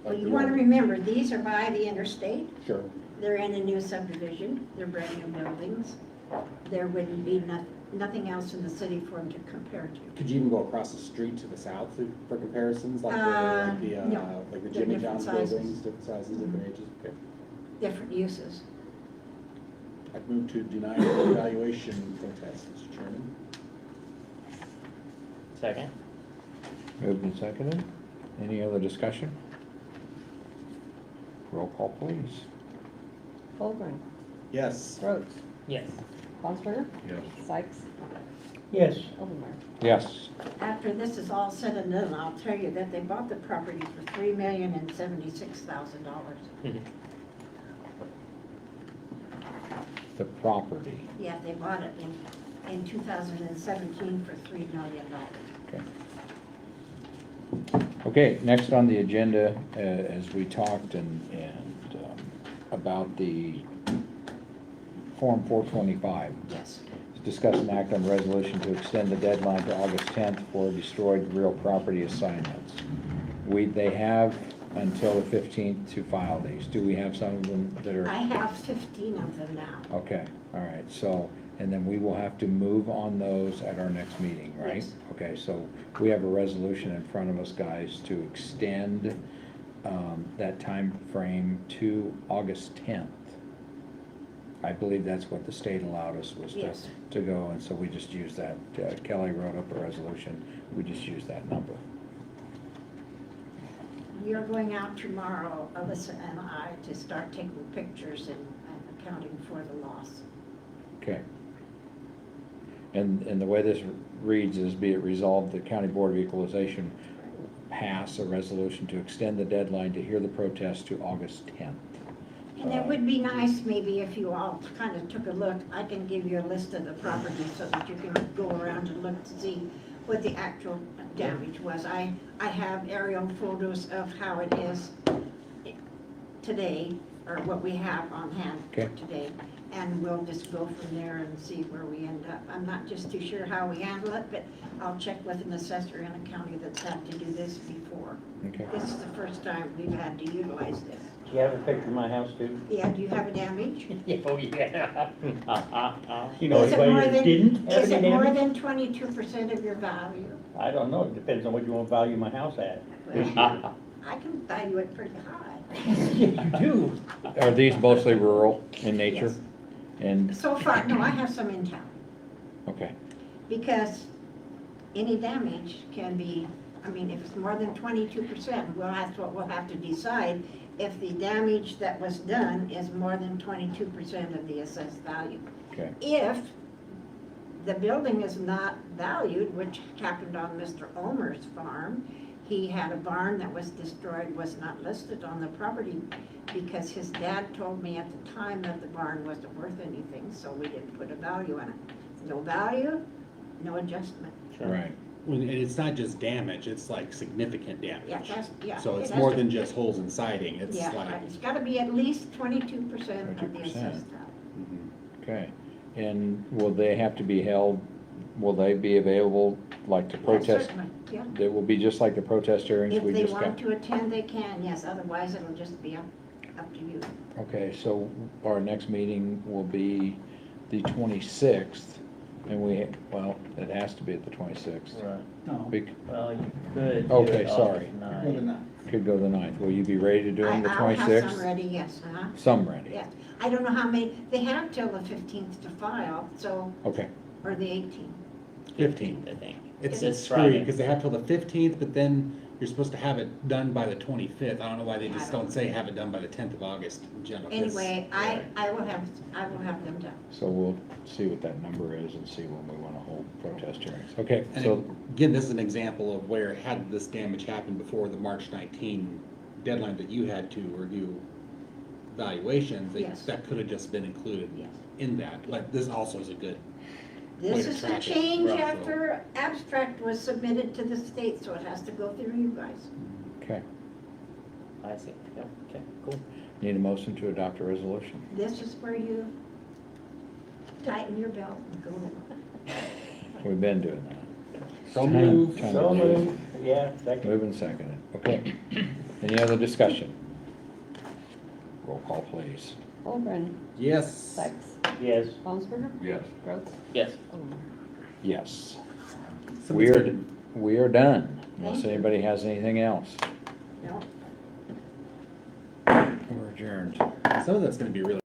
Well, you the want to old- remember, these are by the interstate. Sure. They're in a new subdivision, they're brand new buildings. There wouldn't be nothing else in the city for them to compare to. Could you even go across the street to the south for comparisons, like No. like the They're Jimmy different John's sizes. buildings, different sizes, different ages? Okay. Different uses. I'd move to deny the evaluation protest, Mr. Chairman. Second? Moved and seconded. Any other discussion? Roll call, please. Colvin. Yes. Rhodes. Yes. Bondsberger. Yes. Sykes. Yes. Overmark. Yes. After this is all said and done, I'll tell you that they bought the property for $3,076,000. The property. Yeah, they bought it in 2017 for $3 million. Okay. Okay, next on the agenda, as we talked about the Form 425. Yes. Discuss an act on resolution to extend the deadline to August 10th for destroyed real property assignments. They have until the 15th to file these. Do we have some of them that are? I have 15 of them now. Okay, all right, so, and then we will have to move on those at our next meeting, right? Yes. Okay, so we have a resolution in front of us, guys, to extend that time frame to August 10th. I believe that's what the state allowed us, was Yes. to go, and so we just used that. Kelly wrote up a resolution, we just used that number. You're going out tomorrow, Alyssa and I, to start taking pictures and accounting for the loss. Okay. And the way this reads is, be it resolved, the County Board of Equalization pass a resolution to extend the deadline to hear the protest to August 10th. And it would be nice maybe if you all kind of took a look, I can give you a list of the properties so that you can go around and look to see what the actual damage was. I have aerial photos of how it is today, or what we have on hand Okay. today. And we'll just go from there and see where we end up. I'm not just too sure how we handle it, but I'll check with an assessor in a county that's had to do this before. Okay. This is the first time we've had to utilize this. Do you have a picture of my house too? Yeah, do you have a damage? Oh, yeah. You Is know it anybody more that than- didn't have Is any it more damage? than 22% of your value? I don't know, it depends on what you want to value my house at. Well, I can value it pretty high. You do. Are these mostly rural in nature? Yes. And, So far, no, I have some in town, okay, because any damage can be, I mean, if it's more than 22%, that's what we'll have to decide, if the damage that was done is more than 22% of the assessed value. okay, If the building is not valued, which happened on Mr. Ulmer's farm, he had a barn that was destroyed, was not listed on the property because his dad told me at the time that the barn wasn't worth anything, so we didn't put a value on it. No value, no adjustment. right. And it's not just damage, it's like significant damage. Yeah, So it it's has more to- than just holes in siding, it's Yeah, like. right. It's gotta be at least 22% of the 22%. assessed value. Mhm. Okay, and will they have to be held, will they be available, like to protest? Certainly, yeah. They will be just like the protest hearings If we they just want got? to attend, they can, yes, otherwise it'll just be up to you. Okay, so our next meeting will be the 26th, and well, it has to be at the 26th. Right. No. Well, you could. do Okay, it on sorry. the Well, 9th. then not. Could go the 9th. Will you be ready to do them the I'll have 26th? some ready, yes, uh-huh. Some ready? Yes, I don't know how many, they have till the 15th to file, so, Okay, or the 18th. 15th. I think. It's This screwy, Friday. because they have till the 15th, but then you're supposed to have it done by the 25th. I don't know why they just I don't don't say have it done by the 10th of August in general. 'cause- Anyway, I will have them done. so we'll see what that number is and see when we want to hold protest hearings. Okay, And so, again, this is an example of where had this damage happened before the March 19 deadline that you had to review valuations, Yes. that could have just been included Yes. in that. Like, this also is a good way This to is the track it. change Right, so- after abstract was submitted to the state, so it has to go through you guys. okay. I see, yep, okay, cool. Need a motion to adopt a resolution? This is where you tighten your belt and go. We've been doing that. So moved. Time to So move. moved, yeah, second. Moved and seconded. Okay. Any other discussion? Roll call, please. Holgren, Yes. Sykes, Yes. Baumsberger, Yes. Rhodes, Yes. Ulmer. Yes. Somebody's gonna- We are done, unless Thank you. anybody has anything else. No. We're adjourned. Some of that's gonna be really